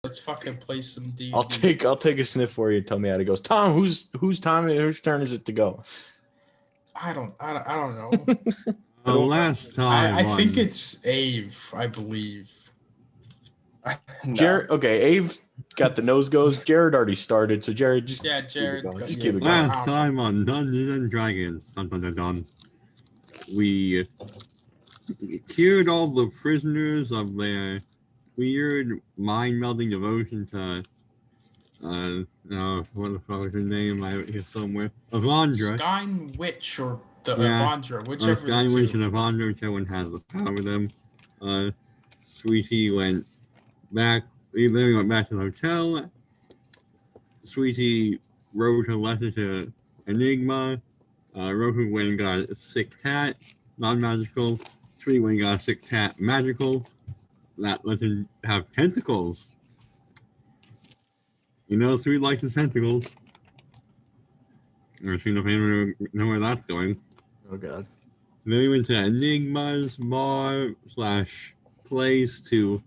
Let's fucking play some D&D. I'll take a sniff for you and tell me how it goes. Tom, whose turn is it to go? I don't know. Last time I think it's Ave, I believe. No. Jared, okay, Ave got the nose goes. Jared already started, so Jared just Yeah, keep it Jared. going. Just yeah, keep it going. Last time on Dungeons and Dragons, we cured all the prisoners of their weird mind-melding devotion to, what the fuck is her name? I have it here somewhere. Avandra. Skyn Witch or the Yeah. Avandra, whichever. Skyn Witch and Avandra, whichever one has the power with them. Sweetie went back. We then went back to the hotel. Sweetie wrote a letter to Enigma. Roku went and got a sick cat, non-magical. Sweetie went and got a sick cat, magical. That lets him have tentacles. You know, Sweetie likes his tentacles. Never seen if anyone know where that's going. Oh god. Then we went to Enigma's bar / place to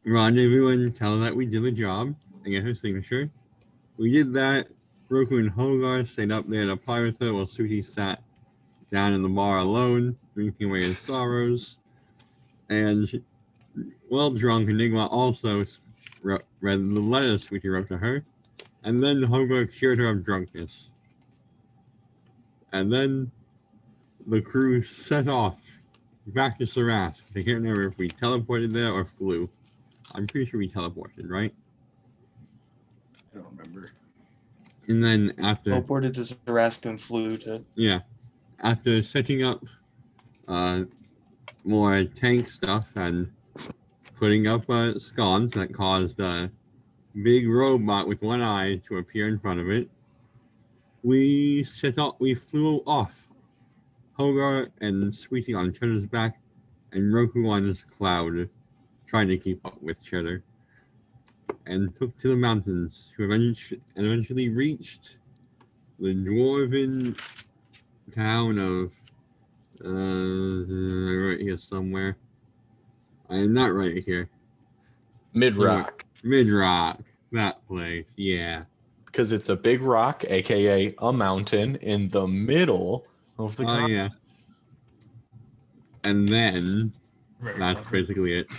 rendezvous and tell her that we did the job and get her signature. We did that. Roku and Hogar stayed up there to play with her while Sweetie sat down in the bar alone, drinking away his sorrows. And well drunk, Enigma also read the letter Sweetie wrote to her. And then Hogar cured her of drunkenness. And then the crew set off back to Saras. I can't remember if we teleported there or flew. I'm pretty sure we teleported, right? I don't remember. And then after Teleported to Zarask and flew to. Yeah. After setting up more tank stuff and putting up sconce that caused a big robot with one eye to appear in front of it, we flew off. Hogar and Sweetie on Cheddar's back and Roku on his cloud, trying to keep up with Cheddar, and took to the mountains to eventually reached the dwarven town of right here somewhere. I am not right here. Mid-rock. Mid-rock, that place, yeah. Because it's a big rock, aka a mountain, in the middle of the continent. Yeah. And then Very that's clever. basically it.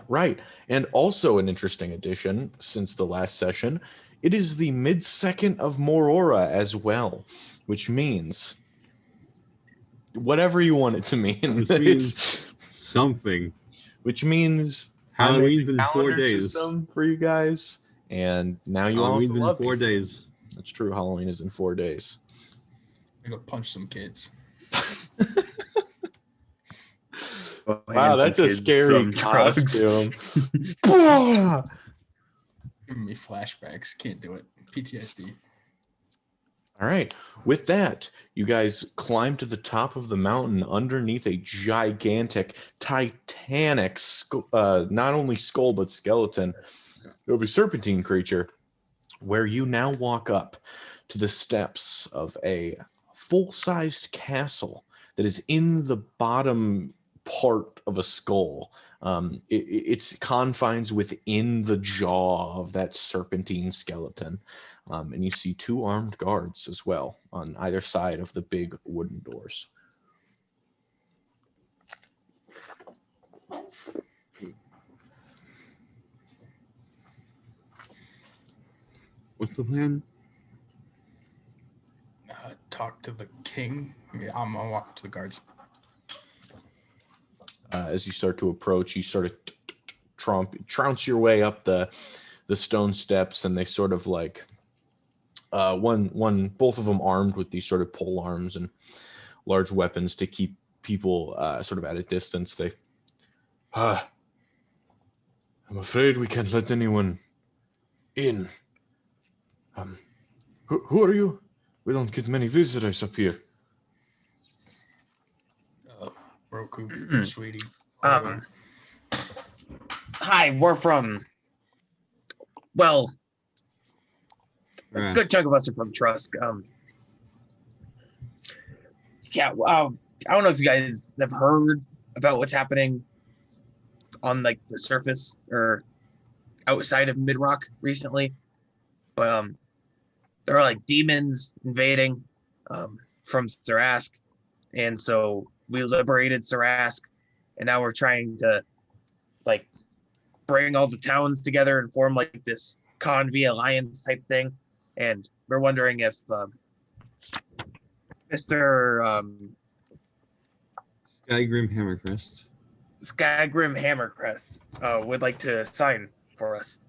Right. And also an interesting addition since the last session, it is the mid-second of Morora as well, which means whatever you want it to mean. Which means something. Which means Halloween's in 4 calendar days. system for you guys, and now you all have Halloween's to in love 4 me. days. That's true. Halloween is in 4 days. I'm gonna punch some kids. Wow, that's a scary costume. Giving me flashbacks. Can't do it. PTSD. All right. With that, you guys climb to the top of the mountain underneath a gigantic, titanic, not only skull but skeleton of a serpentine creature, where you now walk up to the steps of a full-sized castle that is in the bottom part of a skull. It's confines within the jaw of that serpentine skeleton. And you see 2 armed guards as well on either side of the big wooden doors. What's the plan? Talk to the king. Yeah, I'm gonna walk up to the guards. As you start to approach, you sort of trounce your way up the stone steps, and they sort of like both of them armed with these sort of pole arms and large weapons to keep people sort of at a distance. They, I'm afraid we can't let anyone in. Who are you? We don't get many visitors up here. Roku, Sweetie. Hi, we're from. Well, a good chunk of us are from Trusk. Yeah. I don't know if you guys have heard about what's happening on like the surface or outside of Midrock recently, but there are like demons invading from Sarask, and so we liberated Sarask, and now we're trying to like bring all the towns together and form like this Convi alliance type thing, and we're wondering if Mr. Skygrim Hammercrest. Skygrim Hammercrest would like to sign for us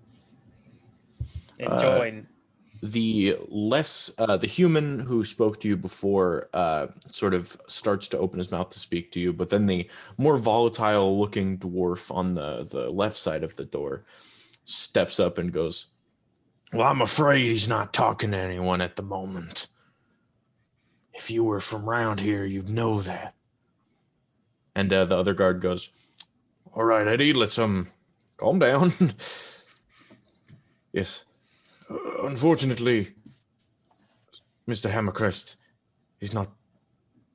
and Uh, join. The human who spoke to you before sort of starts to open his mouth to speak to you, but then the more volatile looking dwarf on the left side of the door steps up and goes, "Well, I'm afraid he's not talking to anyone at the moment. If you were from around here, you'd know that." And the other guard goes, "All right, Eddie, let's calm down." Yes. Unfortunately, Mr. Hammercrest is not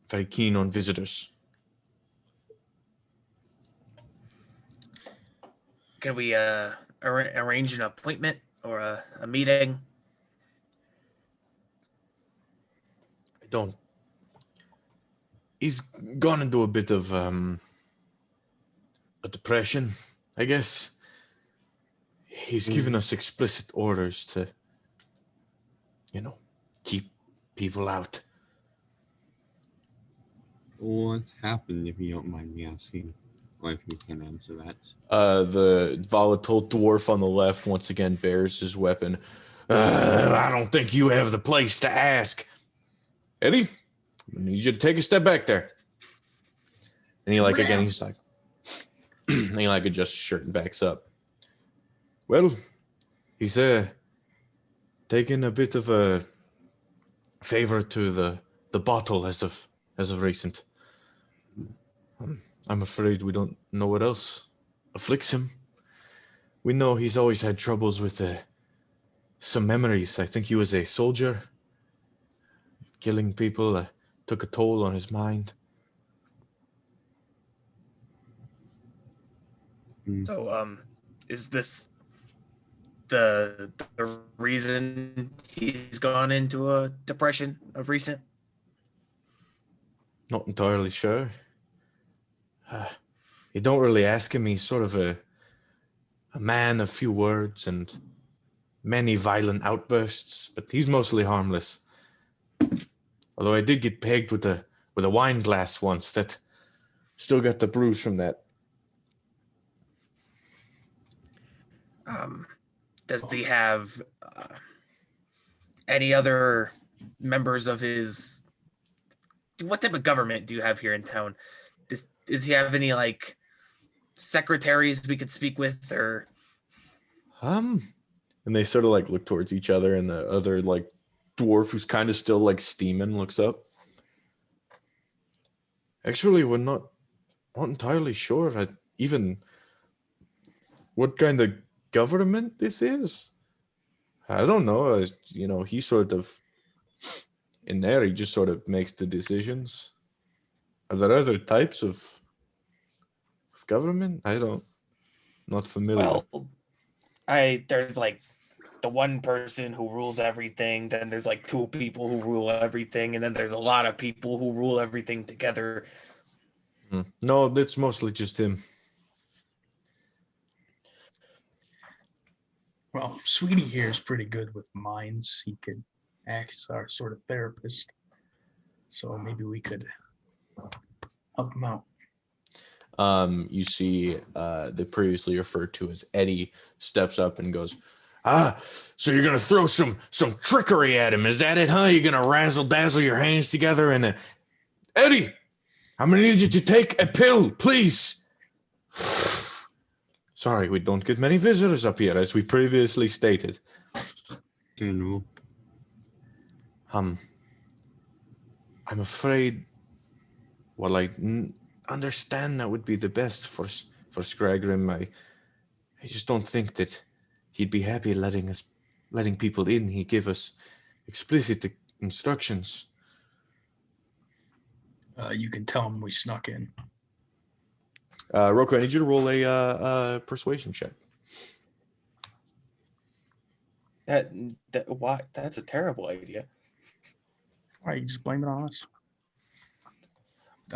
very keen on visitors. Can we arrange an appointment or a meeting? I don't. He's gone into a bit of a depression, I guess. He's given us explicit orders to, keep people out. What's happened, if you don't mind me asking? Or if you can answer that. The volatile dwarf on the left once again bears his weapon. I don't think you have the place to ask. Eddie, I need you to take a step back there. And he he's like, and he adjusts his shirt and backs up. Well, he's taken a bit of a favor to the bottle as of recent. I'm afraid we don't know what else afflicts him. We know he's always had troubles with some memories. I think he was a soldier. Killing people took a toll on his mind. So, is this the reason he's gone into a depression of recent? Not entirely sure. You don't really ask him. He's sort of a man of few words and many violent outbursts, but he's mostly harmless. Although I did get pegged with a wine glass once. That still got the bruise from that. Does he have any other members of his? What type of government do you have here in town? Does he have any like secretaries we could speak with, or? And they sort of look towards each other, and the other dwarf who's kind of still steaming looks up. Actually, we're not entirely sure even what kind of government this is. I don't know. He sort of in there. He just sort of makes the decisions. Are there other types of government? Not familiar. Well, there's the one person who rules everything, then there's two people who rule everything, and then there's a lot of people who rule everything together. No, it's mostly just him. Well, Sweetie here is pretty good with minds. He could act as our sort of therapist. So maybe we could help him out. You see the previously referred to as Eddie steps up and goes, so you're gonna throw some trickery at him, is that it, huh? You're gonna razzle dazzle your hands together and Eddie, I'm gonna need you to take a pill, please. Sorry, we don't get many visitors up here, as we previously stated. General. I'm afraid, while I understand that would be the best for Skygrim, I just don't think that he'd be happy letting people in. He gave us explicit instructions. You can tell him we snuck in. Roku, I need you to roll a persuasion check. Why? That's a terrible idea. Why you just blame it on us?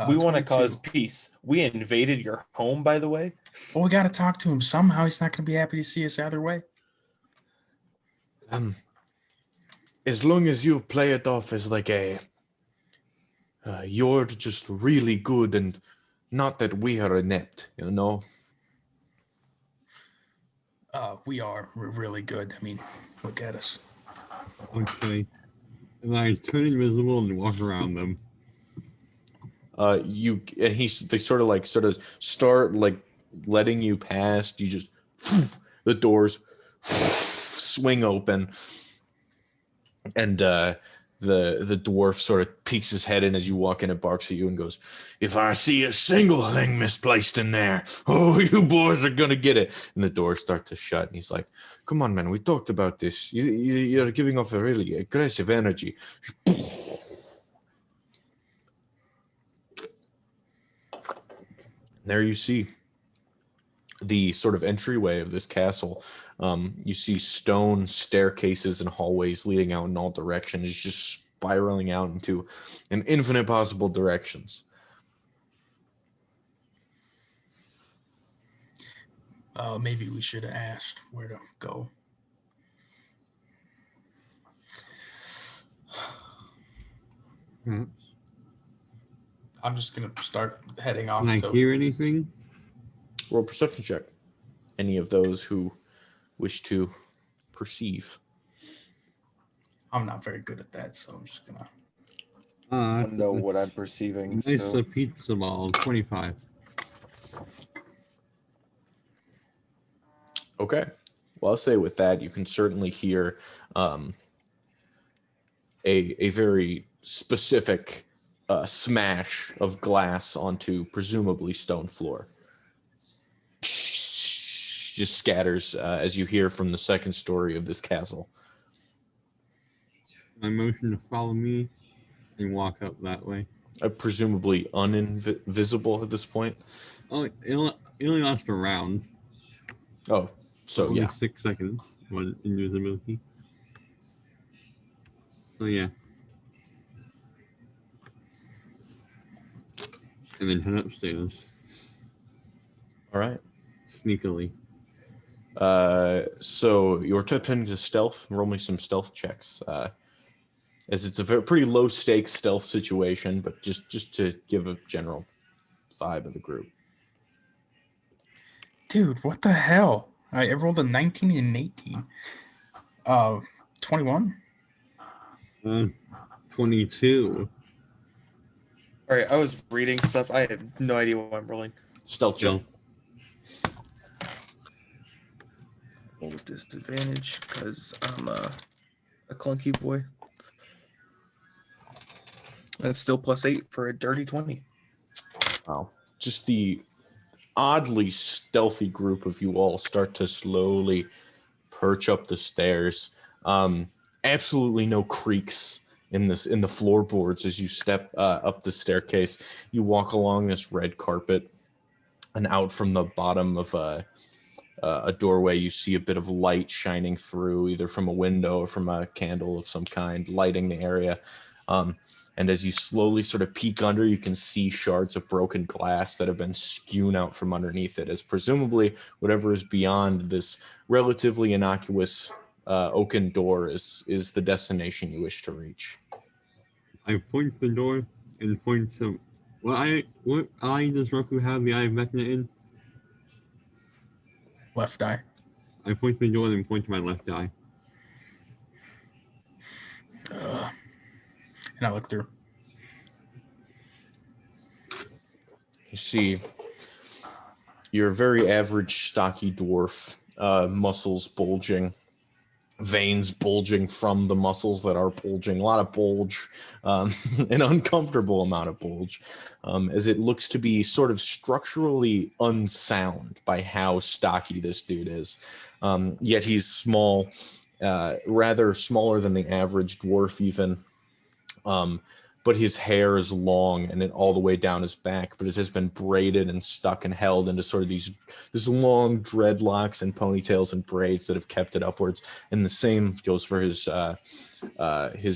We want to 22. cause peace. We invaded your home, by the way. Well, we got to talk to him somehow. He's not going to be happy to see us either way. As long as you play it off as like you're just really good and not that we are inept, you know? We're really good. I mean, look at us. Okay. And I turn invisible and walk around them. They sort of start like letting you past. You just the doors swing open, and the dwarf sort of peeks his head in as you walk in and barks at you and goes, "If I see a single thing misplaced in there, oh, you boys are gonna get it." And the doors start to shut, and he's like, "Come on, man, we talked about this. You're giving off a really aggressive energy." There you see the sort of entryway of this castle. You see stone staircases and hallways leading out in all directions, just spiraling out into an infinite possible directions. Maybe we should have asked where to go. Perhaps. I'm just going to start heading off. Can I to... hear anything? Roll perception check. Any of those who wish to perceive. I'm not very good at that, so I'm just going to... I don't know what I'm perceiving. Nice So. pizza ball, 25. Okay. Well, I'll say with that, you can certainly hear a very specific smash of glass onto presumably stone floor. Just scatters as you hear from the second story of this castle. My motion to follow me and walk up that way. Presumably uninvisible at this point. Oh, it only lasts a round. Oh, so only yeah. 6 seconds on invisibility. So yeah. And then head upstairs. All right. Sneakily. So you're attempting to stealth. Roll me some stealth checks. As it's a pretty low stakes stealth situation, but just to give a general vibe of the group. Dude, what the hell? I rolled a 19 and an 18. 21? 22. All right, I was reading stuff. I have no idea what I'm rolling. Stealth check. Roll with disadvantage because I'm a clunky boy. That's still +8 for a dirty 20. Wow. Just the oddly stealthy group of you all start to slowly perch up the stairs. Absolutely no creaks in the floorboards as you step up the staircase. You walk along this red carpet, and out from the bottom of a doorway, you see a bit of light shining through, either from a window or from a candle of some kind, lighting the area. And as you slowly sort of peek under, you can see shards of broken glass that have been skewn out from underneath it, as presumably whatever is beyond this relatively innocuous oaken door is the destination you wish to reach. I point to the door and point to what eye does Roku have the eye of Vecna in? Left eye. I point to the door and point to my left eye. And I look through. You see, you're a very average, stocky dwarf, muscles bulging, veins bulging from the muscles that are bulging, a lot of bulge, an uncomfortable amount of bulge, as it looks to be sort of structurally unsound by how stocky this dude is. Yet he's small, rather smaller than the average dwarf even. but his hair is long and it all the way down his back, but it has been braided and stuck and held into sort of this long dreadlocks and ponytails and braids that have kept it upwards. And the same goes for his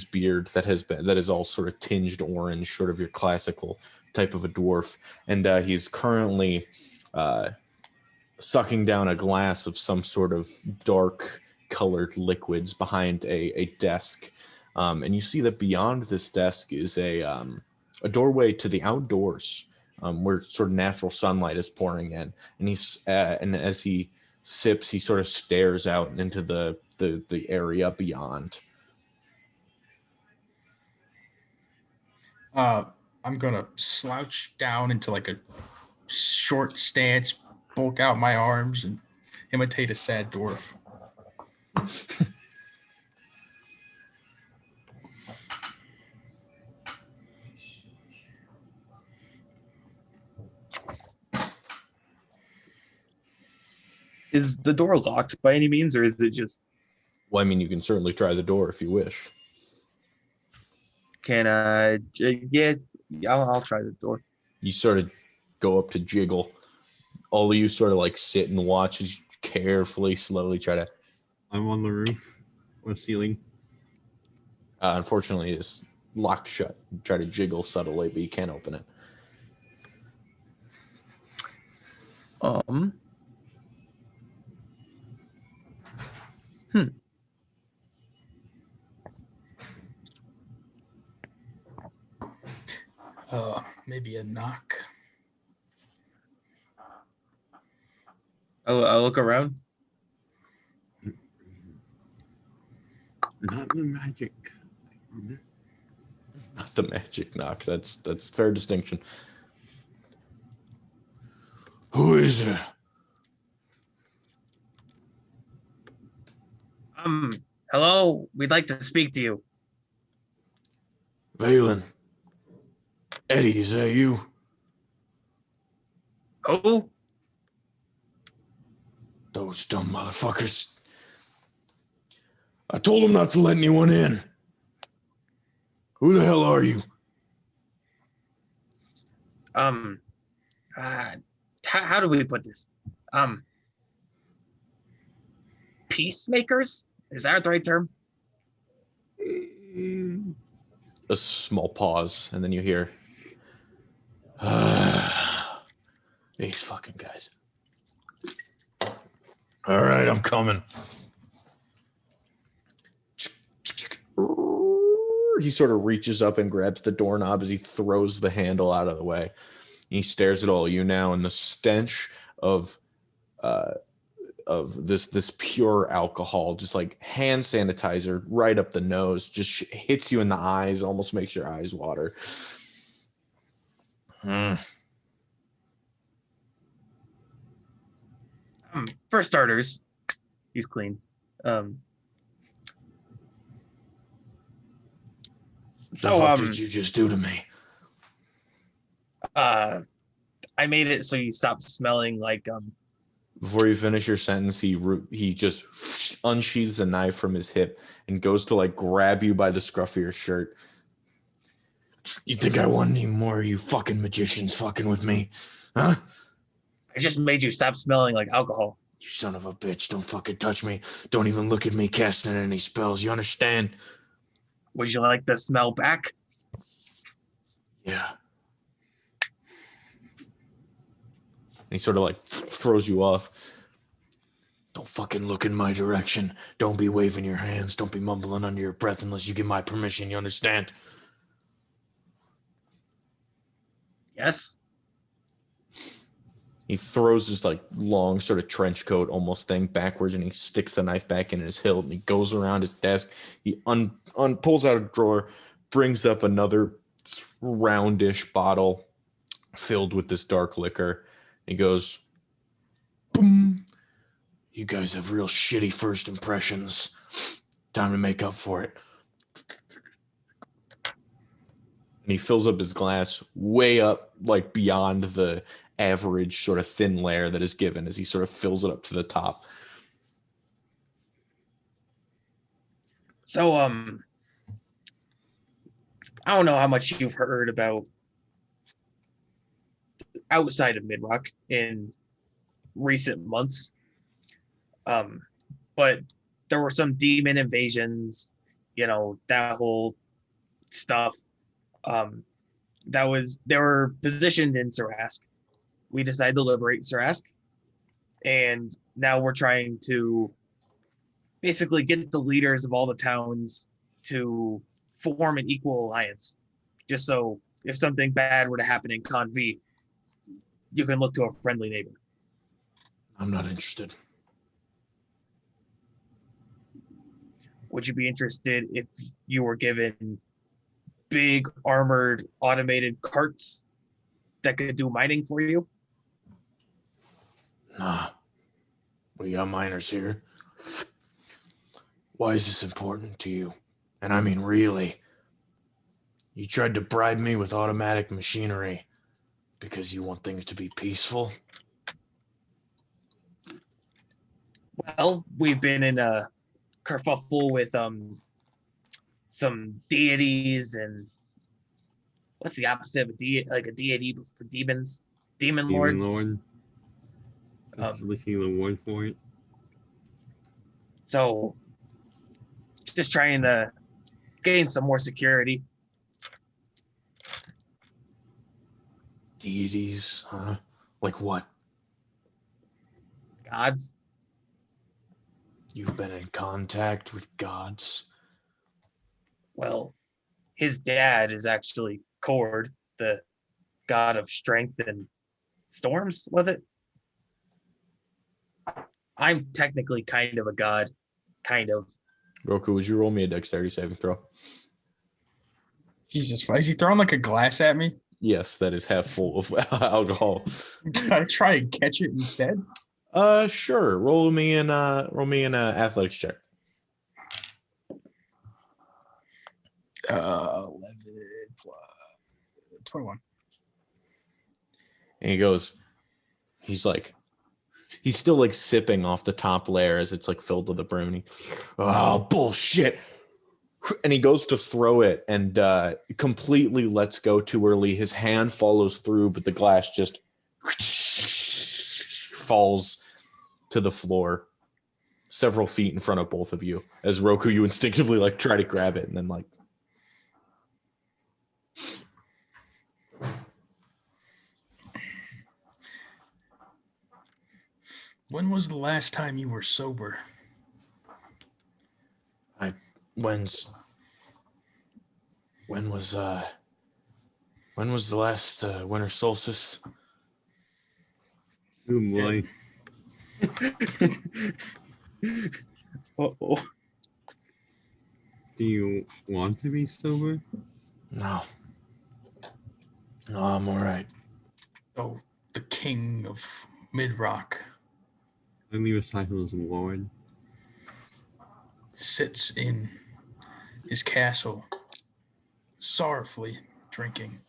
beard that is all sort of tinged orange, sort of your classical type of a dwarf. And he's currently sucking down a glass of some sort of dark colored liquids behind a desk. And you see that beyond this desk is a doorway to the outdoors, where sort of natural sunlight is pouring in. And and as he sips, he sort of stares out into the area beyond. I'm gonna slouch down into like a short stance, bulk out my arms, and imitate a sad dwarf. Is the door locked by any means, or is it just? Well, I mean, you can certainly try the door if you wish. Can I? Yeah, I'll try the door. You sort of go up to jiggle. All of you sort of like sit and watch as you carefully, slowly try to. I'm on the roof or ceiling. Unfortunately, it's locked shut. You try to jiggle subtly, but you can't open it. Maybe a knock. I'll look around. Not the magic. Not the magic knock. That's fair distinction. Who is it? Hello. We'd like to speak to you. Valen. Eddie, is that you? Who? Those dumb motherfuckers. I told them not to let anyone in. Who the hell are you? How do we put this? Peacemakers? Is that the right term? A small pause, and then you hear, these fucking guys. All right, I'm coming. He sort of reaches up and grabs the doorknob as he throws the handle out of the way. He stares at all of you now, and the stench of this pure alcohol, just like hand sanitizer right up the nose, just hits you in the eyes, almost makes your eyes water. For starters, he's clean. So what did you just do to me? I made it so you stop smelling like Before you finish your sentence, he just unsheathes the knife from his hip and goes to like grab you by the scruff of your shirt. You think I want any more of you fucking magicians fucking with me? Huh? I just made you stop smelling like alcohol. You son of a bitch, don't fucking touch me. Don't even look at me casting any spells, you understand? Would you like the smell back? Yeah. And he sort of like throws you off. Don't fucking look in my direction. Don't be waving your hands. Don't be mumbling under your breath unless you give my permission, you understand? Yes. He throws his like long sort of trench coat almost thing backwards, and he sticks the knife back in his hilt, and he goes around his desk. He pulls out a drawer, brings up another roundish bottle filled with this dark liquor. He goes, boom. You guys have real shitty first impressions. Time to make up for it. And he fills up his glass way up, like beyond the average sort of thin layer that is given, as he sort of fills it up to the top. So I don't know how much you've heard about outside of Midrock in recent months. But there were some demon invasions, that whole stuff. They were positioned in Sarask. We decided to liberate Sarask, and now we're trying to basically get the leaders of all the towns to form an equal alliance, just so if something bad were to happen in Convi, you can look to a friendly neighbor. I'm not interested. Would you be interested if you were given big armored automated carts that could do mining for you? Nah. We got miners here. Why is this important to you? And I mean, really? You tried to bribe me with automatic machinery because you want things to be peaceful? Well, we've been in a kerfuffle with some deities, and what's the opposite of a deity? Like a deity for demons, demon Demon lords. Lord. That's looking the word for it. So, just trying to gain some more security. Deities, huh? Like what? Gods. You've been in contact with gods? Well, his dad is actually Cord, the god of strength and storms, was it? I'm technically kind of a god, kind of. Roku, would you roll me a dexterity saving throw? Jesus, is he throwing like a glass at me? Yes, that is half full of alcohol. Can I try and catch it instead? Sure. Roll me an athletics check. 11 plus 21. And he's still like sipping off the top layer as it's like filled to the brim. And oh, bullshit. And he goes to throw it and completely lets go too early. His hand follows through, but the glass just falls to the floor several feet in front of both of you. As Roku, you instinctively like try to grab it and then like. When was the last time you were sober? When was the last winter solstice? Oh boy. Uh-oh. Do you want to be sober? No, I'm all right. Oh, the king of Midrock I leave his title as Lord. sits in his castle, sorrowfully drinking.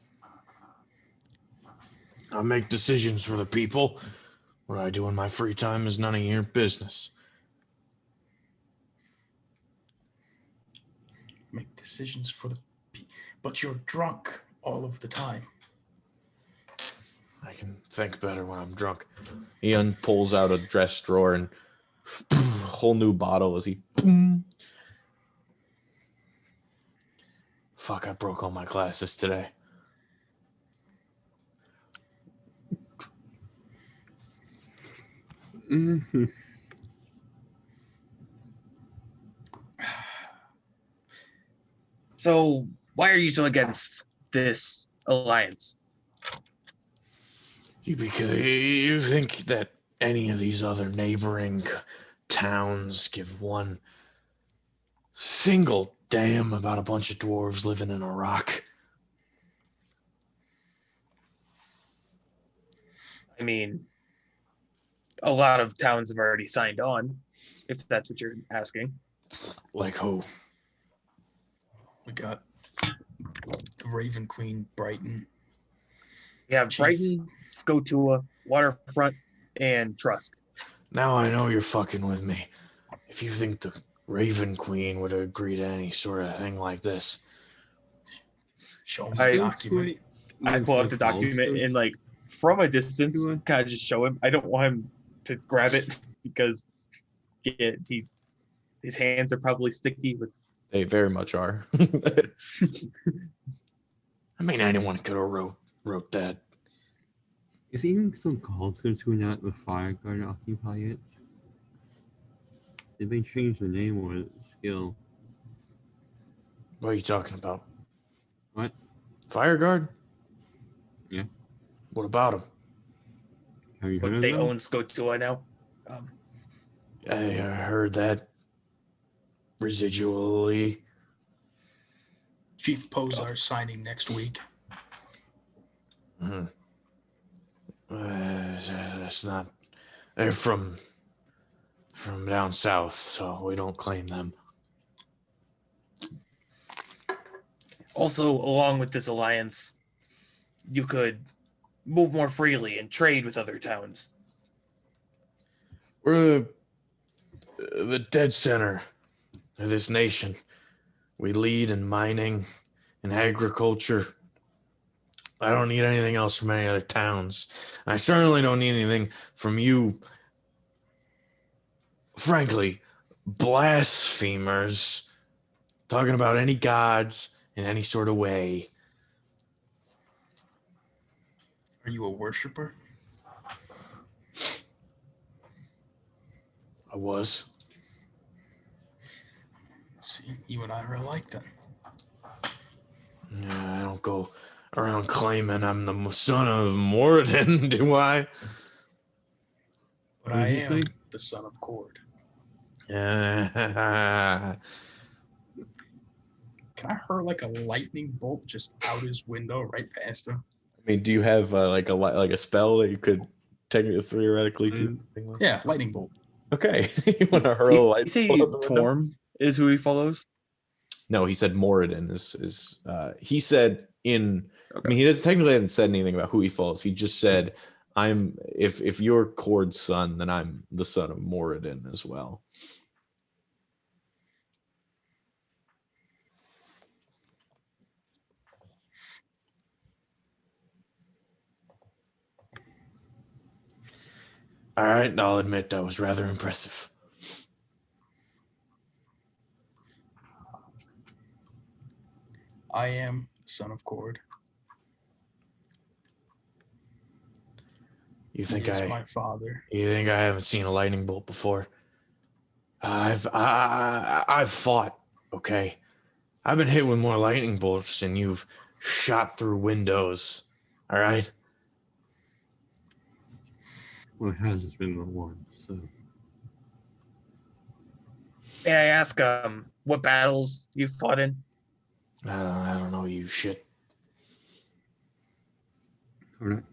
I make decisions for the people. What I do in my free time is none of your business. Make decisions for the but you're drunk all of the time. I can think better when I'm drunk. He pulls out a dress drawer and whole new bottle as he. Fuck, I broke all my glasses today. So, why are you so against this alliance? Because you think that any of these other neighboring towns give one single damn about a bunch of dwarves living in a rock? I mean, a lot of towns have already signed on, if that's what you're asking. Like who? We got the Raven Queen, Brighton. We have Chief. Brighton, Skotua, Waterfront, and Trusk. Now I know you're fucking with me. If you think the Raven Queen would agree to any sort of thing like this. Show him I- the document. I pull out the document and like from a distance, Sure. kind of just show him. I don't want him to grab it because his hands are probably sticky with. They very much are. I mean, anyone could have wrote that. Is it even still called so to not the fire guard occupy it? Did they change the name or is it still? What are you talking about? What? Fire guard? Yeah. What about him? Have you heard But of they them? own Skotua now. I heard that residually. Chief Posar signing next week. Mhm. That's not. They're from down south, so we don't claim them. Also, along with this alliance, you could move more freely and trade with other towns. We're the dead center of this nation. We lead in mining and agriculture. I don't need anything else from any other towns. I certainly don't need anything from you, frankly, blasphemers talking about any gods in any sort of way. Are you a worshiper? I was. See, you and I are alike then. Yeah, I don't go around claiming I'm the son of Moradin, do I? But What I did you am say? the son of Cord. Yeah. Can I hurl like a lightning bolt just out his window right past him? I mean, do you have like a spell that you could technically theoretically do? something like- Yeah, lightning bolt. Okay, you want to hurl a light? You say bolt out the window? Torm is who he follows? No, he said Moradin is he said in I Okay. mean he doesn't technically hasn't said anything about who he follows. He just said I'm if you're Cord's son, then I'm the son of Moradin as well. All right, I'll admit that was rather impressive. I am the son of Cord. You He think is I my father. you think I haven't seen a lightning bolt before? I've fought, okay? I've been hit with more lightning bolts than you've shot through windows. All right? Well, it has just been the one, so. May I ask what battles you fought in? I don't know you shit. Correct.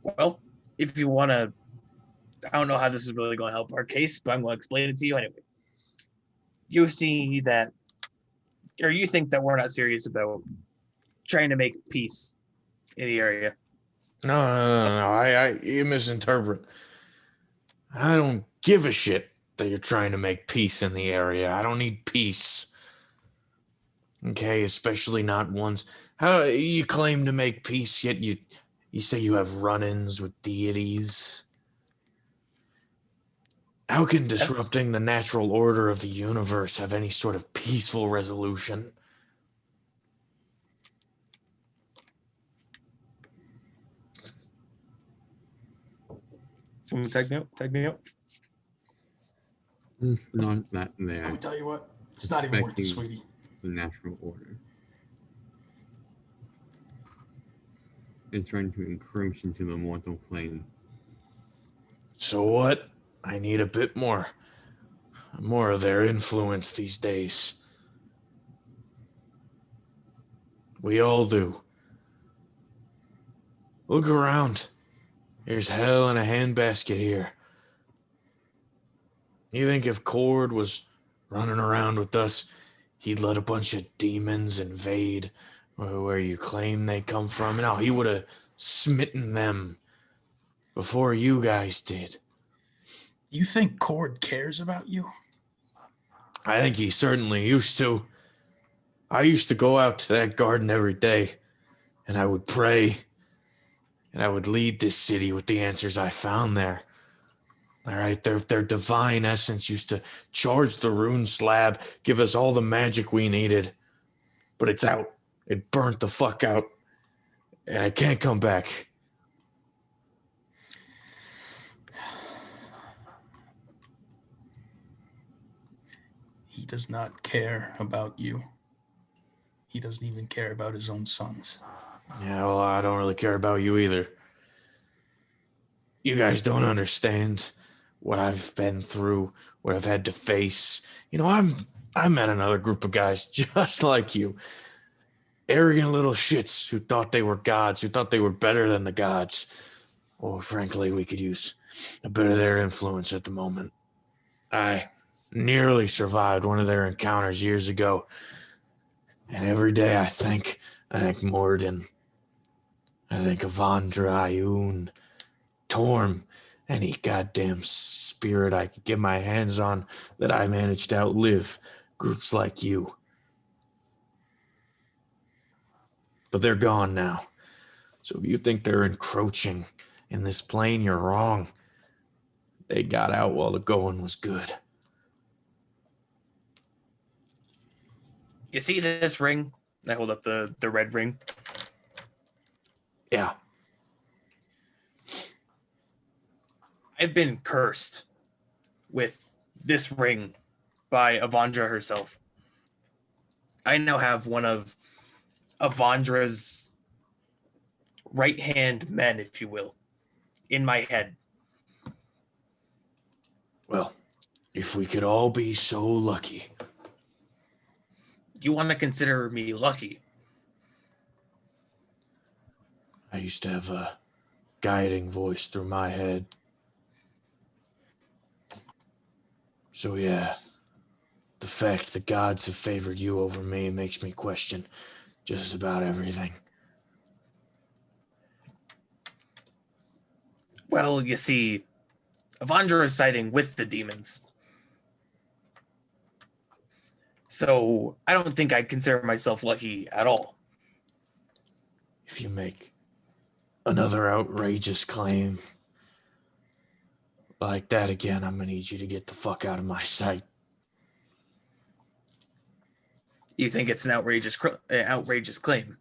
Well, if you want to, I don't know how this is really going to help our case, but I'm going to explain it to you anyway. You see that, or you think that we're not serious about trying to make peace in the area. No. You misinterpret. I don't give a shit that you're trying to make peace in the area. I don't need peace. Okay, especially not ones. How you claim to make peace, yet you say you have run-ins with deities? How can disrupting the natural order of the universe have any sort of peaceful resolution? Someone tag me out. It's not that I there, would tell you what, it's not even worth it, Expecting- sweetie. the natural order. It's trying to encroach into the mortal plane. So what? I need a bit more of their influence these days. We all do. Look around. There's hell in a handbasket here. You think if Cord was running around with us, he'd let a bunch of demons invade where you claim they come from? No, he would have smitten them before you guys did. You think Cord cares about you? I think he certainly used to. I used to go out to that garden every day, and I would pray, and I would lead this city with the answers I found there. All right, their divine essence used to charge the rune slab, give us all the magic we needed, but it's out. It burnt the fuck out, and I can't come back. He does not care about you. He doesn't even care about his own sons. Yeah, well, I don't really care about you either. You guys don't understand what I've been through, what I've had to face. You know, I met another group of guys just like you. Arrogant little shits who thought they were gods, who thought they were better than the gods. Oh, frankly, we could use a bit of their influence at the moment. I nearly survived one of their encounters years ago. And every day I think Morden, I think Avandra, Ayun, Torm, any goddamn spirit I could get my hands on that I managed to outlive groups like you. But they're gone now. So if you think they're encroaching in this plane, you're wrong. They got out while the going was good. You see this ring? I hold up the red ring. Yeah. I've been cursed with this ring by Avandra herself. I now have one of Avandra's right-hand men, if you will, in my head. Well, if we could all be so lucky. You want to consider me lucky? I used to have a guiding voice through my head. So yeah, the fact the gods have favored you over me makes me question just about everything. Well, you see, Avandra is siding with the demons. So I don't think I'd consider myself lucky at all. If you make another outrageous claim like that again, I'm gonna need you to get the fuck out of my sight. You think it's an outrageous claim?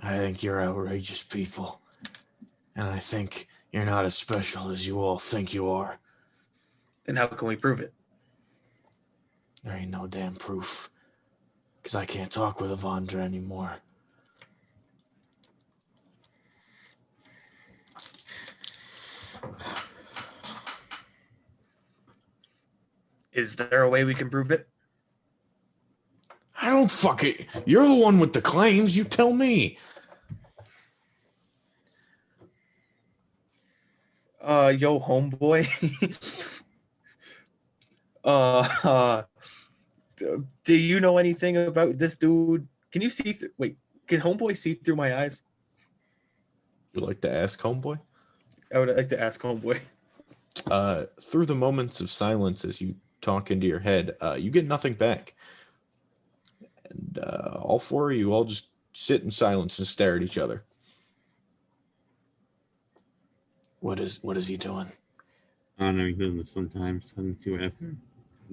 I think you're outrageous people. And I think you're not as special as you all think you are. Then how can we prove it? There ain't no damn proof. Because I can't talk with Avandra anymore. Is there a way we can prove it? I don't fuck it. You're the one with the claims. You tell me. Yo, homeboy. Do you know anything about this dude? Can you see? Wait, can homeboy see through my eyes? Would you like to ask, homeboy? I would like to ask homeboy. Through the moments of silence as you talk into your head, you get nothing back. And all four of you all just sit in silence and stare at each other. What is he doing? I don't know, he does this sometimes. Having to have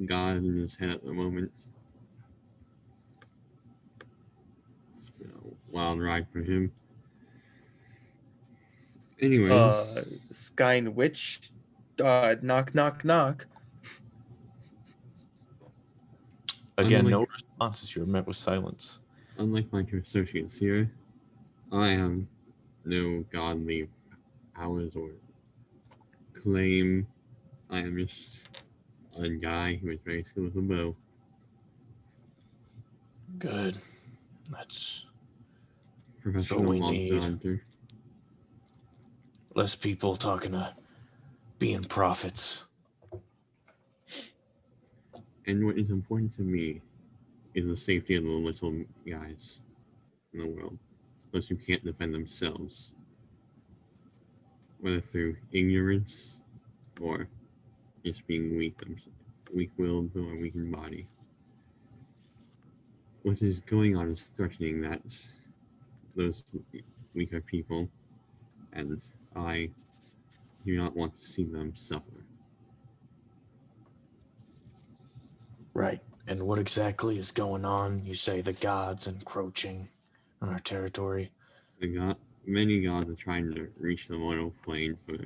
God in his head at the moment. It's been a wild ride for him. Anyway. Skyn Witch. Knock, knock, knock. Again, no responses. You were met with silence. Unlike my two associates here, I have no godly powers or claim. I am just a guy who is very skilled with a bow. Good. That's Professional what we monster need. hunter. Less people talking to being prophets. And what is important to me is the safety of the little guys in the world. Those who can't defend themselves. Whether through ignorance or just being weak-willed or weak in body. what is going on is threatening those weaker people, and I do not want to see them suffer. Right. And what exactly is going on? You say the gods encroaching on our territory. Many gods are trying to reach the mortal plane for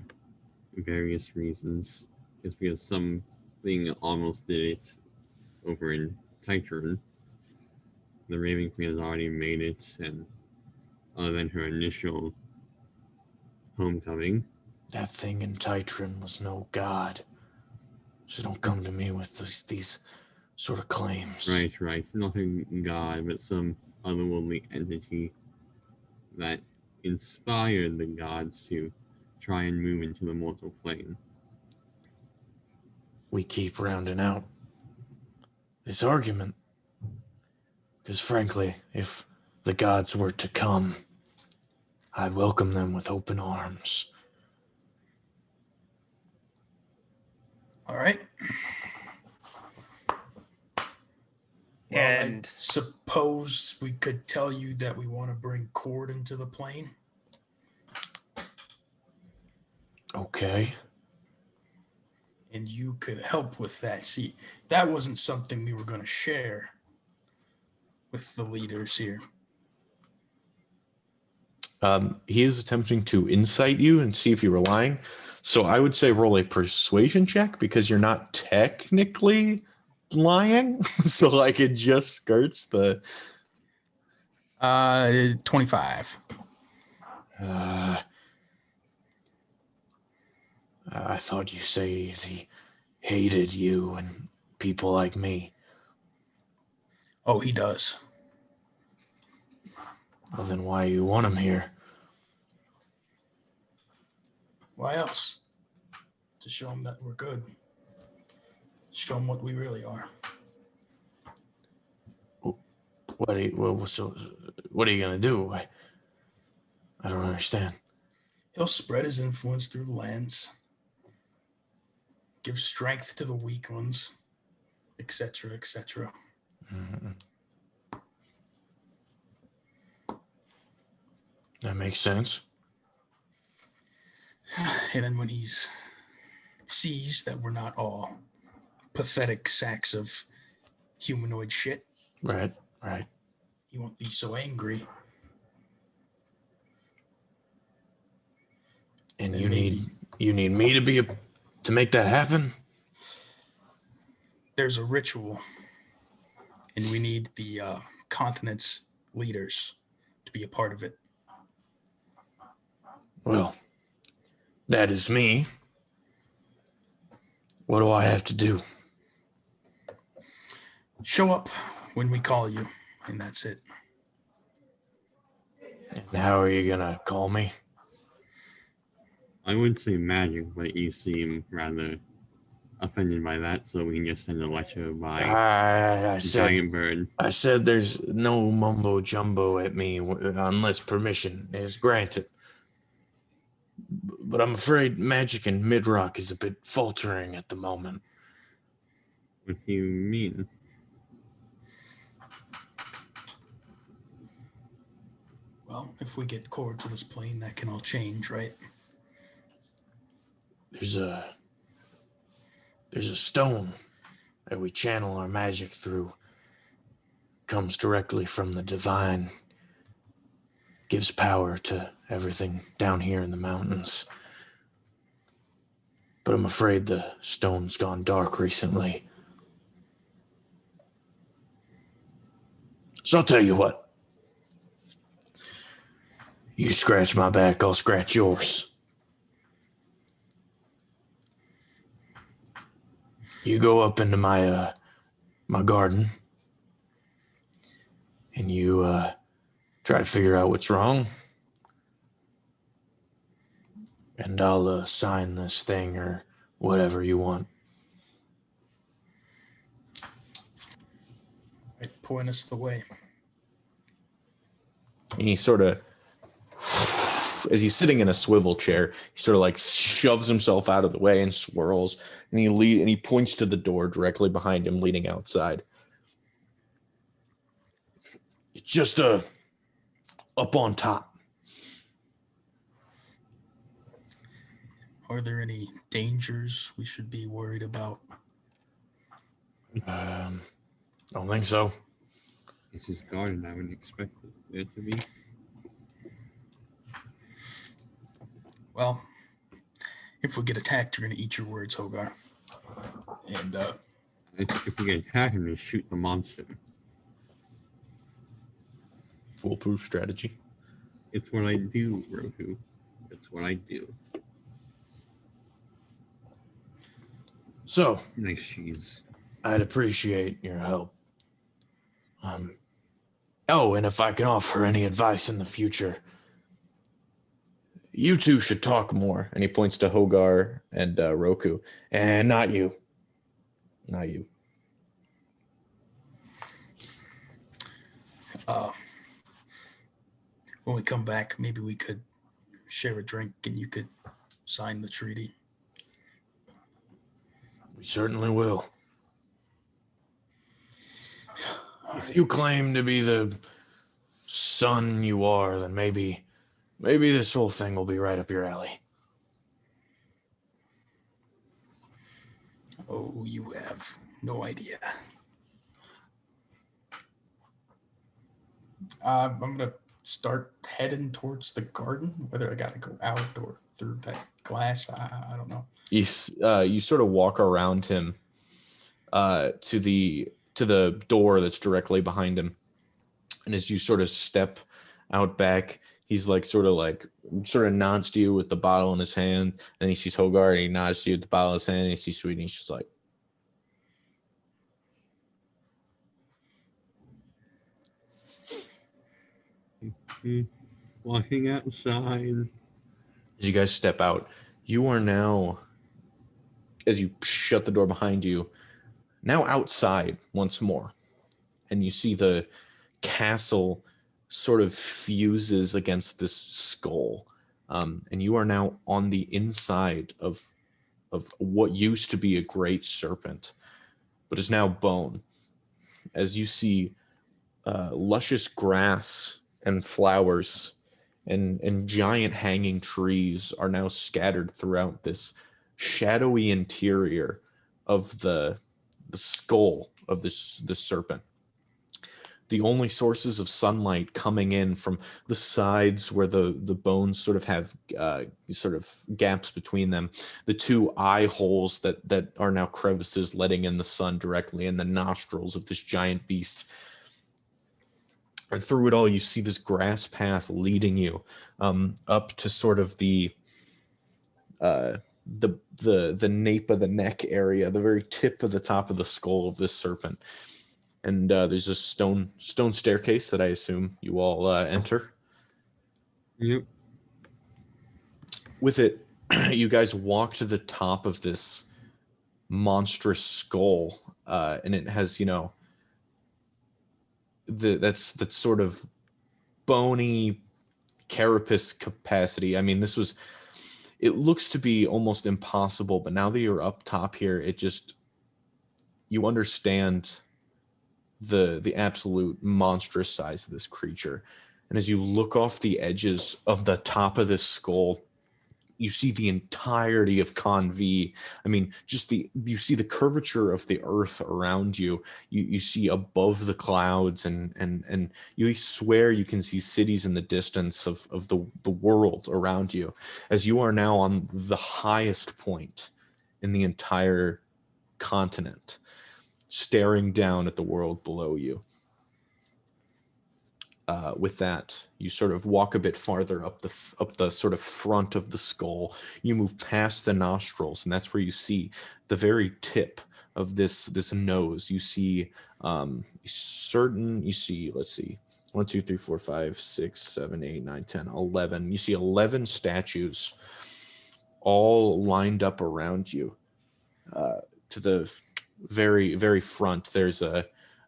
various reasons. Just because something almost did it over in Titan. The Raven Queen has already made it, and other than her initial homecoming, That thing in Titran was no god. So don't come to me with these sort of claims. right, not a god, but some otherworldly entity that inspired the gods to try and move into the mortal plane. We keep rounding out this argument. Because frankly, if the gods were to come, I'd welcome them with open arms. All right. Well, I And- suppose we could tell you that we want to bring Cord into the plane. Okay. And you could help with that. See, that wasn't something we were going to share with the leaders here. He is attempting to incite you and see if you were lying. So I would say roll a persuasion check because you're not technically lying. So like it just skirts the 25. I thought you said he hated you and people like me. Oh, he does. Well, then why you want him here? Why else? To show him that we're good. Show him what we really are. What are you gonna do? I don't understand. He'll spread his influence through the lands, give strength to the weak ones, etc., etc. Mhm. That makes sense. And then when he sees that we're not all pathetic sacks of humanoid shit, Right. he won't be so angry. And Then you maybe need me to make that happen? there's a ritual, and we need the continent's leaders to be a part of it. Well, that is me. What do I have to do? Show up when we call you, and that's it. And how are you gonna call me? I would say magic, but you seem rather offended by that, so we can just send a letter by I giant bird. said there's no mumbo jumbo at me unless permission is granted. But I'm afraid magic in Midrock is a bit faltering at the moment. What do you mean? Well, if we get Cord to this plane, that can all change, right? There's a stone that we channel our magic through. Comes directly from the divine. Gives power to everything down here in the mountains. But I'm afraid the stone's gone dark recently. So I'll tell you what. You scratch my back, I'll scratch yours. You go up into my garden and you try to figure out what's wrong. And I'll sign this thing or whatever you want. Right, point us the way. And he sort of, as he's sitting in a swivel chair, he sort of like shoves himself out of the way and swirls, and he points to the door directly behind him, leading outside. just up on top. Are there any dangers we should be worried about? Don't think so. It's his garden. I wouldn't expect there to be. Well, if we get attacked, you're going to eat your words, Hogar. And If we get attacked, I'm going to shoot the monster. Foolproof strategy. It's what I do, Roku. It's what I do. So, Nice cheese. I'd appreciate your help. Oh, and if I can offer any advice in the future, you two should talk more. And he points to Hogar and Roku. And not you. Not you. when we come back, maybe we could share a drink and you could sign the treaty. We certainly will. If you claim to be the son you are, then maybe this whole thing will be right up your alley. Oh, you have no idea. I'm going to start heading towards the garden, whether I got to go out or through that glass. I don't know. You sort of walk around him to the door that's directly behind him. And as you sort of step out back, he's sort of nods to you with the bottle in his hand. And he sees Hogar and he nods to you with the bottle in his hand. And he sees Sweet and he's just like, Walking outside. as you guys step out, you are now, as you shut the door behind you, now outside once more. And you see the castle sort of fuses against this skull. And you are now on the inside of what used to be a great serpent, but is now bone. As you see luscious grass and flowers and giant hanging trees are now scattered throughout this shadowy interior of the skull of this serpent. The only sources of sunlight coming in from the sides where the bones sort of have sort of gaps between them, the two eye holes that are now crevices letting in the sun directly, and the nostrils of this giant beast. And through it all, you see this grass path leading you up to sort of the nape of the neck area, the very tip of the top of the skull of this serpent. And there's a stone staircase that I assume you all enter. Yep. With it, you guys walk to the top of this monstrous skull, and it has, that's sort of bony carapace capacity. I mean, it looks to be almost impossible, but now that you're up top here, you understand the absolute monstrous size of this creature. And as you look off the edges of the top of this skull, you see the entirety of Conv. I mean, you see the curvature of the earth around you. You see above the clouds, and you swear you can see cities in the distance of the world around you, as you are now on the highest point in the entire continent, staring down at the world below you. With that, you sort of walk a bit farther up the sort of front of the skull. You move past the nostrils, and that's where you see the very tip of this nose. You see let's see, 1, 2, 3, 4, 5, 6, 7, 8, 9, 10, 11. You see 11 statues all lined up around you. To the very, very front, there's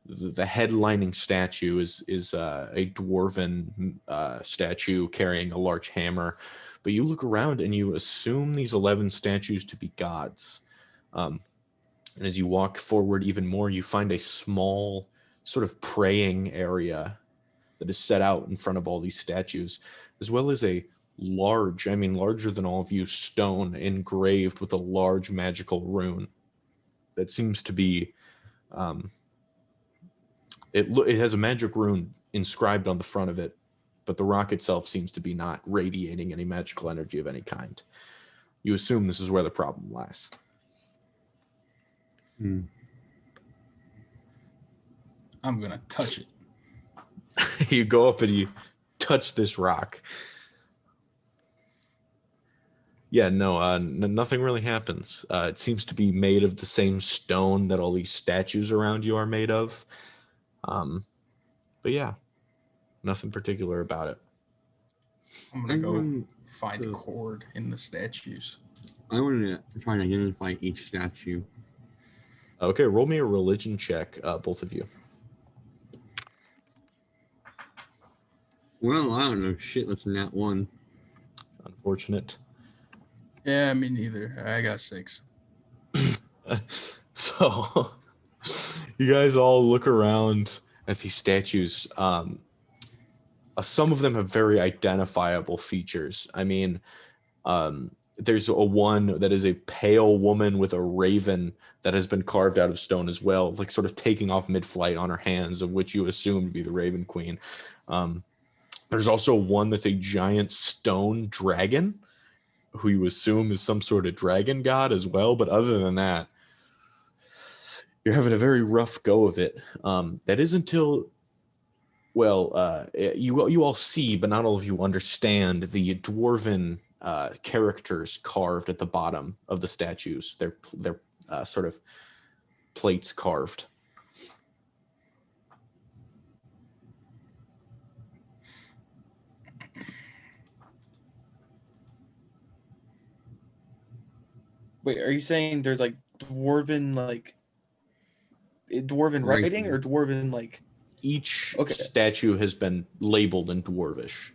the headlining statue is a dwarven statue carrying a large hammer. But you look around and you assume these 11 statues to be gods. And as you walk forward even more, you find a small sort of praying area that is set out in front of all these statues, as well as a large, I mean larger than all of you, stone engraved with a large magical rune that seems to be it has a magic rune inscribed on the front of it, but the rock itself seems to be not radiating any magical energy of any kind. You assume this is where the problem lies. I'm gonna touch it. You go up and you touch this rock. Yeah, no, nothing really happens. It seems to be made of the same stone that all these statues around you are made of. But yeah, nothing particular about it. I'm gonna go Everyone- find so- cord in the statues. I wanted to try and identify each statue. Okay, roll me a religion check, both of you. Well, I don't know shit less than that one. Unfortunate. Yeah, me neither. I got 6. So you guys all look around at these statues. Some of them have very identifiable features. I mean, there's one that is a pale woman with a raven that has been carved out of stone as well, like sort of taking off mid-flight on her hands, of which you assume to be the Raven Queen. There's also one that's a giant stone dragon, who you assume is some sort of dragon god as well. But other than that, you're having a very rough go of it. That is until, well, you all see, but not all of you understand the dwarven characters carved at the bottom of the statues. They're sort of plates carved. Wait, are you saying there's like dwarven Writing. writing or dwarven like? Each Okay. statue has been labeled in dwarvish.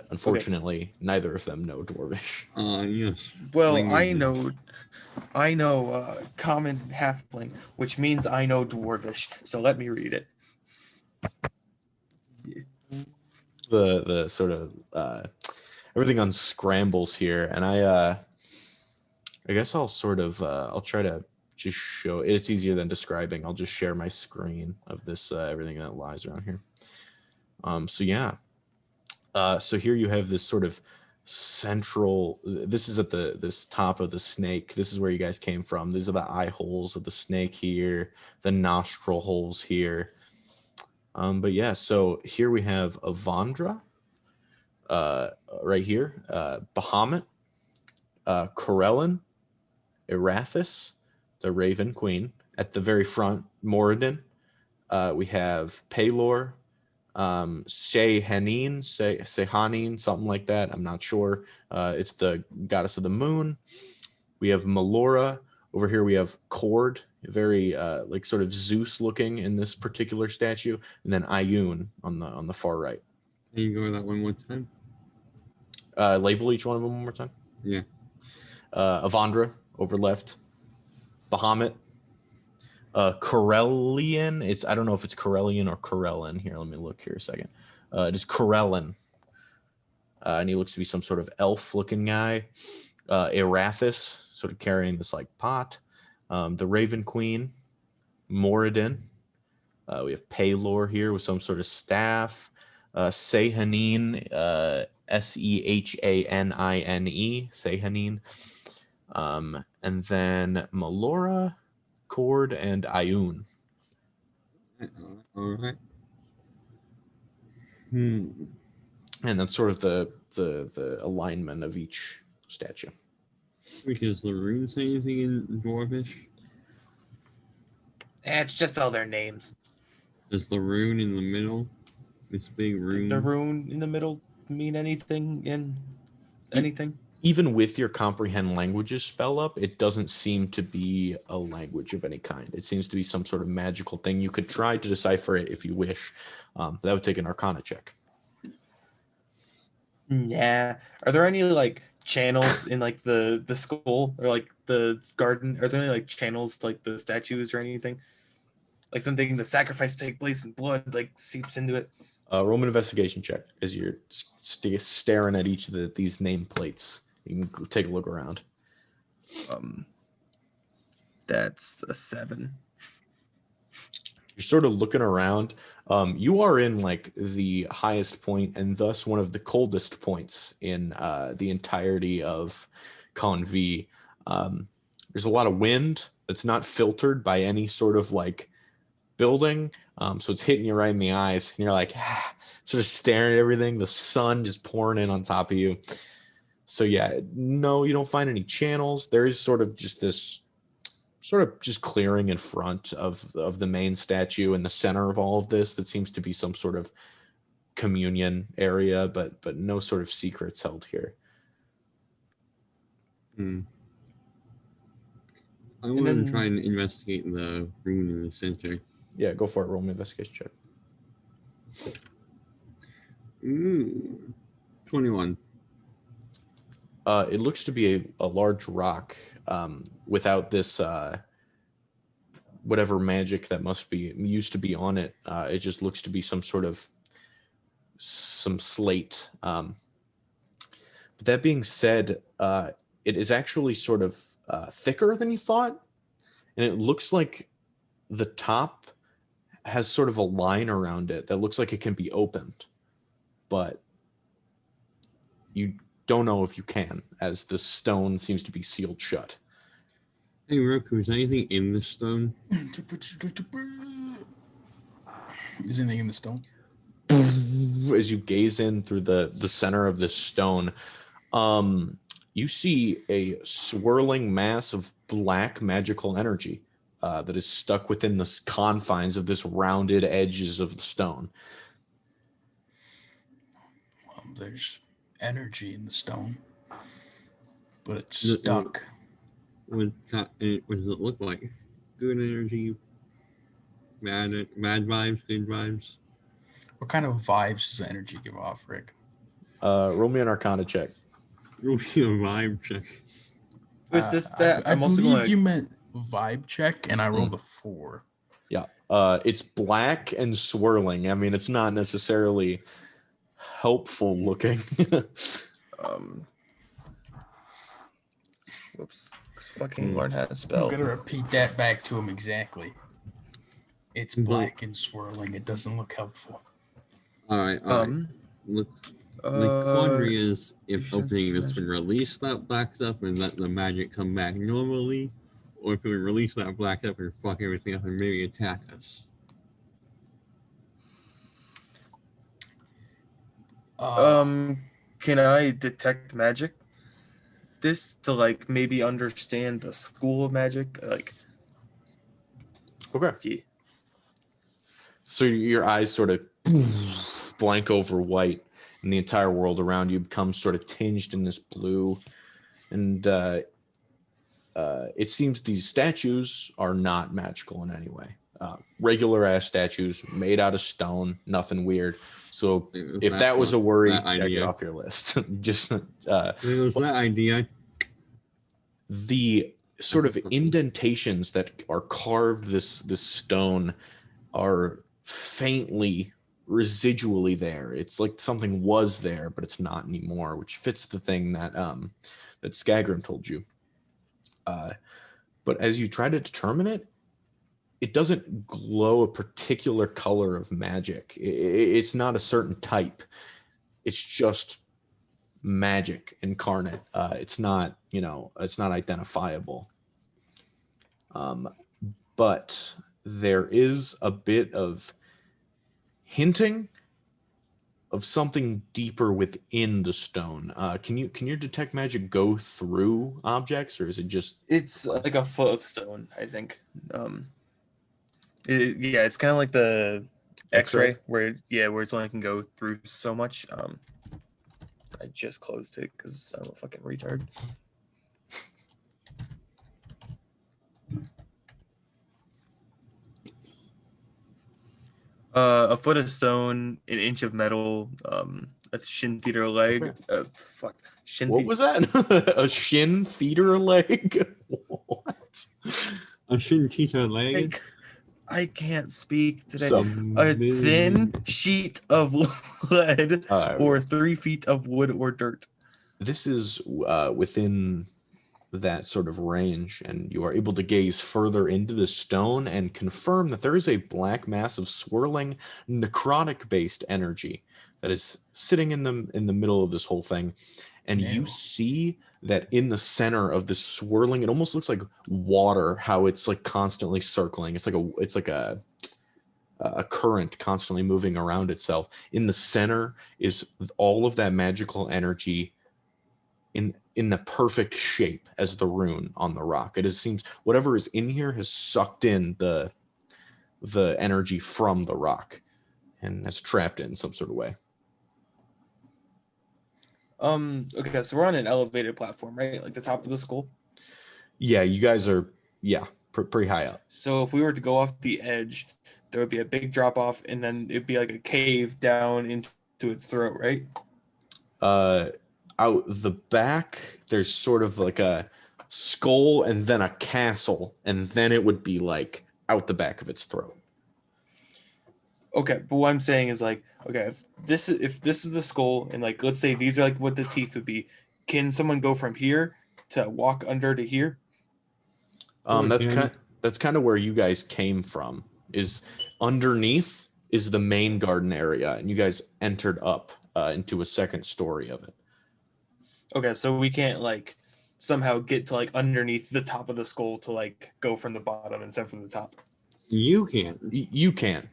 Unfortunately, neither of them know dwarvish. Yes. Well, languages. I know common halfling, which means I know dwarvish. So let me read it. The sort of everything unscrambles here, and I guess I'll sort of I'll try to just show. It's easier than describing. I'll just share my screen of this everything that lies around here. So yeah. So here you have this sort of central. This is at this top of the snake. This is where you guys came from. These are the eye holes of the snake here, the nostril holes here. But yeah, so here we have Avandra, right here, Bahamut, Corellin, Erathis, the Raven Queen. At the very front, Moradin. We have Paylor, Sehanine, something like that. I'm not sure. It's the goddess of the moon. We have Melora. Over here we have Cord, very like sort of Zeus looking in this particular statue, and then Ioun on the far right. Can you go over that one more time? Label each one of them one more time. Yeah. Avandra over left. Bahamut. Corellian. I don't know if it's Corellian or Corellin. Here, let me look here a second. It is Corellin. And he looks to be some sort of elf-looking guy. Erathis, sort of carrying this like pot. The Raven Queen, Moradin. We have Paylor here with some sort of staff. Sehanine, Sehanine, Sehanine. And then Melora, Cord, and Ioun. All right. And that's sort of the alignment of each statue. Because the rune say anything in dwarvish? It's just all their names. Does the rune in the middle, this big rune? The rune in the middle mean anything in anything? Even with your comprehend languages spell up, it doesn't seem to be a language of any kind. It seems to be some sort of magical thing. You could try to decipher it if you wish. That would take an Arcana check. Yeah. Are there any like channels in like the skull or like the garden? Are there any like channels to like the statues or anything? Like something the sacrifice take place and blood like seeps into it. Roll an investigation check as you're staring at each of these nameplates. You can take a look around. That's a 7. You're sort of looking around. You are in like the highest point and thus one of the coldest points in the entirety of Con V. There's a lot of wind that's not filtered by any sort of like building. So it's hitting you right in the eyes and you're like sort of staring at everything. The sun just pouring in on top of you. So yeah, no, you don't find any channels. There is sort of just this sort of just clearing in front of the main statue in the center of all of this that seems to be some sort of communion area, but no sort of secrets held here. I want to try and investigate the room in the center. Yeah, go for it. Roll me an investigation check. 21. It looks to be a large rock without this whatever magic that used to be on it. It just looks to be some slate. But that being said, it is actually sort of thicker than you thought, and it looks like the top has sort of a line around it that looks like it can be opened, but you don't know if you can, as the stone seems to be sealed shut. Hey Roku, is anything in the stone? Is anything in the stone? As you gaze in through the center of this stone, you see a swirling mass of black magical energy that is stuck within the confines of this rounded edges of the stone. Well, there's energy in the stone, but it's stuck. What does it look like? Good energy, bad vibes, good vibes? What kind of vibes does the energy give off, Rick? Roll me an Arcana check. Roll me a vibe check. Was this that? I I'm also believe going you meant vibe check, and I rolled a 4. Yeah, it's black and swirling. I mean, it's not necessarily helpful looking. Whoops. Fucking learn how to spell. I'm gonna repeat that back to him exactly. It's black and swirling. It doesn't look helpful. All right. Look, the quandary is if opening this would release that black stuff and let the magic come back normally, or if it would release that black stuff and fuck everything up and maybe attack us. Can I detect magic? This to like maybe understand the school of magic, like. Okay. Yeah. So your eyes sort of blank over white, and the entire world around you becomes sort of tinged in this blue. And it seems these statues are not magical in any way. Regular ass statues made out of stone, nothing weird. So if that was a worry, check it off your list. Just it was that idea. The sort of indentations that are carved this stone are faintly residually there. It's like something was there, but it's not anymore, which fits the thing that that Skagrim told you. But as you try to determine it, it doesn't glow a particular color of magic. It's not a certain type. It's just magic incarnate. It's not, it's not identifiable. But there is a bit of hinting of something deeper within the stone. Can your detect magic go through objects, or is it just? It's like a foot of stone, I think. It's kind of like the X-ray where it's only can go through so much. I just closed it because I'm a fucking retard. A foot of stone, an inch of metal, a shin theater leg. What was that? A shin theater leg? What? A shin theater leg? I can't speak today. So, A thin sheet of lead or 3 feet of wood or dirt. this is within that sort of range, and you are able to gaze further into the stone and confirm that there is a black mass of swirling necrotic-based energy that is sitting in the middle of this whole thing. And you Ew. see that in the center of this swirling, it almost looks like water, how it's like constantly circling. It's like a current constantly moving around itself. In the center is all of that magical energy in the perfect shape as the rune on the rock. It seems whatever is in here has sucked in the energy from the rock and has trapped it in some sort of way. Okay, so we're on an elevated platform, right? Like the top of the school. Yeah, you guys are pretty high up. So if we were to go off the edge, there would be a big drop off, and then it'd be like a cave down into its throat, right? Out the back, there's sort of like a skull and then a castle, and then it would be like out the back of its throat. Okay, but what I'm saying is like, okay, if this is the skull, and like let's say these are like what the teeth would be, can someone go from here to walk under to here? That's kind of where you guys came from. Is underneath is the main garden area, and you guys entered up into a second story of it. Okay, so we can't like somehow get to like underneath the top of the skull to like go from the bottom instead from the top. You can. You can.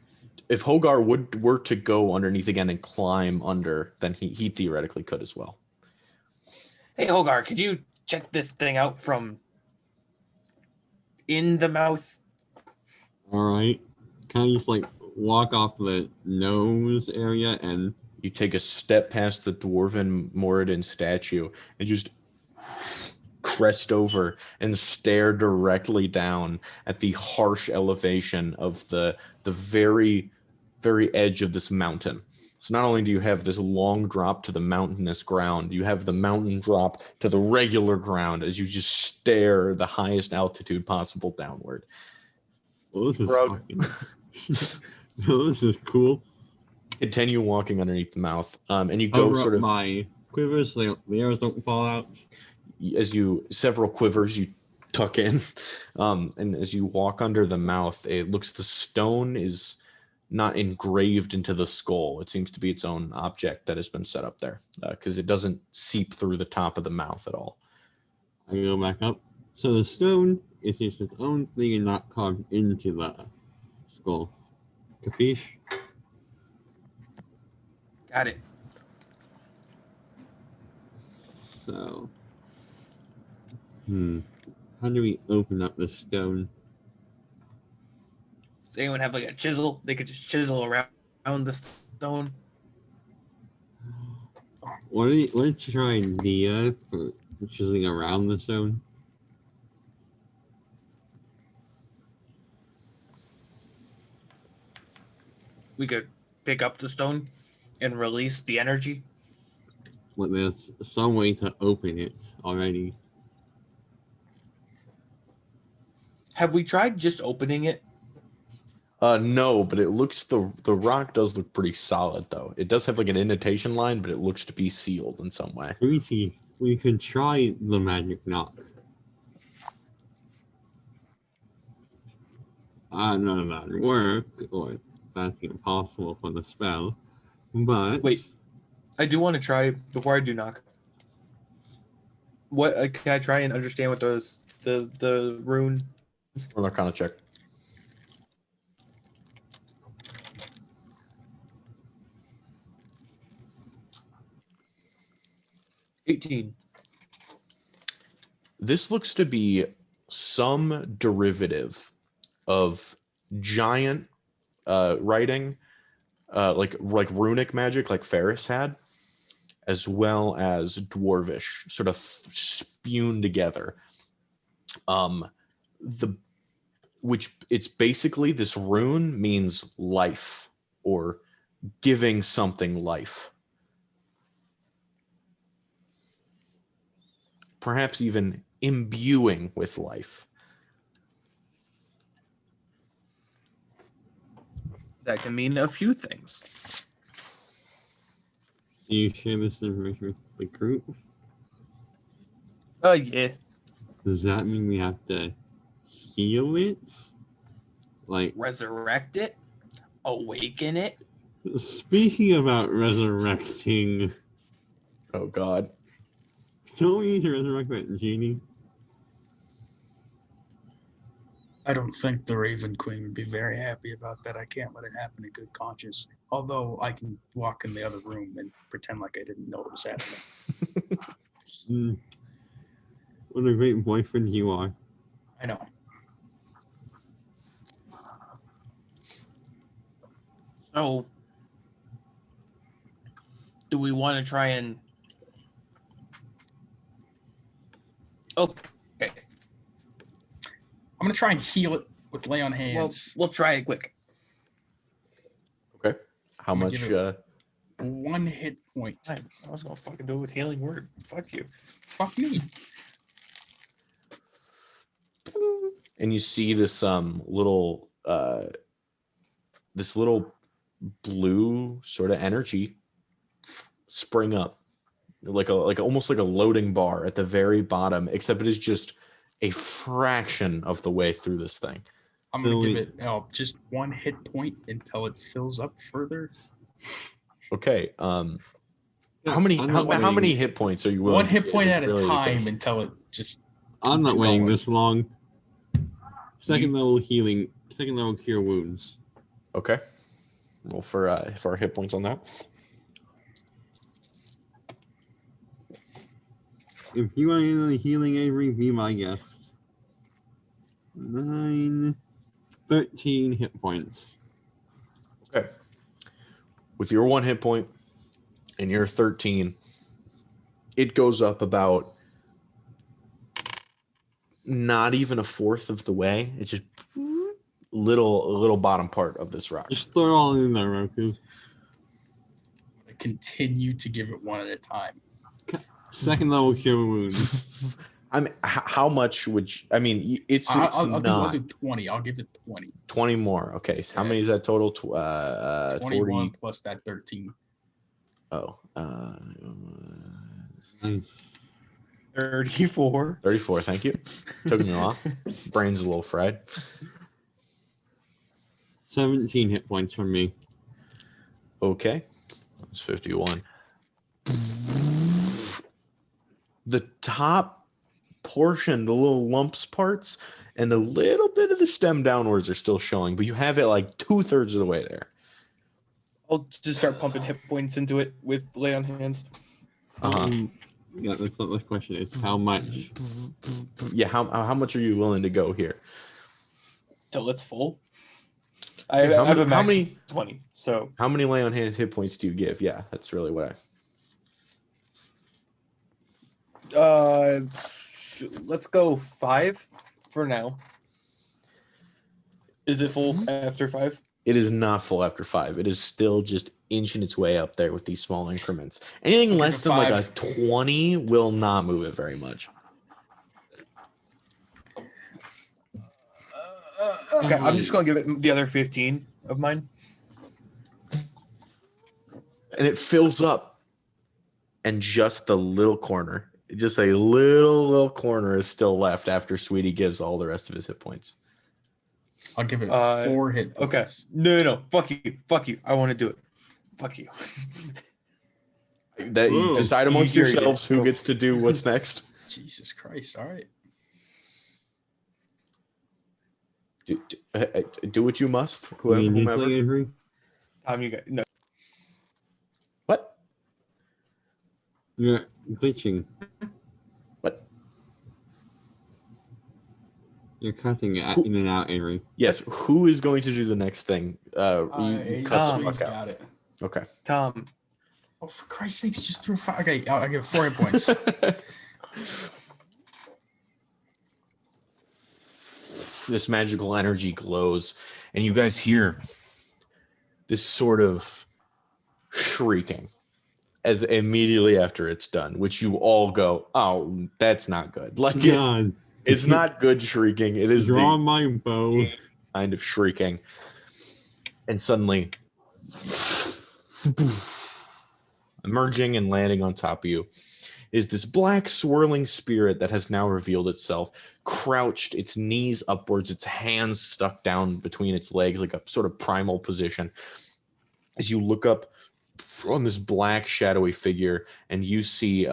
If Hogar were to go underneath again and climb under, then he theoretically could as well. Hey Hogar, could you check this thing out from in the mouth? All right. Kind of just like walk off the nose area and You take a step past the dwarven Moradin statue and just crest over and stare directly down at the harsh elevation of the very, very edge of this mountain. So not only do you have this long drop to the mountainous ground, you have the mountain drop to the regular ground as you just stare the highest altitude possible downward. well, this is Rug. this is cool. Continue walking underneath the mouth, and you go Cover sort up of my quivers so the arrows don't fall out. as you several quivers you tuck in, and as you walk under the mouth, it looks the stone is not engraved into the skull. It seems to be its own object that has been set up there because it doesn't seep through the top of the mouth at all. I go back up. So the stone is just its own thing and not carved into the skull. Capiche? Got it. So, how do we open up the stone? Does anyone have like a chisel? They could just chisel around the stone. What is your idea for chiseling around the stone? We could pick up the stone and release the energy. But there's some way to open it already. Have we tried just opening it? No, but it looks the rock does look pretty solid though. It does have like an indentation line, but it looks to be sealed in some way. We could try the magic knock. None of that would work, or that's impossible for the spell. But Wait, I do want to try before I do knock. What can I try and understand what those the rune? Or Arcana check. $18. This looks to be some derivative of giant writing, like runic magic, like Ferris had, as well as dwarvish, sort of spewed together. Which it's basically this rune means life or giving something life. Perhaps even imbuing with life. That can mean a few things. Do you share this information with the group? Oh yeah. Does that mean we have to heal it? Like, Resurrect it, awaken it. speaking about resurrecting, Oh God. don't we need to resurrect that genie? I don't think the Raven Queen would be very happy about that. I can't let it happen in good conscience. Although I can walk in the other room and pretend like I didn't know it was happening. What a great boyfriend you are. I know. So, do we want to try and? Okay. I'm gonna try and heal it with lay on Well, hands. we'll try it quick. Okay. How I'm gonna much? give it 1 hit point. I was gonna fucking do it with healing word. Fuck you. Fuck me. And you see this little blue sort of energy spring up, like almost like a loading bar at the very bottom, except it is just a fraction of the way through this thing. I'm gonna So give we- it just 1 hit point until it fills up further. Okay. Yeah, How many I'm not how many waiting- hit points are you willing? 1 to hit give point is at a really the time question. until it just. I'm not keeps waiting going. this long. Second level healing, second level cure wounds. Okay. Roll for our hit points on that. If you are in the healing, Avery, be my guest. 9, 13 hit points. Okay. With your 1 hit point and your 13, it goes up about not even a fourth of the way. It's just little bottom part of this rock. Just throw it all in there, Roku. I continue to give it 1 at a time. Second level cure wounds. I mean, how much would you, I mean? It's I'll not do 20. I'll give it 20. 20 more. Okay, so how Yeah. many is that total? 21 40. plus that 13. Oh, Nice. 34. 34. Thank you. Took me a while. Brain's a little fried. 17 hit points from me. Okay, that's 51. The top portion, the little lumps parts, and a little bit of the stem downwards are still showing, but you have it like 2/3 of the way there. I'll just start pumping hit points into it with lay on hands. Yeah, that's not the question. It's how much. Yeah, how much are you willing to go here? Till it's full. I Yeah, how have a many- max how many- 20. So How many lay on hands hit points do you give? Yeah, that's really what let's go 5 for now. Is it full after 5? It is not full after 5. It is still just inching its way up there with these small increments. Anything I'll give less it than like a 5. 20 will not move it very much. Okay, I'm just gonna give it the other 15 of mine. And it fills up, and just the little corner, just a little corner is still left after Sweetie gives all the rest of his hit points. I'll give it Uh, 4 hit Okay. points. No. Fuck you. I want to do it. Fuck you. That you Whoa. decide amongst You hear it. yourselves who Go. gets to do what's next. Jesus Christ. All right. Do what you must. You mean Whomever. healing, Avery? You guys. No. What? You're glitching. What? You're cutting it Who- in and out, Avery. Yes. Who is going to do the next thing? You cut the He's fuck out. got it. Okay. Tom. Oh, for Christ's sakes, just throw 5. Okay, I'll give it 4 hit points. This magical energy glows, and you guys hear this sort of shrieking as immediately after it's done, which you all go, "Oh, that's not good." Like God. it's not good shrieking. It is Draw the my bow. kind of shrieking. and suddenly emerging and landing on top of you is this black swirling spirit that has now revealed itself, crouched, its knees upwards, its hands stuck down between its legs like a sort of primal position. As you look up on this black shadowy figure, and you see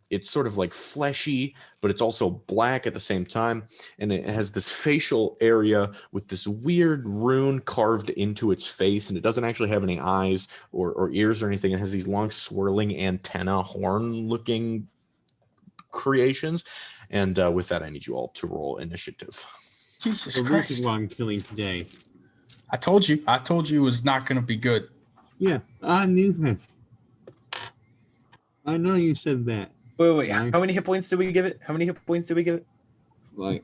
it's sort of like fleshy, but it's also black at the same time, and it has this facial area with this weird rune carved into its face, and it doesn't actually have any eyes or ears or anything. It has these long swirling antenna horn looking creations, and with that I need you all to roll initiative. Jesus So this Christ. is what I'm killing today. I told you it was not going to be good. Yeah, I knew that. I know you said that. Wait. Nice. How many hit points did we give it? Like,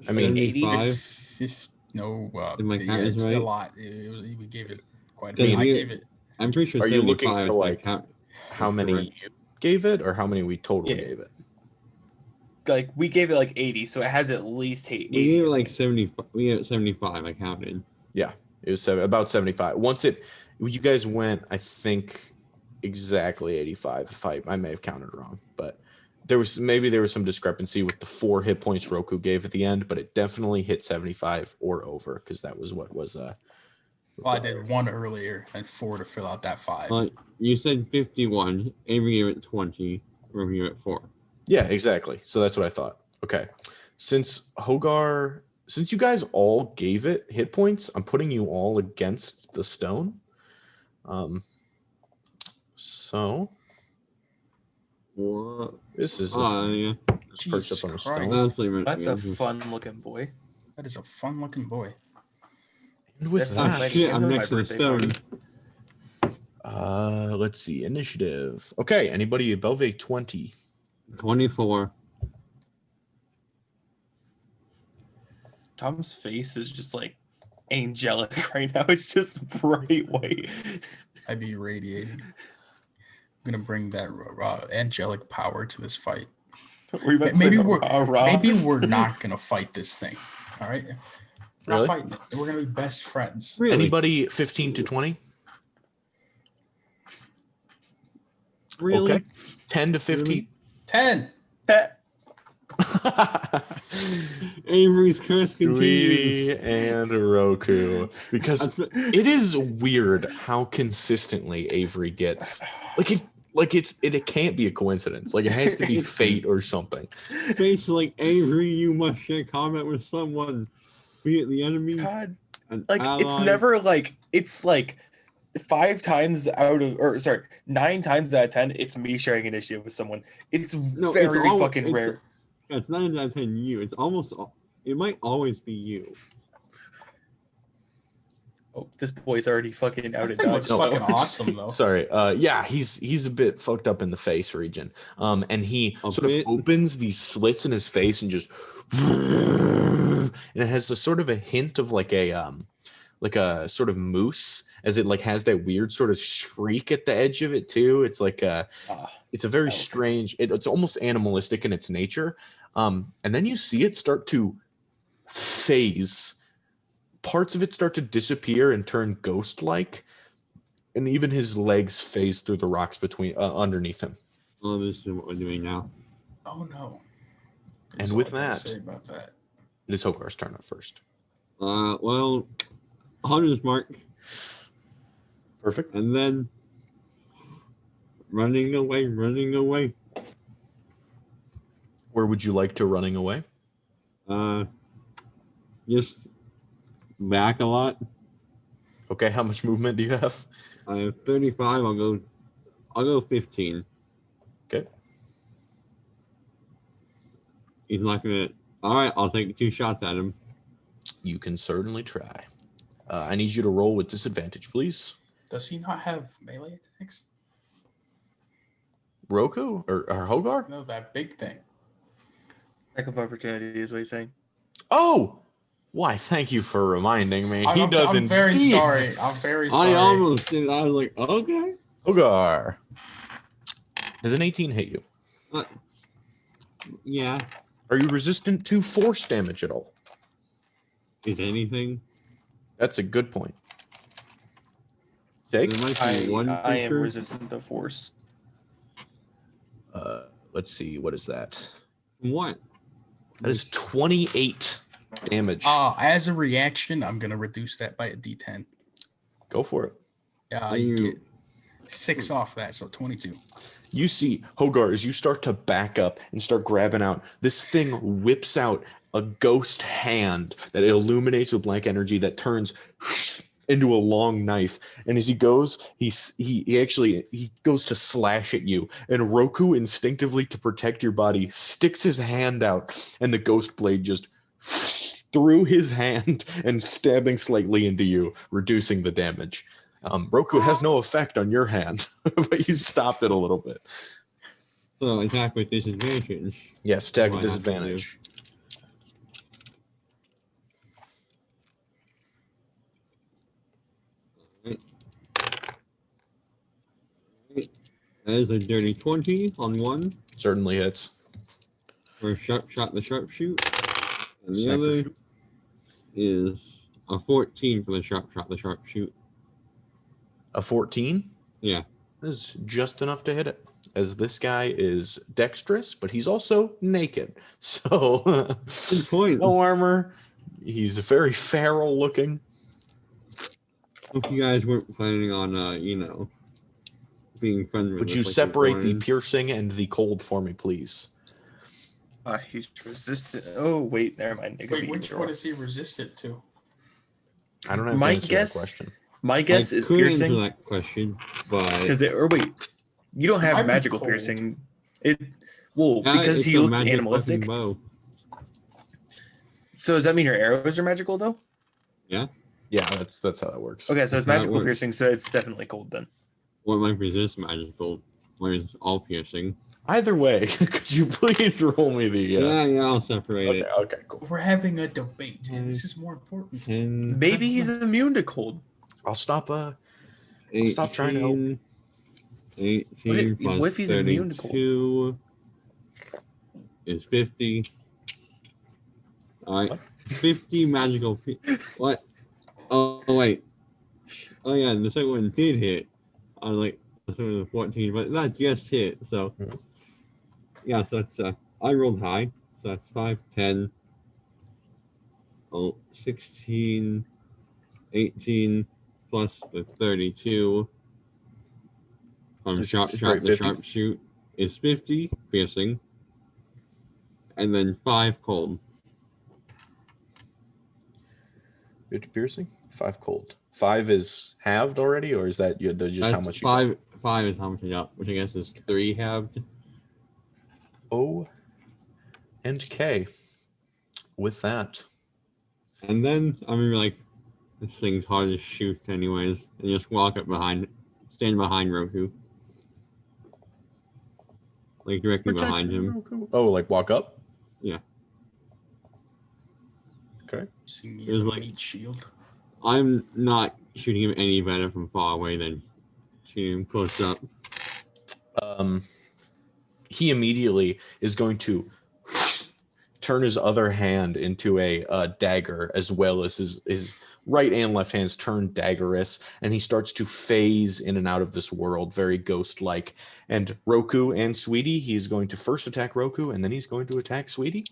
I mean, 75. No, Did my count it's right? a lot. We gave it quite a Because bit. I we- gave it. I'm pretty sure Are you looking 75 for, is my like, count. how That's many correct. you gave it, or how many we totally Yeah. gave it? Like we gave it like 80, so it has at least 80. We gave it like hit points. 75. We gave it 75. I counted. It was about 75. You guys went, I think, exactly 85. If I may have counted wrong, but there was some discrepancy with the 4 hit points Roku gave at the end, but it definitely hit 75 or over, because that was what was Well, I did 1 earlier and 4 to fill out that 5. But you said 51. Avery gave it 20. Ruby gave it 4. Yeah, exactly. So that's what I thought. Okay. Since you guys all gave it hit points, I'm putting you all against the stone. So What? this is Yeah. just perched up on a Jesus stone. Christ. That's a fun looking boy. That is a fun-looking boy. And with Definitely Ah, that, shit, I'm my next to the birthday stone. party. let's see, initiative. Okay, anybody above a 20? 24. Tom's face is just like angelic right now. It's just bright white. I'd be radiating. I'm gonna bring that angelic power to this fight. Were you about to Maybe say we're rah-rah? maybe we're not gonna fight this thing. All right, we're Really? not fighting it. We're gonna be best friends. Really? Anybody 15 to 20? Really? Okay. 10 to 15? 10. Avery's curse Sweetie continues. and Roku, because That's- it is weird how consistently Avery gets it can't be a coincidence. Like, it has to be It's- fate or something. Face like Avery, you must share combat with someone, be it the enemy, God, an like ally. it's never like it's like 9 times out of 10, it's me sharing initiative with someone. It's No, very it's fucking it's- rare. Yeah, it's 9 out of 10 you. It's almost. It might always be you. Oh, this boy's already fucking out That of thing dodge. looks No. fucking awesome though. Sorry. Yeah, he's a bit fucked up in the face region. And he A sort bit? of opens these slits in his face and just, and it has a sort of a hint of like a sort of moose, as it like has that weird sort of shriek at the edge of it too. It's like it's a very elk. strange. It's almost animalistic in its nature. And then you see it start to phase. Parts of it start to disappear and turn ghost-like, and even his legs phase through the rocks between underneath him. Oh, this is what we're doing now. Oh no. And That's with all I gotta that- say about that. It is Hogarth's turn up first. Well, 100 mark, Perfect. and then running away. Where would you like to running away? Just back a lot. Okay, how much movement do you have? I have 35. I'll go 15. Okay. He's not gonna. All right, I'll take 2 shots at him. You can certainly try. I need you to roll with disadvantage, please. Does he not have melee attacks? Roku or Hogar? No, that big thing. Lack of opportunity is what he's saying. Oh, why? Thank you for reminding me. I'm very indeed. sorry. I'm very sorry. I almost did. I was like, okay. Hogar. Does an 18 hit you? Yeah. Are you resistant to force damage at all? Is anything? That's a good point. Jake? There might be one I am creature. resistant to force. Let's see. What is that? What? That is 28 damage. As a reaction, I'm gonna reduce that by a D10. Go for it. You get 6 off that, so 22. You see, Hogar, as you start to back up and start grabbing out, this thing whips out a ghost hand that illuminates with blank energy that turns into a long knife. And as he goes, he goes to slash at you. And Roku, instinctively to protect your body, sticks his hand out, and the ghost blade just through his hand and stabbing slightly into you, reducing the damage. Roku has no effect on your hand, but you stopped it a little bit. So attack with disadvantage. Yes, attack What with I have to do. disadvantage. That is a dirty 20 on one Certainly hits. for the sharpshoot. And the Sniper other shoot. is a 14 for the sharpshoot. A 14? Yeah. This is just enough to hit it. As this guy is dexterous, but he's also naked. So Good point. no armor. He's very feral looking. Hope you guys weren't planning on, being friendly with Would us you like separate you're the going. piercing and the cold for me, please? He's resistant. Oh wait, never mind. It could Wait, be which either one or. is he resistant to? I don't have My to answer guess- that question. My guess I is could answer piercing that question, but because or wait, you don't Might have be magical cold. piercing. yeah, Because it's he a looked magic animalistic. fucking bow. So does that mean your arrows are magical though? Yeah, that's how that works. Okay, so it's That's how it magical works. piercing, so it's definitely cold then. What might resist magical? What is all piercing? Either way, could you please roll me the? Yeah, I'll separate Okay, it. okay, cool. We're having a debate, and this is more important. 10, Maybe he's immune to cold. I'll stop. 18, stop trying to help. 18 What plus if he's immune to cold? 32 is 50. All right, What? 50 magical. What? Oh wait. Oh yeah, the second one did hit. I was like, the second one was 14, but that just hit. So Mhm. yeah, so that's I rolled high, so that's 5, 10, 16, 18 plus the 32. This is The straight 50? sharpshoot is 50 piercing, and then 5 cold. 50 piercing, 5 cold. 5 is halved already, or is that just how That's much you got? 5 is how much I got, which I guess is 3 halved. O and K. With that, And then I mean, like, this thing's hard to shoot anyways, and just walk up stand behind Roku, like directly behind him. Roku. Oh, like walk up? Yeah. Okay. See me It as a was like- meat shield. I'm not shooting him any better from far away than shooting him close up. He immediately is going to turn his other hand into a dagger, as well as his right and left hands turn daggerous, and he starts to phase in and out of this world, very ghost-like. And Roku and Sweetie, he's going to first attack Roku, and then he's going to attack Sweetie.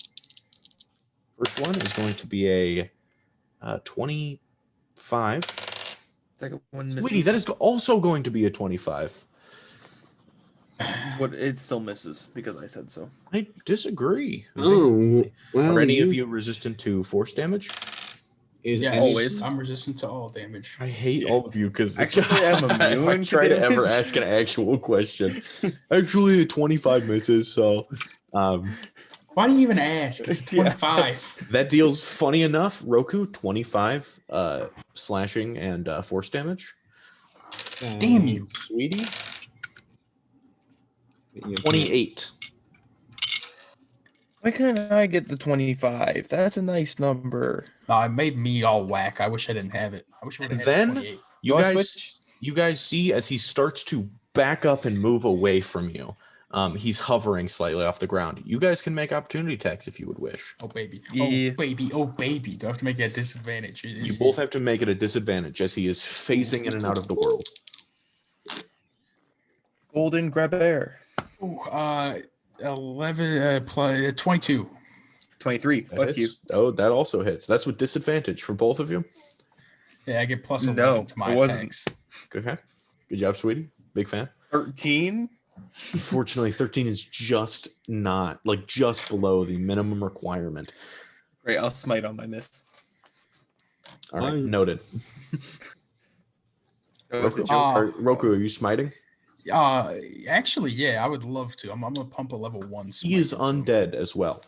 First one is going to be a 25. Second one Sweetie, that is also going to be a 25. But it still misses because I said so. I disagree. Oh, well, Are any of you resistant to force damage? Is Yes, any- Always. I'm resistant to all damage. I hate all of you because Actually, I'm if I immune to try to ever damage. ask an actual question, actually 25 misses. So Why do you even ask? It's a Yeah. 25. that deals. Funny enough, Roku 25 slashing and force damage. Damn you. Sweetie 28. Why can't I get the 25? That's a nice number. No, it made me all whack. I wish I didn't have it. I wish I would And have had then 28. you Do I guys, switch? you guys see as he starts to back up and move away from you. He's hovering slightly off the ground. You guys can make opportunity attacks if you would wish. Oh, baby. Yeah. Oh, baby. Oh, baby. Do I have to make that disadvantage? You both have to make it a disadvantage as he is phasing in and out of the world. Golden Grabber. Ooh, 11 plus 22. 23. That Fuck you. hits. Oh, that also hits. That's with disadvantage for both of you. Yeah, I get plus 11 No, to my it wasn't. attacks. Okay. Good job, sweetie. Big fan. 13. Unfortunately, 13 is just below the minimum requirement. Great, I'll smite on my miss. All right, Fine. noted. That was a Roku, joke. Roku, are you smiting? Actually, yeah, I would love to. I'm gonna pump a level 1 smite. He is into him. undead as well.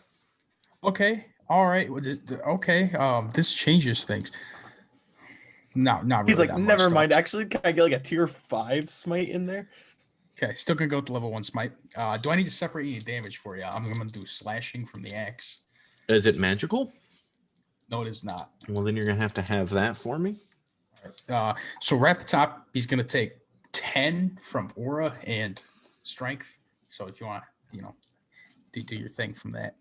Okay. All right. Okay. This changes things. Not really. He's like, that much, never though. mind. Actually, can I get like a tier 5 smite in there? Okay, still gonna go with the level 1 smite. Do I need to separate any damage for you? I'm gonna do slashing from the axe. Is it magical? No, it is not. Well, then you're going to have that for me. So right at the top, he's gonna take 10 from aura and strength. So if you want, do your thing from that.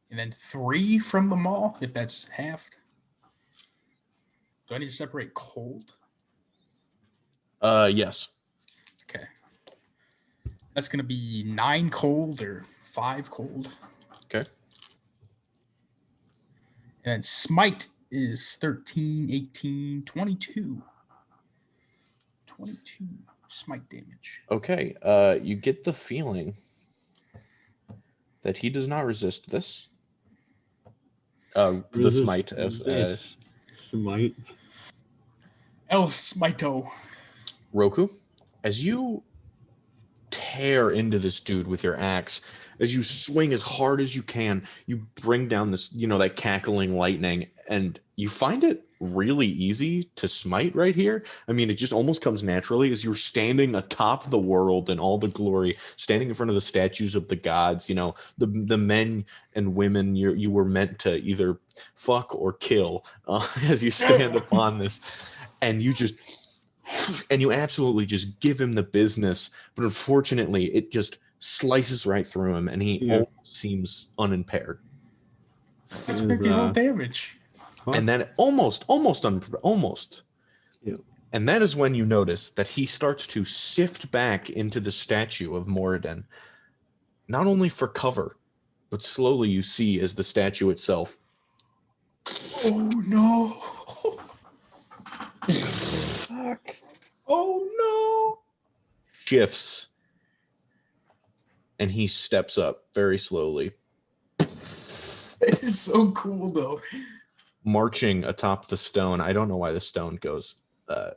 And then 3 from the maul, if that's halved. Do I need to separate cold? Yes. Okay. That's going to be 9 cold or 5 cold. Okay. And smite is 13, 18, 22. 22 smite damage. Okay. You get the feeling that he does not resist this. The Resist smite. this smite. El Smito. Roku, as you tear into this dude with your axe, as you swing as hard as you can, you bring down this, that cackling lightning, and you find it really easy to smite right here. I mean, it just almost comes naturally as you're standing atop the world in all the glory, standing in front of the statues of the gods, the men and women you were meant to either fuck or kill as you stand upon this, and you absolutely just give him the business, but unfortunately it just slices right through him, and he almost seems unimpaired. Let's make me roll damage. And then almost. Yeah. And that is when you notice that he starts to sift back into the statue of Moradin, not only for cover, but slowly you see as the statue itself. Oh no. Fuck. Oh no. Shifts, and he steps up very slowly, It is so cool though. marching atop the stone. I don't know why the stone goes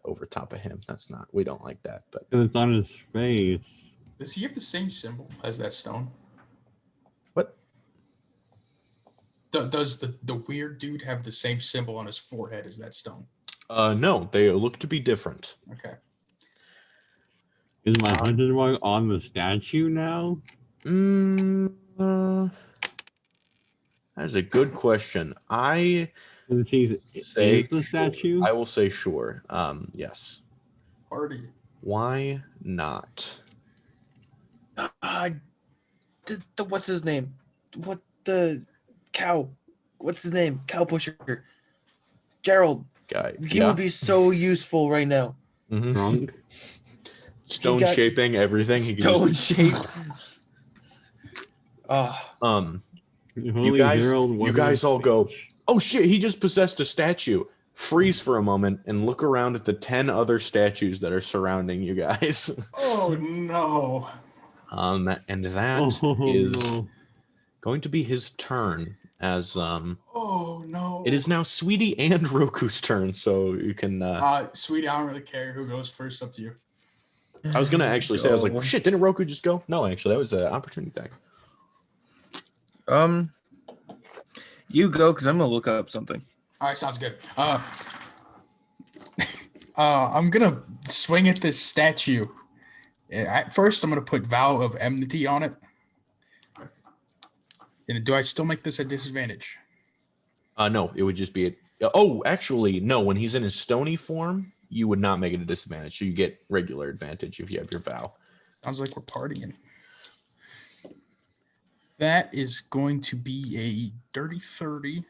over top of him. We don't like that, but And it's on his face. Does he have the same symbol as that stone? what? Does the weird dude have the same symbol on his forehead as that stone? No, they look to be different. Okay. Is my hunting mark on the statue now? That's a good question. Since he's Say is the sure. statue? I will say sure. Yes. Party. Why not? What's his name? What the cow? What's his name? Cow pusher. Gerald. Guy. He would be so useful right now. Mhm. Drunk? Stone got shaping everything. He could Stone just, shaped. you guys all go, oh shit, he just possessed a statue. Freeze for a moment and look around at the 10 other statues that are surrounding you guys. Oh no. And that is going to be his turn as Oh no. it is now Sweetie and Roku's turn, so you can Sweetie, I don't really care who goes first, up to you. I was gonna actually say, I was like, shit, didn't Roku just go? No, actually, that was an opportunity attack. You go, because I'm gonna look up something. All right, sounds good. I'm gonna swing at this statue. At first, I'm gonna put Vow of Enmity on it. And do I still make this a disadvantage? No, it would just be oh, actually, no. When he's in his stony form, you would not make it a disadvantage. So you get regular advantage if you have your vow. Sounds like we're partying. That is going to be a dirty 30.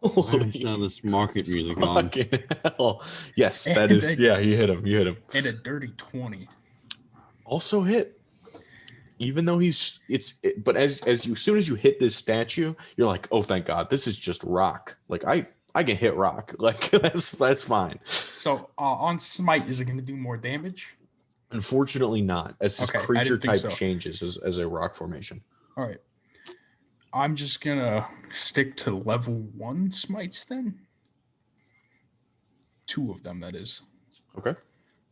Why is now this market music on? fucking hell. Yes, that And is. they- Yeah, you hit him. You hit him. And a dirty 20. Also hit. Even though but as soon as you hit this statue, you're like, oh, thank God, this is just rock. Like I can hit rock. Like that's fine. So on smite, is it going to do more damage? Unfortunately, not. As his Okay, I creature didn't think type so. changes as a rock formation. All right. I'm just going to stick to level 1 smites then. 2 of them, that is. Okay.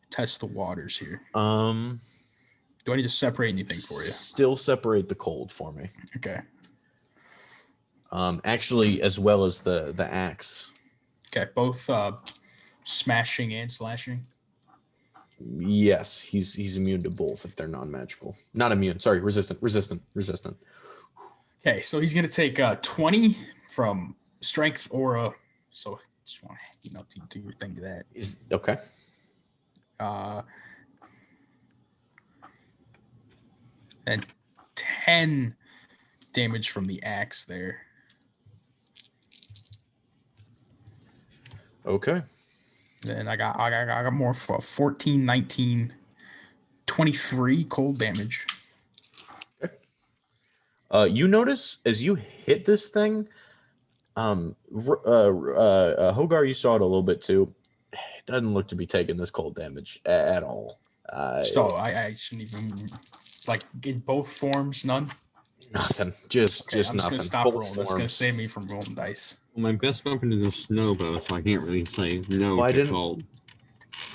Test the waters here. Do I need to separate anything for you? Still separate the cold for me. Okay. Actually, as well as the axe. Okay, both smashing and slashing. Yes, he's immune to both if they're non-magical. Not immune. Sorry, resistant. Okay, so he's going to take 20 from strength aura. So just want to do your thing to that. Is okay. And 10 damage from the axe there. Okay. Then I got more for 14, 19, 23 cold damage. Okay. You notice as you hit this thing, Hogar, you saw it a little bit too. It doesn't look to be taking this cold damage at all. So I shouldn't even, like, in both forms, none. Nothing. Just I'm just nothing. gonna stop Both rolling. That's gonna forms. save me from rolling dice. Well, my best weapon is a snowbow, so I can't really say no Well, I to didn't- cold.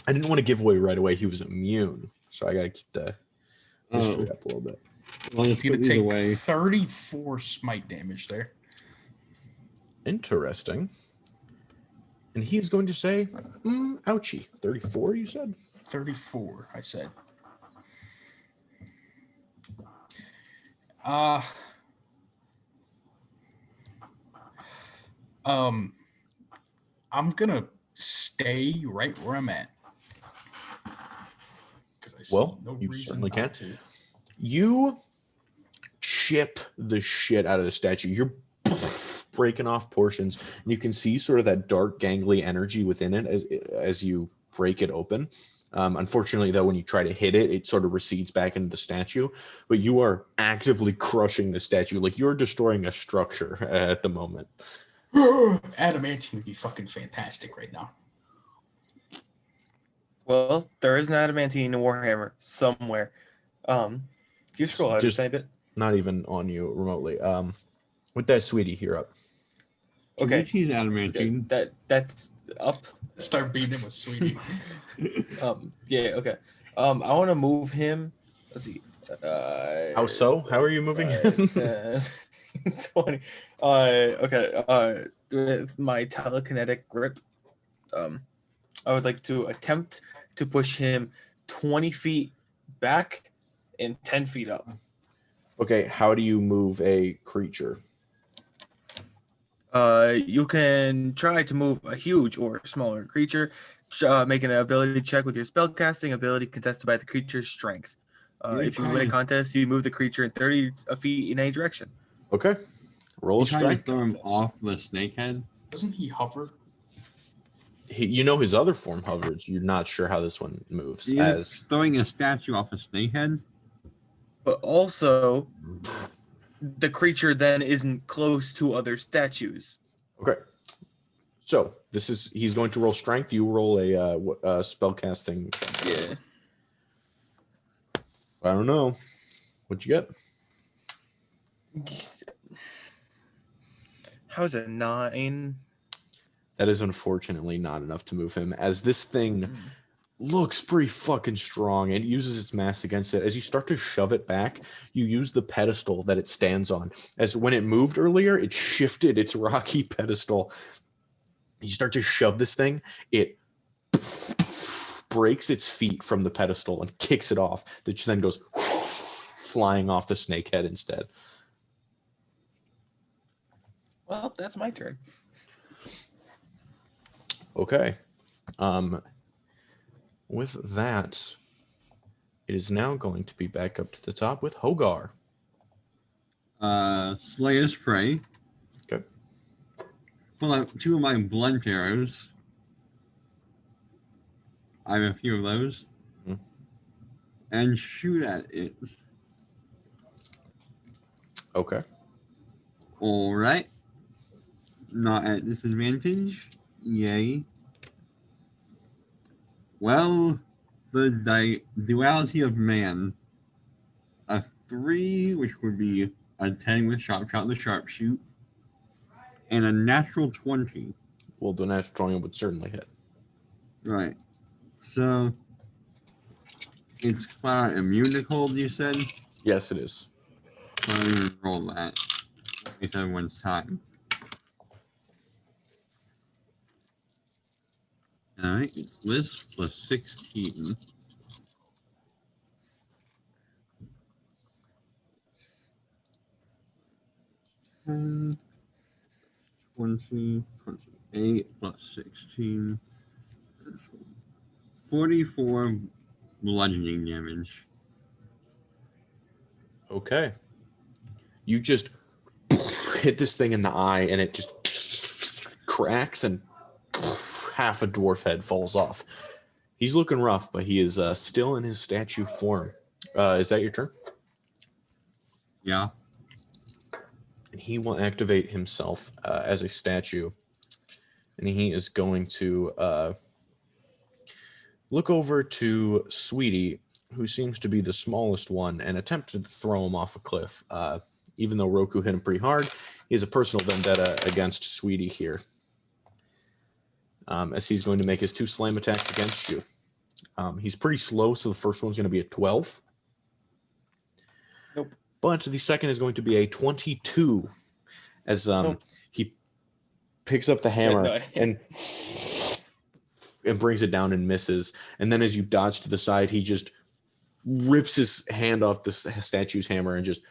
I didn't want to give away right away he was immune, so I gotta keep the history up a little bit. Well, It's let's gonna put either take way. 34 smite damage there. Interesting. And he's going to say, ouchie. 34, you said? 34, I said. I'm gonna stay right where I'm at. Because I see Well, no you reason certainly not can. to. You chip the shit out of the statue. You're breaking off portions, and you can see sort of that dark, gangly energy within it as you break it open. Unfortunately, though, when you try to hit it, it sort of recedes back into the statue. But you are actively crushing the statue, like you're destroying a structure at the moment. Adamantine would be fucking fantastic right now. Well, there is an adamantine Warhammer somewhere. You scroll out Just- a tiny bit. Not even on you remotely. With that, sweetie, here up. Okay. She's adamantine. That's up. Start beating him with Sweetie. Yeah. Okay. I want to move him. Let's see. How so? How are you moving him? 10, 20. Okay. With my telekinetic grip, I would like to attempt to push him 20 feet back and 10 feet up. Okay, how do you move a creature? You can try to move a huge or smaller creature, make an ability check with your spellcasting ability contested by the creature's strength. If you win a contest, you move the creature in 30 feet in any direction. Okay, roll a You trying to strength. throw him off the snakehead? Doesn't he hover? You know his other form hovers. You're not sure how this one moves. Yeah, As throwing a statue off a snakehead? But also, the creature then isn't close to other statues. okay, so he's going to roll strength. You roll a spell casting. Yeah. I don't know. What'd you get? How's a 9? That is unfortunately not enough to move him, as this thing looks pretty fucking strong and uses its mass against it. As you start to shove it back, you use the pedestal that it stands on. As when it moved earlier, it shifted its rocky pedestal. You start to shove this thing, it breaks its feet from the pedestal and kicks it off, which then goes flying off the snakehead instead. Well, that's my turn. Okay. With that, it is now going to be back up to the top with Hogar. Slay his prey. Okay. pull out 2 of my blunt arrows. I have a few of those. Mhm. And shoot at it. Okay. Alright. Not at disadvantage. Yay. Well, the duality of man. A 3, which would be a 10 with sharp shot, the sharpshoot, and a natural 20. Well, the natural 20 would certainly hit. Right. So it's flat out immune to cold, you said? Yes, it is. So I'm gonna roll that. Waste everyone's time. Alright, it's this plus 16. 10, 20, 28 plus 16. 44 bludgeoning damage. Okay. You just hit this thing in the eye, and it just cracks, and half a dwarf head falls off. He's looking rough, but he is still in his statue form. Is that your turn? Yeah. And he will activate himself as a statue, and he is going to look over to Sweetie, who seems to be the smallest one, and attempt to throw him off a cliff. Even though Roku hit him pretty hard, he has a personal vendetta against Sweetie here, as he's going to make his 2 slam attacks against you. He's pretty slow, so the first one's going to be a 12. Nope. But the second is going to be a 22, as Nope. he picks up the hammer no. and brings it down and misses. And then as you dodge to the side, he just rips his hand off the statue's hammer and just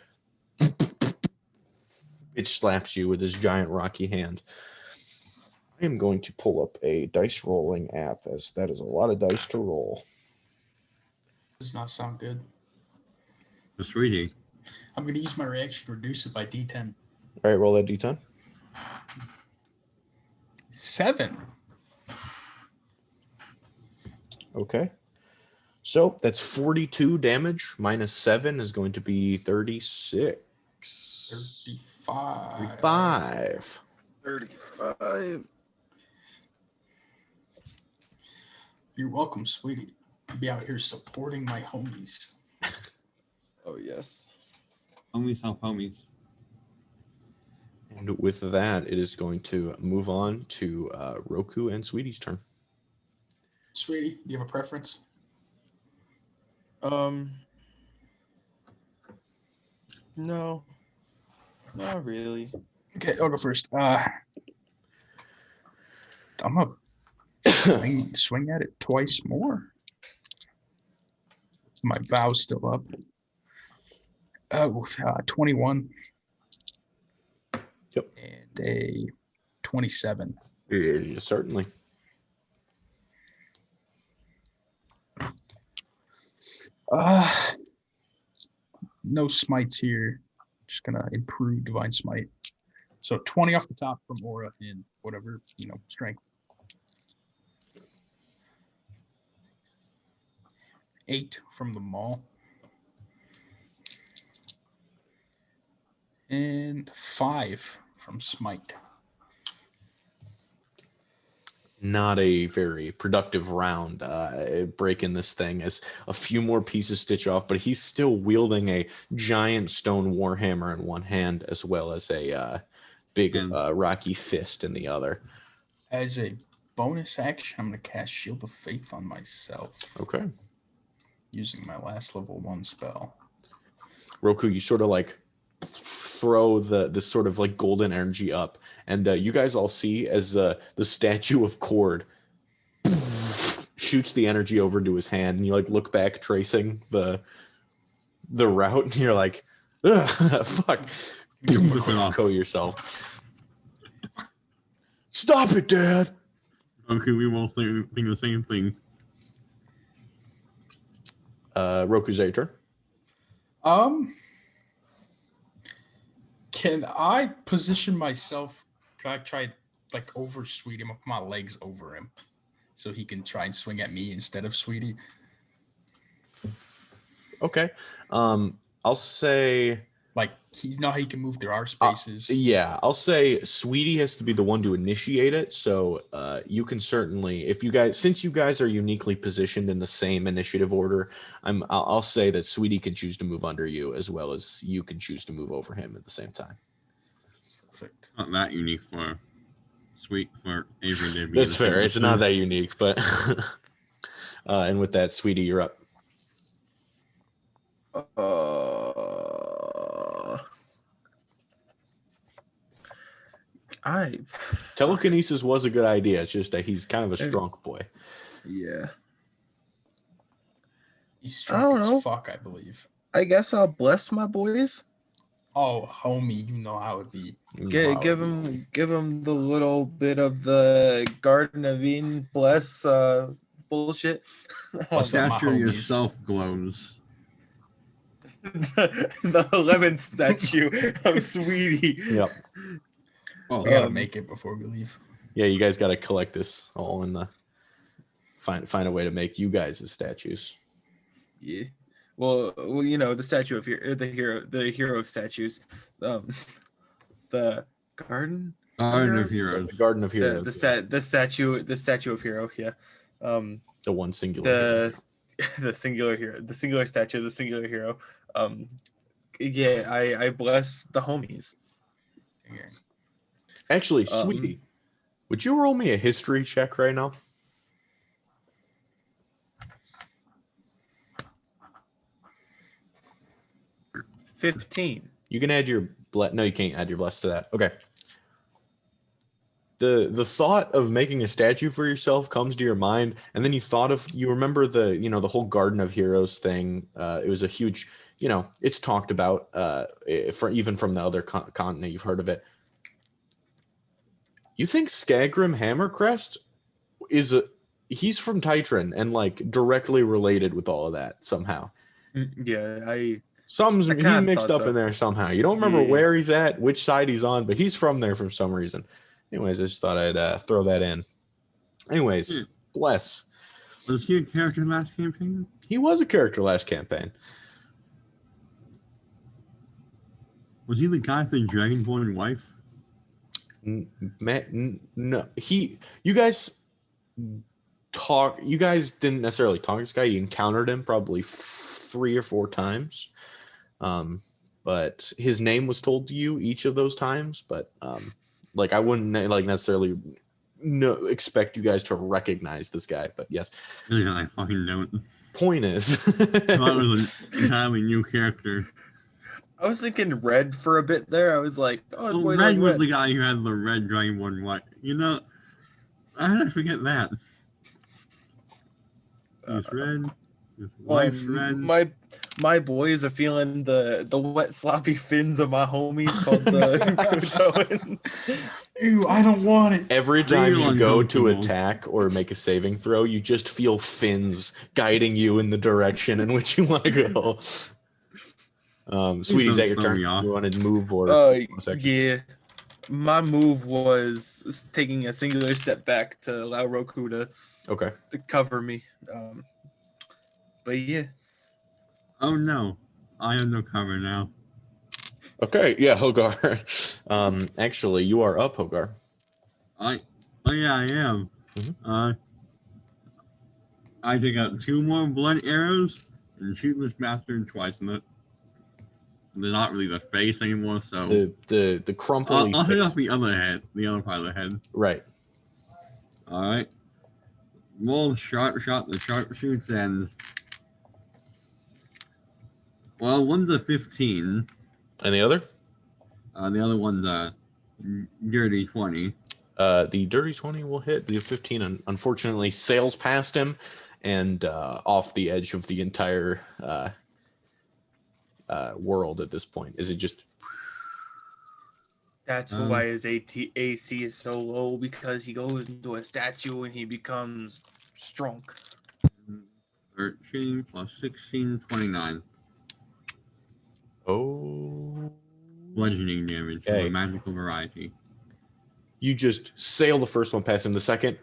it slaps you with his giant rocky hand. I am going to pull up a dice rolling app, as that is a lot of dice to roll. Does not sound good. Sweetie. I'm going to use my reaction to reduce it by D10. All right, roll that D10. 7. Okay. So that's 42 damage. Minus 7 is going to be 36. 35. 35. 35. You're welcome, sweetie. I'll be out here supporting my homies. Oh, yes. Homies help homies. And with that, it is going to move on to Roku and Sweetie's turn. Sweetie, do you have a preference? No. Not really. Okay, I'll go first. I'm going to swing at it twice more. My vow's still up. 21. Yep. And a 27. Yeah, certainly. No smites here. Just gonna improve divine smite. So 20 off the top from aura in whatever, strength. 8 from the maul. And 5 from smite. Not a very productive round breaking this thing, as a few more pieces stitch off, but he's still wielding a giant stone warhammer in one hand, as well as a big rocky fist in the other. As a bonus action, I'm going to cast Shield of Faith on myself. Okay. Using my last level 1 spell. Roku, you sort of like throw this sort of like golden energy up, and you guys all see as the statue of Cord shoots the energy over to his hand, and you like look back tracing the route, and you're like, fuck, go yourself. Stop it, Dad. Okay, we won't think the same thing. Roku's your turn. Can I position myself? Can I try like over Sweetie. I'm gonna put my legs over him, so he can try and swing at me instead of Sweetie. Okay. I'll say. Like he's not how he can move through our spaces. Yeah, I'll say Sweetie has to be the one to initiate it. So you can certainly, if you guys, since you guys are uniquely positioned in the same initiative order, I'll say that Sweetie can choose to move under you as well as you can choose to move over him at the same time. Perfect. Not that unique for Avery to be. That's fair. It's not that unique, but and with that, Sweetie, you're up. Telekinesis was a good idea. It's just that he's kind of a strong boy. Yeah. He's I strong don't know. as fuck, I believe. I guess I'll bless my boys. Oh, homie, you know how it be. Give him the little bit of the Garden of Eden bless bullshit. What's up, my Statue homies? yourself glows. the lemon statue of Sweetie. Yep. Oh, We gotta make it before we leave. Yeah, you guys got to collect this all in the find a way to make you guys as statues. Yeah. Well, you know, the statue of the hero of statues, the garden. Garden of Heroes? Heroes. The Garden of Heroes. The statue of hero. Yeah. The one singular. hero. The singular hero, the singular statue, the singular hero. Yeah, I bless the homies. Here. Actually, Sweetie, would you roll me a history check right now? $15. You can add your no, you can't add your bless to that. Okay. The thought of making a statue for yourself comes to your mind, and then you remember the whole Garden of Heroes thing. It was a huge, it's talked about even from the other continent. You've heard of it. You think Skagrim Hammercrest he's from Titran and like directly related with all of that somehow. Yeah, he mixed up in there somehow. You don't remember where he's at, which side he's on, but he's from there for some reason. Anyways, I just thought I'd throw that in. Anyways, bless. Was he a character last campaign? He was a character last campaign. Was he the guy with the Dragonborn wife? No, you guys didn't necessarily talk to this guy. You encountered him probably 3 or 4 times, but his name was told to you each of those times. But I wouldn't necessarily expect you guys to recognize this guy. But yes, Yeah, I fucking don't. Point is, That was an entirely new character. I was thinking Red for a bit there. I was like, oh, boy, Red like was Red. the guy who had the red Dragonborn wife. How did I forget that? He's red. His wife's red. My boys are feeling the wet sloppy fins of my homies called the Kutoan. Ew, I don't want it. every time Real you go to uncomfortable. attack or make a saving throw, you just feel fins guiding you in the direction in which you want to go. Sweetie, is that your don't throw turn? me off. You want to move or Yeah. My move was taking a singular step back to allow Roku to Okay. cover me. But yeah. Oh no, I have no cover now. Okay, yeah, Hogar. Actually, you are up, Hogar. Oh yeah, I am. Mhm. I take out 2 more blood arrows and shoot this bastard twice in it. They're not really the face anymore, so The crumply I'll hit face. off the other part of the head. Right. All right. Roll the sharpshot, the sharpshoots, and one's a 15. And the other? The other one's a dirty 20. The dirty 20 will hit. The 15 unfortunately sails past him and off the edge of the entire world at this point. Is it just... That's why his AC is so low, because he goes into a statue and he becomes strong. 13 plus 16, 29. Oh... Bludgeoning damage of Okay. a magical variety. You just sail the first one past him. The second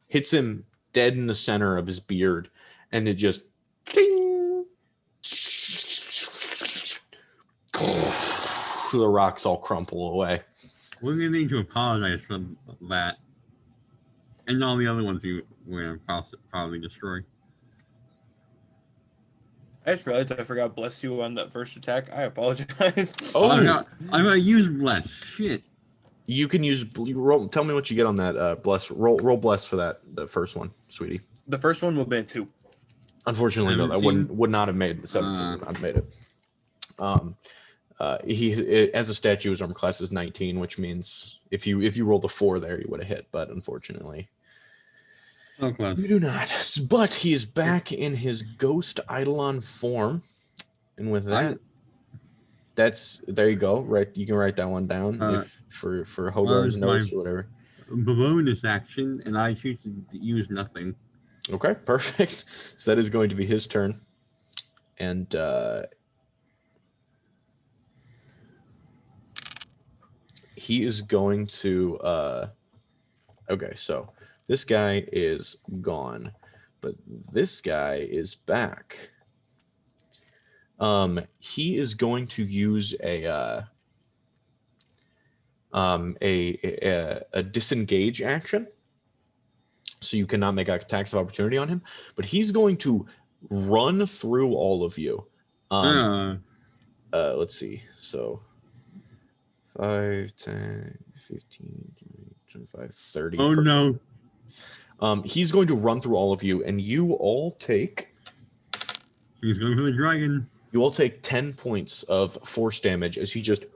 hits him dead in the center of his beard, and it just ding, the rocks all crumple away. We're gonna need to apologize for that, and all the other ones we're gonna probably destroy. I just realized I forgot bless you on that first attack. I apologize. Oh, I'm gonna use bless. Shit. you can use roll. Tell me what you get on that bless. Roll bless for that the first one, sweetie. The first one will be a 2. Unfortunately, no, that 17? would not have made it. 17 would not have made it. He as a statue, his armor class is 19, which means if you rolled a 4 there, you would have hit. But unfortunately, So close. you do not. But he is back in his ghost eidolon form, and with that, that's there you go. Right, you can write that one down if for Hogarth's it's notes my- or whatever. Bonus action, and I choose to use nothing. Okay, perfect. So that is going to be his turn, and he is going to. Okay, so this guy is gone, but this guy is back. He is going to use a disengage action, so you cannot make attacks of opportunity on him. But he's going to run through all of you. Let's see. So 5, 10, 15, 25, 30. Oh no. He's going to run through all of you, and you all take. He's going for the dragon. You all take 10 points of force damage as he just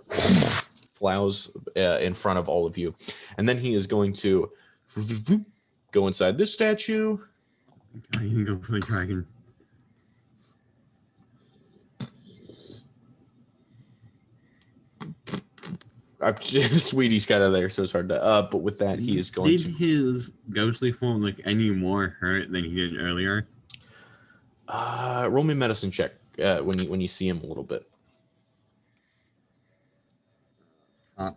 flies in front of all of you. And then he is going to go inside this statue. I can go for the dragon. Sweetie's kind of there, so it's hard to. But with that, he is going Did to. his ghostly form look any more hurt than he did earlier? Roll me a medicine check when you see him a little bit. There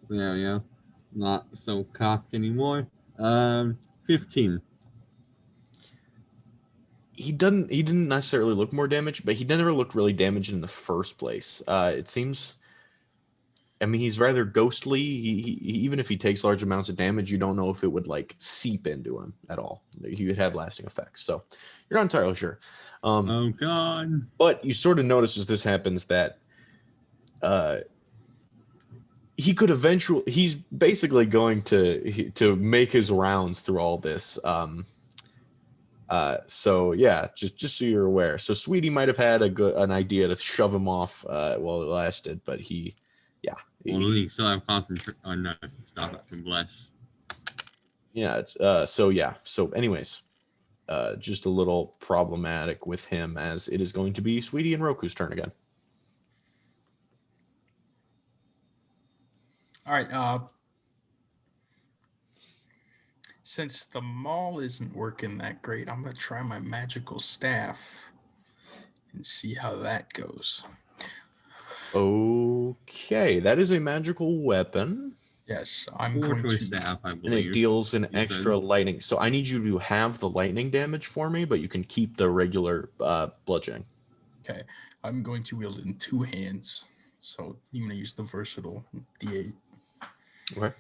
we go. Not so cocked anymore. 15. He didn't necessarily look more damaged, but he never looked really damaged in the first place. It seems. I mean, he's rather ghostly. He even if he takes large amounts of damage, you don't know if it would like seep into him at all. He would have lasting effects. So you're not entirely sure. Oh god. But you sort of notice as this happens that he could eventually. He's basically going to make his rounds through all this. So yeah, just so you're aware. So Sweetie might have had an idea to shove him off while it lasted, but he. Yeah. Well, he still have concentration. Oh no, stop it. To bless. Yeah. So yeah. So anyways, just a little problematic with him as it is going to be Sweetie and Roku's turn again. All right. Since the maul isn't working that great, I'm going to try my magical staff and see how that goes. Okay, that is a magical weapon. Yes, I'm going Fortress to. staff, I And believe. it deals an You extra said. lightning. So I need you to have the lightning damage for me, but you can keep the regular bludgeoning. Okay, I'm going to wield it in 2 hands. So I'm going to use the versatile D8. Okay.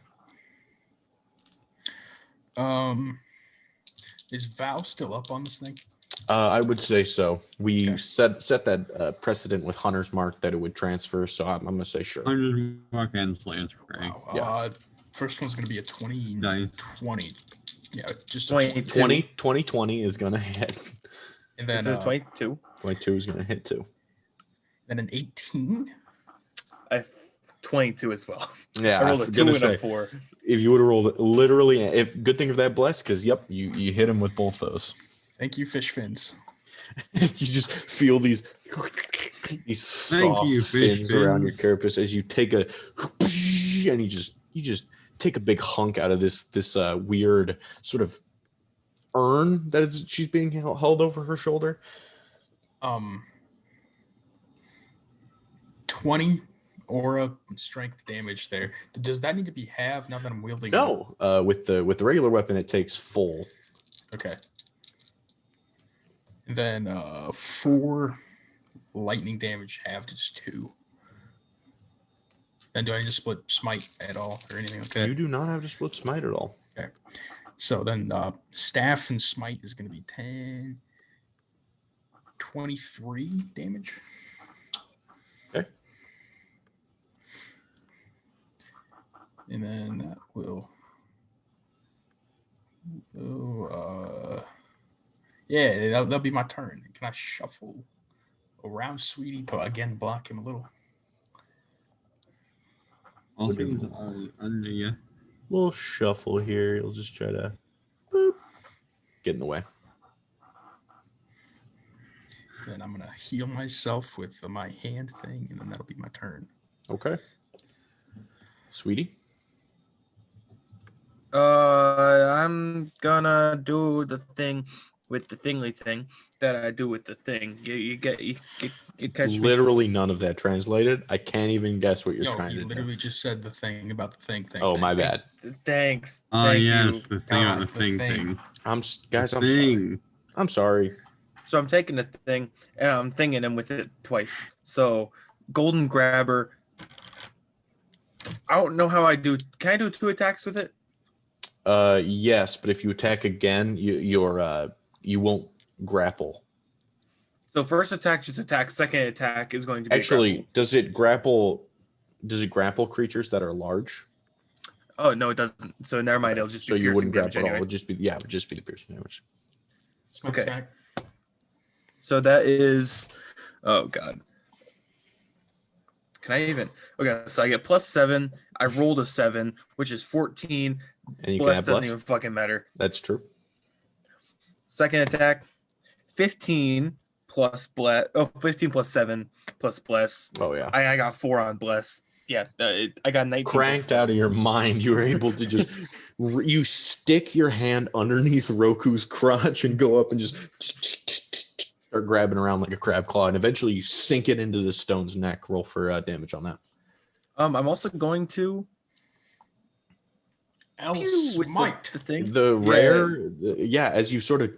Is Vow still up on this thing? I would say so. We Okay. set that precedent with Hunter's Mark that it would transfer, so I'm gonna say sure. 100 mark and Slayer's Prey. Wow. Yeah. First one's going to be a 20. Nice. 20. Yeah, just 20. 20 is gonna hit. And then, Is it 22? 22 is gonna hit too. then an 18. 22 as well. Yeah, I rolled a was 2 gonna and a say, 4. if you would have rolled it literally, if good thing of that bless, because yep, you hit him with both those. Thank you, fish fins. You just feel these soft you, fish fins around your fins. carapace as you take a and you just take a big hunk out of this weird sort of urn that is she's being held over her shoulder. 20 aura and strength damage there. Does that need to be halved now that I'm wielding? No, with the regular weapon, it takes full. Okay. And then 4 lightning damage halved is 2. Then do I need to split smite at all or anything? Okay. You do not have to split smite at all. Okay. So then staff and smite is going to be 10, 23 damage. Okay. And then that will go, yeah, that'll be my turn. Can I shuffle around Sweetie to again block him a little? All things are under you. We'll shuffle here. You'll just try to boop, get in the way. Then I'm gonna heal myself with my hand thing, and then that'll be my turn. Okay. Sweetie? I'm gonna do the thing with the thingly thing that I do with the thing. You catch me. Literally none of that translated. I can't even guess what you're No, trying he to do. literally just said the thing about the thing. Oh, my bad. Thanks. Oh, Thank yes, you. the thing on God, the the thing thing. thing. I'm sorry. Thing. I'm sorry. So I'm taking the thing and I'm thinging him with it twice. So golden grabber. I don't know how I do. Can I do 2 attacks with it? Yes, but if you attack again, you won't grapple. So first attack just attack. Second attack is going to be Actually, grapple. does it grapple creatures that are large? Oh no, it doesn't. So never mind. It'll just be so you wouldn't piercing damage grapple at all. anyway. It would just be the piercing damage. Smoke Okay. attack. So that is, oh god. Can I even? Okay, so I get +7. I rolled a 7, which is 14. And you can Bless have doesn't bless. even fucking matter. That's true. Second attack, 15 plus bless. Oh, 15 plus 7 plus bless. Oh yeah. I got 4 on bless. Yeah, I got 19. Cranked out of your mind. You were able to just you stick your hand underneath Roku's crotch and go up and just start grabbing around like a crab claw, and eventually you sink it into the stone's neck. Roll for damage on that. I'm also going to Else with might. the thing. The rare, as you sort of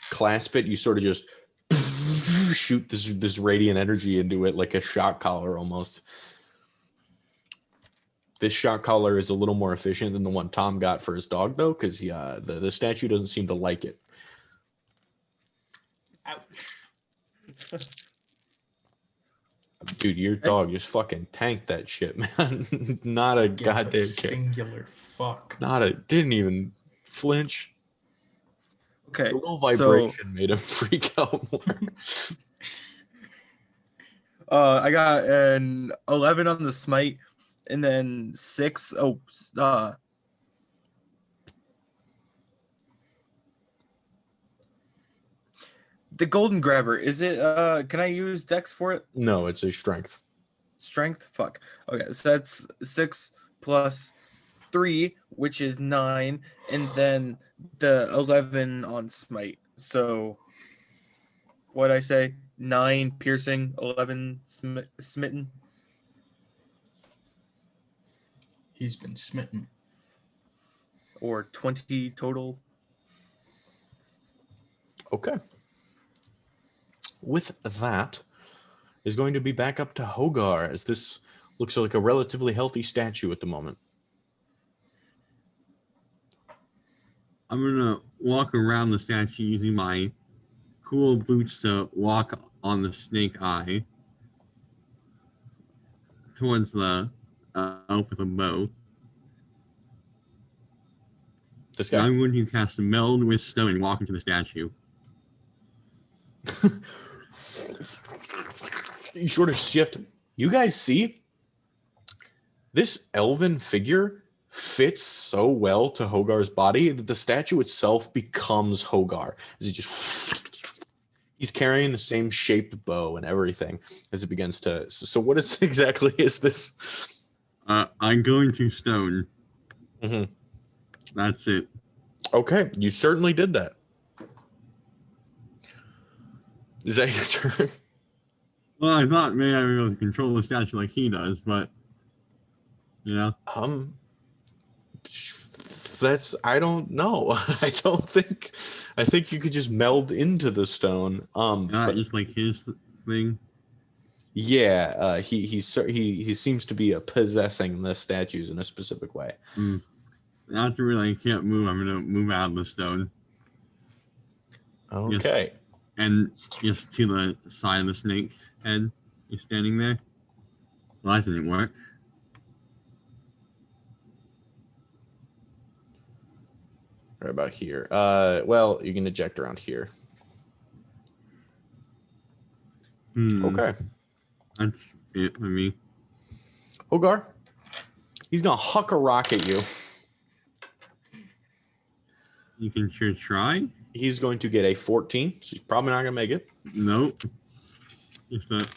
clasp it, you sort of just shoot this radiant energy into it like a shock collar almost. This shock collar is a little more efficient than the one Tom got for his dog, though, because the statue doesn't seem to like it. Ouch. Dude, your dog just fucking tanked that shit, man. Not a Give a goddamn kick. singular fuck. Didn't even flinch. Okay, A little vibration made him freak out more. I got an 11 on the smite, and then 6. The golden grabber, is it can I use dex for it? No, it's a strength. Strength? Fuck. Okay, so that's 6 plus 3, which is 9, and then the 11 on smite. So what'd I say? 9 piercing, 11 smitten. He's been smitten. Or 20 total. Okay. With that, is going to be back up to Hogar, as this looks like a relatively healthy statue at the moment. I'm gonna walk around the statue using my cool boots to walk on the snake eye towards the elf with a bow. This And guy. I'm going to cast Meld with Stone and walk into the statue. You sort of shift. You guys see? This elven figure fits so well to Hogar's body that the statue itself becomes Hogar. As he's carrying the same shaped bow and everything as it begins to. So what exactly is this? I'm going to Stone. Mhm. That's it. Okay, you certainly did that. Is that your turn? Well, I thought maybe I would be able to control the statue like he does, but you know. That's I don't know. I think you could just meld into the stone. Not But just like his thing. yeah, he seems to be possessing the statues in a specific way. After really I can't move, I'm gonna move out of the stone. Okay. And just to the side of the snake's head. You're standing there. Well, that didn't work. Right about here. Well, you can eject around here. Okay. That's it for me. Hogar, he's gonna huck a rock at you. You can sure try. He's going to get a 14, so he's probably not gonna make it. Nope. Just that.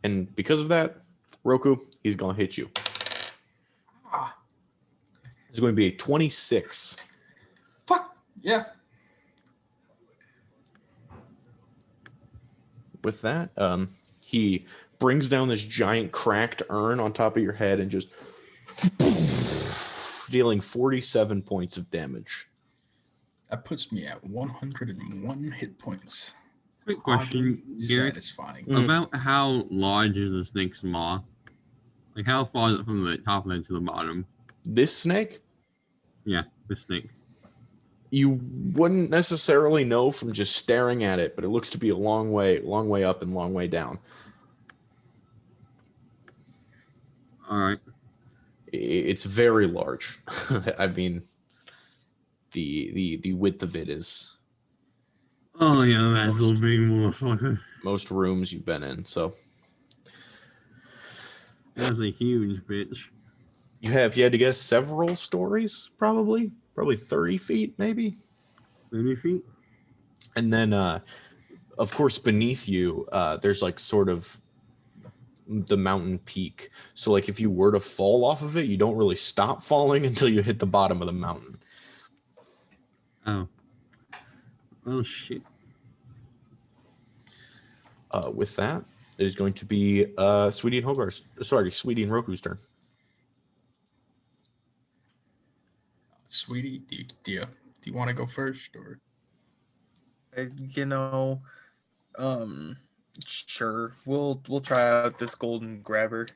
And because of that, Roku, he's gonna hit you. It's going to be a 26. Fuck yeah. With that, he brings down this giant cracked urn on top of your head and just dealing 47 points of damage. That puts me at 101 hit points. Quick question, Garrett. Satisfying. About how large is the snake's maw? Like how far is it from the top of it to the bottom? This snake? Yeah, the snake. You wouldn't necessarily know from just staring at it, but it looks to be a long way up and long way down. All right. It's very large. I mean, the width of it is. Oh yeah, that's a big motherfucker. Most rooms you've been in, so. That's a huge bitch. You had to guess several stories, probably 30 feet, maybe. 30 feet. And then, of course, beneath you, there's like sort of the mountain peak. So like if you were to fall off of it, you don't really stop falling until you hit the bottom of the mountain. Oh. Oh shit. With that, it is going to be Sweetie and Roku's turn. Sweetie, do you want to go first or? Sure. We'll try out this golden grabber.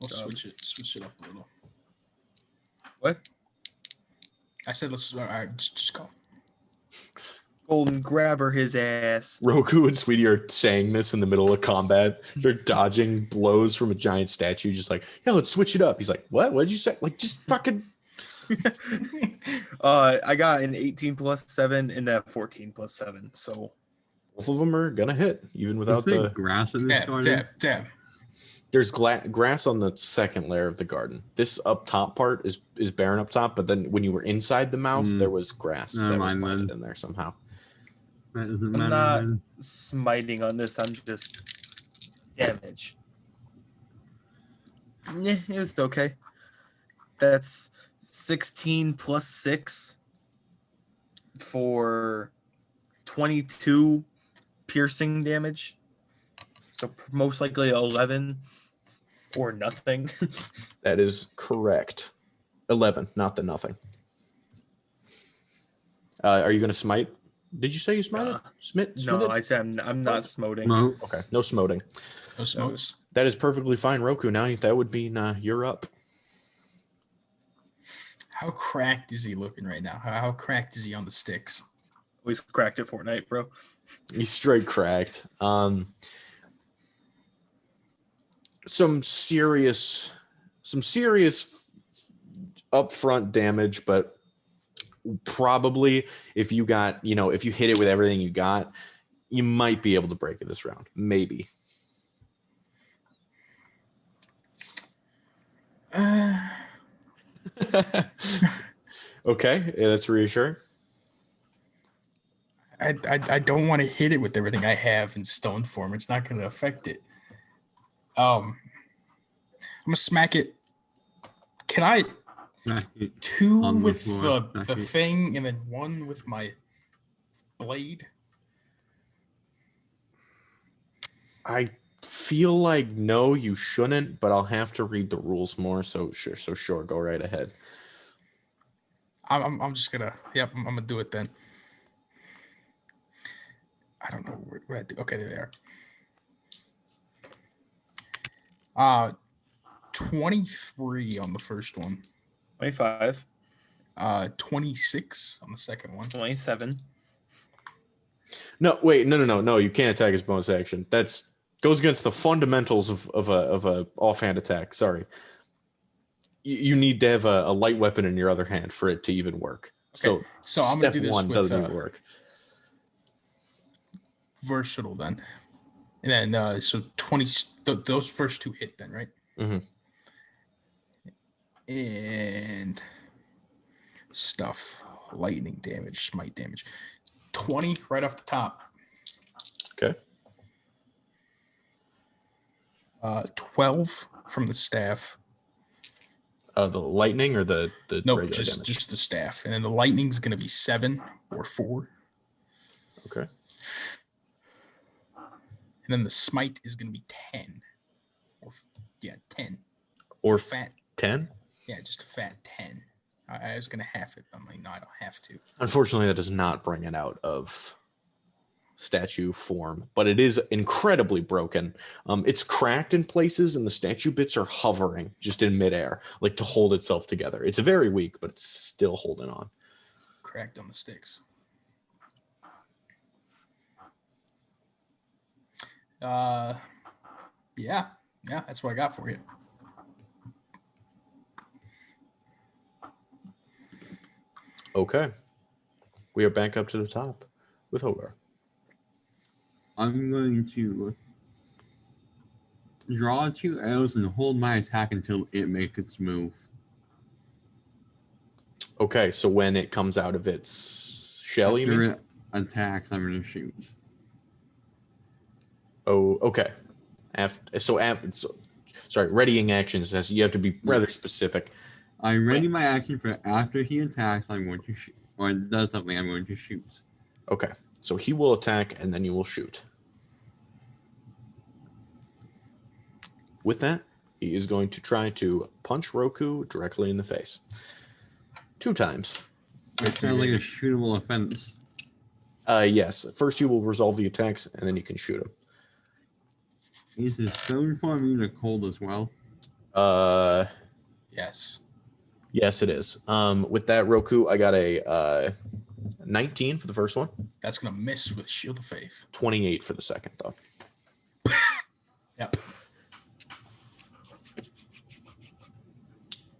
We'll switch it up a little. What? I said let's just go. Golden grabber his ass. Roku and Sweetie are saying this in the middle of combat. They're dodging blows from a giant statue, just like, yeah, let's switch it up. He's like, what? What'd you say? Like, just fucking. I got an 18 plus 7 and a 14 plus 7. So both of them are gonna hit, even without the grass in this garden. Dab. There's grass on the second layer of the garden. This up top part is barren up top, but then when you were inside the mouth, there was grass that was planted in there somehow. That doesn't I'm matter. not smiting on this. I'm just damage. Yeah, it was okay. That's 16 plus 6 for 22 piercing damage. So most likely 11 or nothing. That is correct. 11, not the nothing. Are you going to smite? Did you say you smited? No, I said I'm not smoting. No. Okay, no smoting. No smokes. That is perfectly fine, Roku. Now that would mean you're up. How cracked is he looking right now? How cracked is he on the sticks? He's cracked at Fortnite, bro. He's straight cracked. Some serious upfront damage, but probably if you hit it with everything you got, you might be able to break it this round. Maybe. Okay, yeah, that's reassuring. I don't want to hit it with everything I have in stone form. It's not going to affect it. I'm gonna smack it. Can I? Smack it 2 on the with floor, the smack it. thing, and then 1 with my blade. I feel like no, you shouldn't, but I'll have to read the rules more. So sure, go right ahead. I'm just gonna. Yep, I'm gonna do it then. I don't know what I do. Okay, there they are. 23 on the first one. 25, 26 on the second one. 27. No, wait, no. You can't attack as bonus action. That's goes against the fundamentals of a offhand attack. Sorry. You need to have a light weapon in your other hand for it to even work. Okay, so I'm gonna step do this one with doesn't even work. versatile then, and then so 20. Those first two hit then, right? Mm-hmm. And stuff, lightning damage, smite damage, 20 right off the top. Okay. 12 from the staff. The lightning or the Nope, regular damage? just the staff, and then the lightning's gonna be 7 or 4. Okay. And then the smite is gonna be 10. 10. Or fat 10? Yeah, just a fat 10. I was gonna half it, but I'm like, no, I don't have to. Unfortunately, that does not bring it out of statue form, but it is incredibly broken. It's cracked in places, and the statue bits are hovering just in midair, like to hold itself together. It's very weak, but it's still holding on. Cracked on the sticks. Yeah, that's what I got for you. Okay. We are back up to the top with Hogar. I'm going to draw 2 arrows and hold my attack until it makes its move. Okay, so when it comes out of its shell, you After mean? it attacks, I'm going to shoot. Oh, okay. Sorry, readying actions. You have to be rather specific. I'm ready my action for after he attacks, I'm going to shoot. Or does something, I'm going to shoot. Okay, so he will attack, and then you will shoot. With that, he is going to try to punch Roku directly in the face. 2 times. It sounds like a shootable offense. Yes. First, you will resolve the attacks, and then you can shoot him. Is his stone form immune to cold as well? Yes. Yes, it is. With that, Roku, I got a 19 for the first one. That's gonna miss with Shield of Faith. 28 for the second, though. Yep.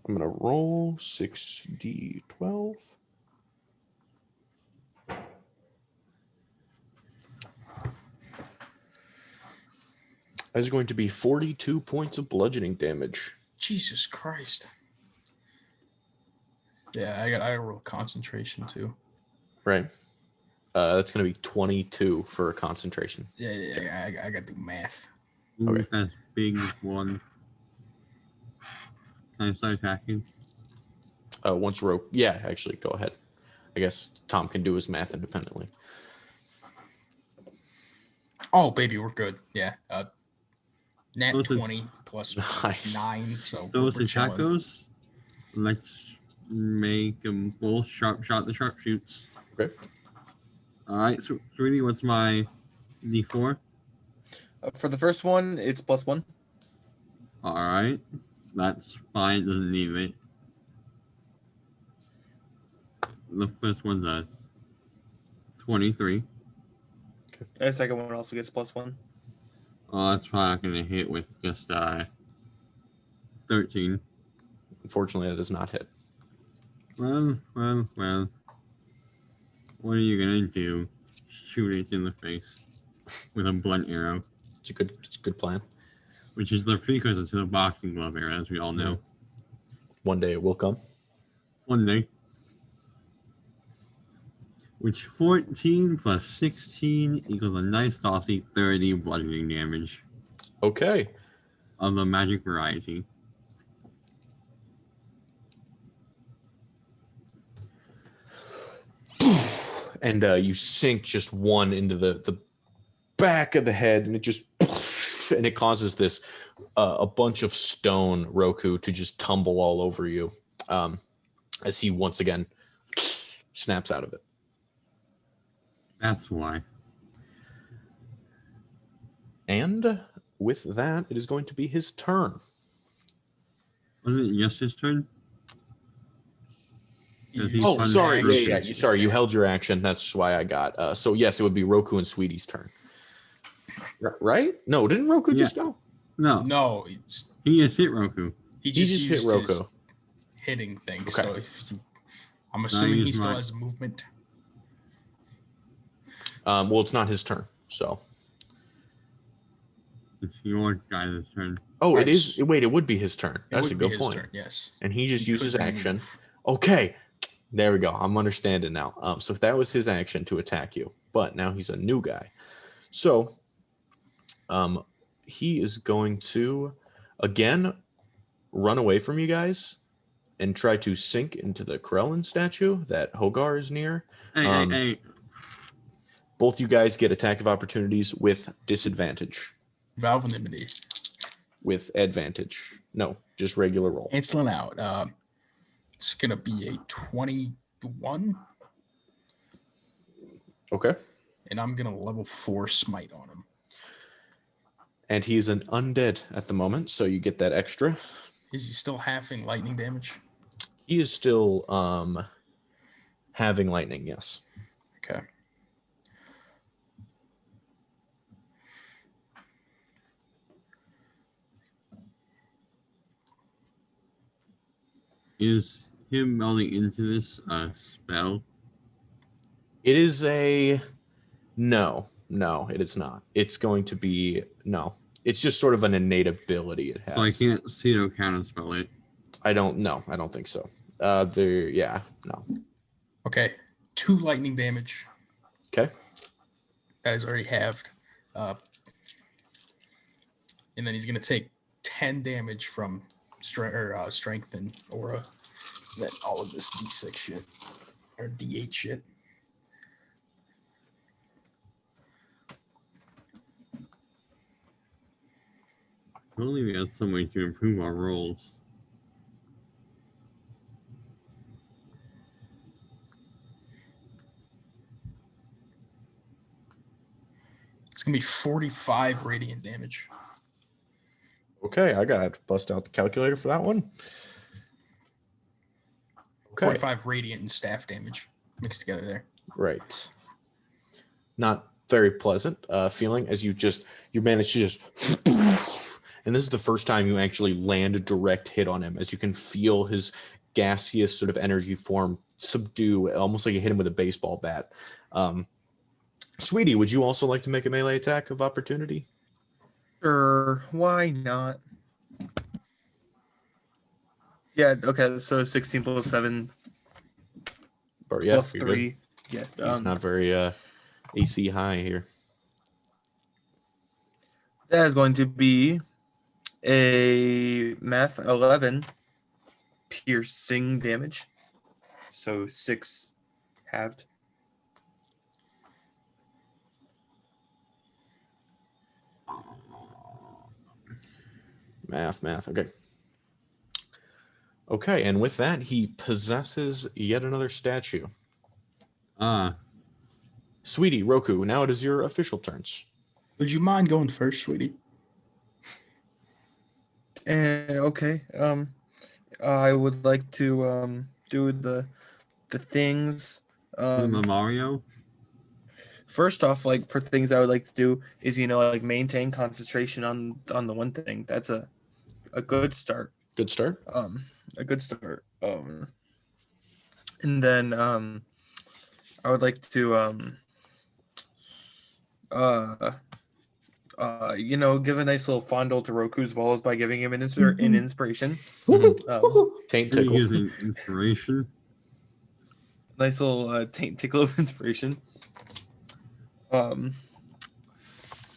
I'm gonna roll 6d12. That is going to be 42 points of bludgeoning damage. Jesus Christ. Yeah, I got roll concentration too. Right. That's going to be 22 for a concentration. Yeah, I got to do math. Ooh, Okay. that's big one. Can I start attacking? Once Roke, yeah, actually, go ahead. I guess Tom can do his math independently. Oh, baby, we're good. Yeah. Nat Those are- 20 plus Nice. 9, so Those we're chilling. attackos, let's make them both sharp shot the sharpshoots. Okay. Alright, so really, what's my D4? For the first one, it's +1. Alright, that's fine, doesn't need it. The first one's a 23. And the second one also gets +1. Oh, that's probably not going to hit with just 13. Unfortunately, that does not hit. Well. What are you going to do? Shoot it in the face with a blunt arrow, It's a good plan. which is the precursor to the boxing glove arrow, as we all know. One day it will come. One day. Which 14 plus 16 equals a nice saucy 30 bludgeoning damage Okay. of the magic variety. And you sink just one into the back of the head, and it just and it causes this a bunch of stone Roku to just tumble all over you, as he once again snaps out of it. That's why. And with that, it is going to be his turn. Wasn't it just his turn? You He use Oh, punched sorry. Roku. Yeah. to Sorry, you attack. held your action. That's why I got. So yes, it would be Roku and Sweetie's turn. Right? No, didn't Roku just go? No, No, he just hit Roku. he He just just hit used Roku. his hitting thing. So Okay. I'm assuming he use still mine. has movement. Well, it's not his turn. So. It's your guy's turn. Oh, Right. it is. Wait, it would be his turn. It That's a would be good his point. turn, yes. And he just He uses couldn't action. move. Okay, there we go. I'm understanding now. So that was his action to attack you, but now he's a new guy. So, he is going to again run away from you guys and try to sink into the Krellin statue that Hogar is near. Hey. Both you guys get attack of opportunities with disadvantage. Valvanimity. With advantage. No, just regular roll. Canceling out. It's going to be a 21, Okay. and I'm going to level 4 smite on him. And he's an undead at the moment, so you get that extra. Is he still halving lightning damage? He is still having lightning, yes. Okay. Is him melting into this a spell? It is a no, it is not. It's going to be no. It's just sort of an innate ability it has. So I can't pseudo counterspell it. I don't think so. No. Okay. 2 lightning damage. Okay. That is already halved. And then he's going to take 10 damage from strength and aura. And then all of this D6 shit. Or D8 shit. If only we had some way to improve our rolls. It's going to be 45 radiant damage. Okay, I gotta bust out the calculator for that one. Okay. 45 radiant and staff damage mixed together there. Right. Not very pleasant feeling as you manage to just and this is the first time you actually land a direct hit on him, as you can feel his gaseous sort of energy form subdue, almost like you hit him with a baseball bat. Sweetie, would you also like to make a melee attack of opportunity? Sure, why not? Yeah, okay, so 16 plus 7 Or yeah, plus you're 3. good. Yeah, He's not very AC high here. that is going to be a math 11 piercing damage. So 6 halved. Math. Okay. Okay, and with that, he possesses yet another statue. Sweetie, Roku, now it is your official turns. Would you mind going first, sweetie? And okay, I would like to do the things. Mario? First off, like for things I would like to do is like maintain concentration on the one thing. That's a good start. Good start. A good start. And then I would like to give a nice little fondle to Roku as well as by giving him an inspiration. Taint Pretty tickle. good inspiration. Nice little taint tickle of inspiration.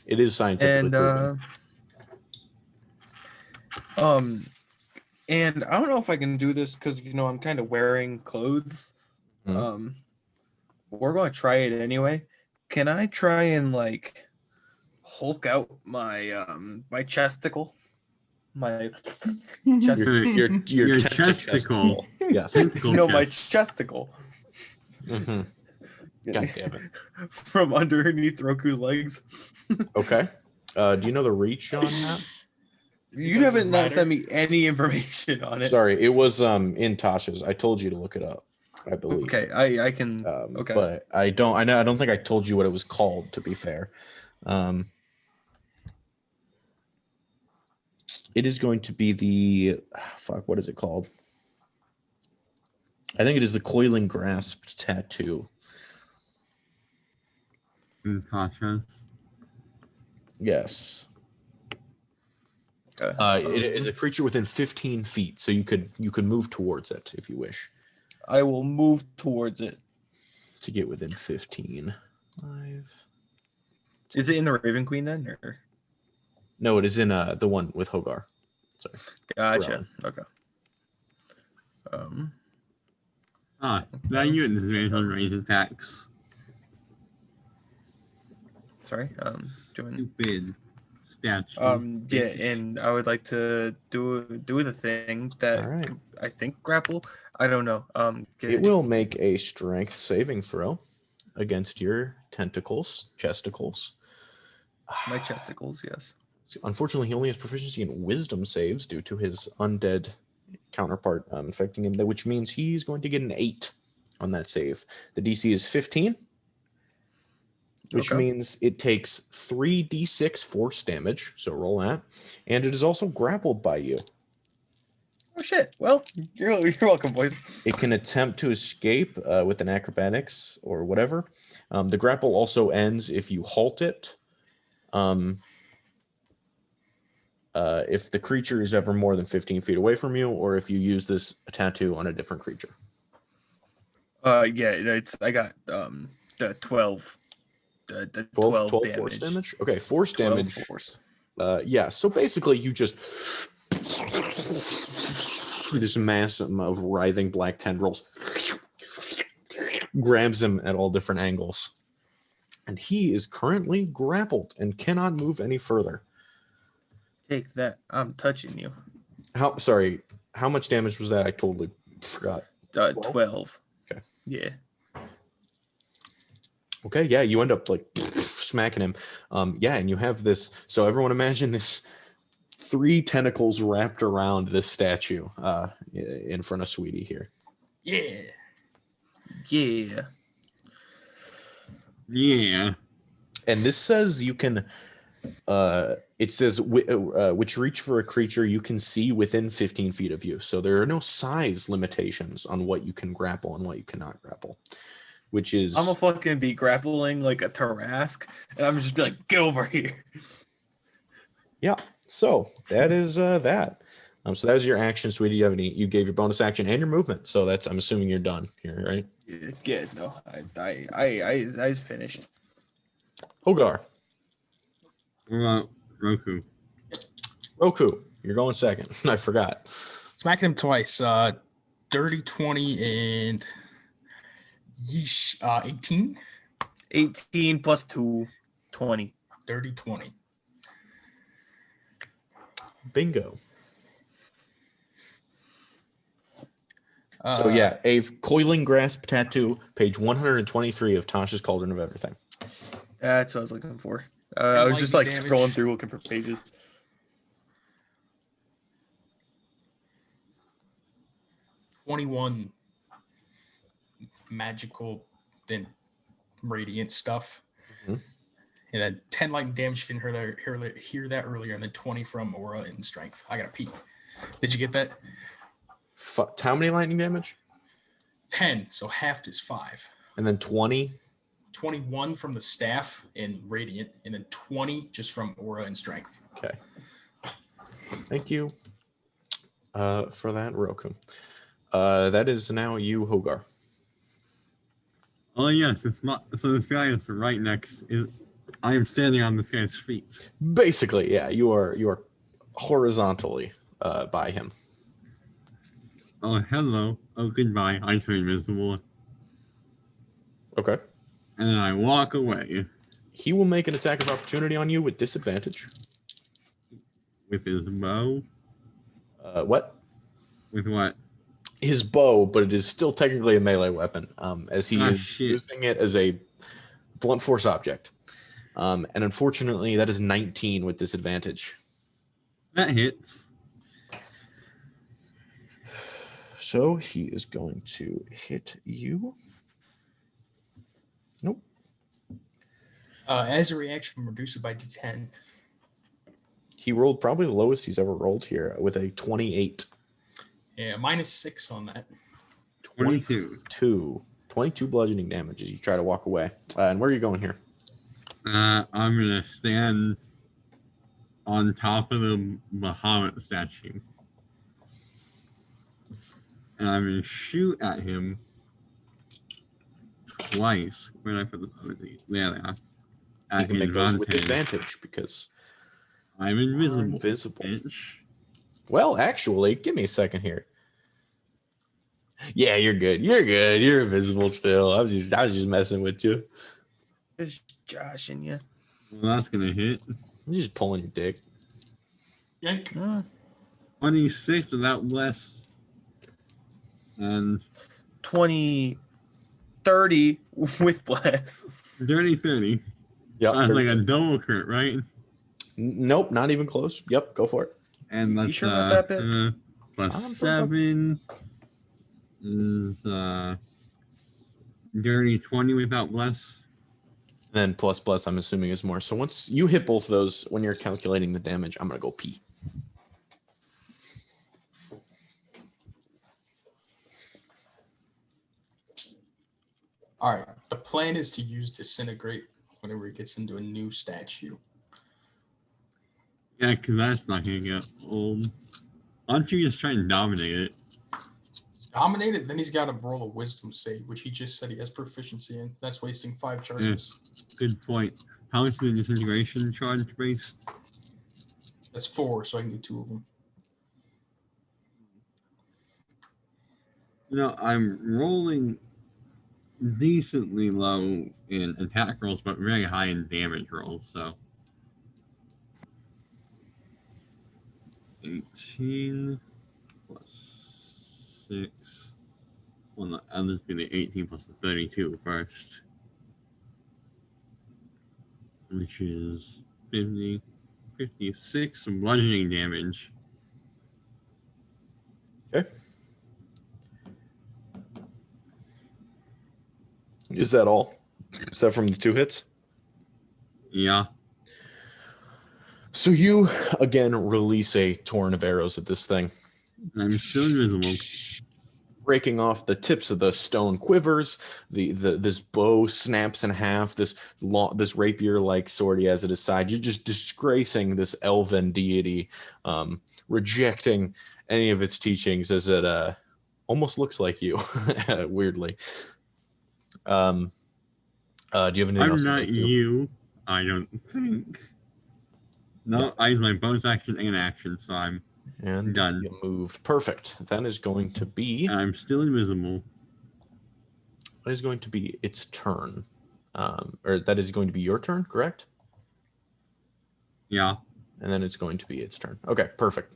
It is scientifically And proven. and I don't know if I can do this because I'm kind of wearing clothes. Mhm. We're going to try it anyway. Can I try and Hulk out my my chesticle. My Your Your chesticle. Yes. Tentacle no, my chest. chesticle. hmm God damn it. From underneath Roku's legs. Okay. Do you know the reach on that? You doesn't haven't not matter. sent me any information on it. Sorry, it was in Tasha's. I told you to look it up, I believe. Okay, I can. Okay. But I don't think I told you what it was called, to be fair. It is going to be the what is it called? I think it is the Coiling Grasp tattoo. Tasha's. Yes. Okay. It is a creature within 15 feet, so you could move towards it if you wish I will move towards it. to get within 15. 5. Is it in the Raven Queen then? Or? No, it is in the one with Hogar. Sorry. Gotcha. Throne. Okay. That unit is based on range attacks. Sorry. Doing. Stupid statue. Yeah, and I would like to do the thing that All right. I think grapple. I don't know. It will make a strength saving throw against your chesticles. My chesticles, yes. Unfortunately, he only has proficiency in wisdom saves due to his undead counterpart infecting him, which means he's going to get an 8 on that save. The DC is 15, which Okay. means it takes 3d6 force damage, so roll that, and it is also grappled by you. Oh shit! Well, you're welcome, boys. It can attempt to escape with an acrobatics or whatever. The grapple also ends if you halt it. If the creature is ever more than 15 feet away from you, or if you use this tattoo on a different creature. Yeah, I got the 12. The 12 damage. Force damage? Okay, force 12 damage. Force. Yeah, so basically you just this mass of writhing black tendrils grabs him at all different angles. And he is currently grappled and cannot move any further. Take that! I'm touching you. How much damage was that? I totally forgot. 12. Okay. Yeah. Okay, yeah, you end up like smacking him. Yeah, and you have this. So everyone imagine this 3 tentacles wrapped around this statue in front of Sweetie here. Yeah. Yeah. Yeah. And this says you can. It says which reach for a creature you can see within 15 feet of you. So there are no size limitations on what you can grapple and what you cannot grapple. Which is I'm gonna fucking be grappling like a Tarask, and I'm just be like, get over here. Yeah. So that is that. So that was your action, Sweetie. You gave your bonus action and your movement. So that's I'm assuming you're done here, right? Yeah, no, I finished. Hogar. What about Roku? Roku, you're going second. I forgot. Smacking him twice. Dirty 20 and yeesh. 18. 18 plus 2, 20. Dirty 20. Bingo. So yeah, a coiling grasp tattoo, page 123 of Tasha's Cauldron of Everything. That's what I was looking for. I was just like damage. scrolling through looking for pages. 21 magical then radiant stuff. Mhm. And then 10 lightning damage. Didn't hear that earlier. And then 20 from aura and strength. I got a pee. Did you get that? How many lightning damage? 10. So half is 5. And then 20. 21 from the staff and radiant. And then 20 just from aura and strength. Okay. Thank you for that, Roku. That is now you, Hogar. Oh yes, so this guy is right next. I am standing on this guy's feet. Basically, yeah, you are horizontally by him. Oh hello. Oh goodbye. I turn invisible. Okay. And then I walk away. He will make an attack of opportunity on you with disadvantage. With his bow? What? With what? His bow, but it is still technically a melee weapon, as he is Shit. using it as a blunt force object. And unfortunately, that is 19 with disadvantage. That hits. So he is going to hit you. Nope. As a reaction, reduce it by D10. He rolled probably the lowest he's ever rolled here with a 28. Yeah, -6 on that. 22. 22 bludgeoning damage as you try to walk away. And where are you going here? I'm gonna stand on top of the Bahamut statue. And I'm gonna shoot at him twice. Where did I put the there they are. You At can make those with advantage. advantage because I'm you're invisible. invisible. Bitch. Well, actually, give me a second here. Yeah, you're good. You're good. You're invisible still. I was just messing with you. Just joshing you. Well, that's gonna hit. I'm just pulling your dick. Yank. 26 without bless. And 20, 30 with bless. dirty 30. Yep. That's like a double crit, right? Nope, not even close. Yep, go for it. And You that's sure about that bit? Plus I'm 7 is dirty 20 without bless. Then plus bless, I'm assuming is more. So once you hit both of those, when you're calculating the damage, I'm gonna go pee. All right. The plan is to use Disintegrate whenever it gets into a new statue. Yeah, because that's not gonna get old. Why don't you just try and dominate it? Dominate it, then he's got to roll a Wisdom save, which he just said he has proficiency in. That's wasting 5 charges. Good point. How much is the disintegration charge base? That's 4, so I can do 2 of them. You know, I'm rolling decently low in attack rolls, but very high in damage rolls, so. 18 plus 6. Well, I'll just do the 18 plus the 32 first. Which is 50, 56 bludgeoning damage. Okay. Is that all? Is that from the 2 hits? Yeah. So you again release a torrent of arrows at this thing, I'm still invisible. breaking off the tips of the stone quivers. This bow snaps in half. This rapier-like sword he has at his side. You're just disgracing this elven deity, rejecting any of its teachings as it almost looks like you, weirdly. Do you have anything else? I'm not you, I don't think. No, Yeah. I use my bonus action and action, so I'm And done. you moved. Perfect. That is going to be. I'm still invisible. That is going to be its turn. Or that is going to be your turn, correct? Yeah. And then it's going to be its turn. Okay, perfect.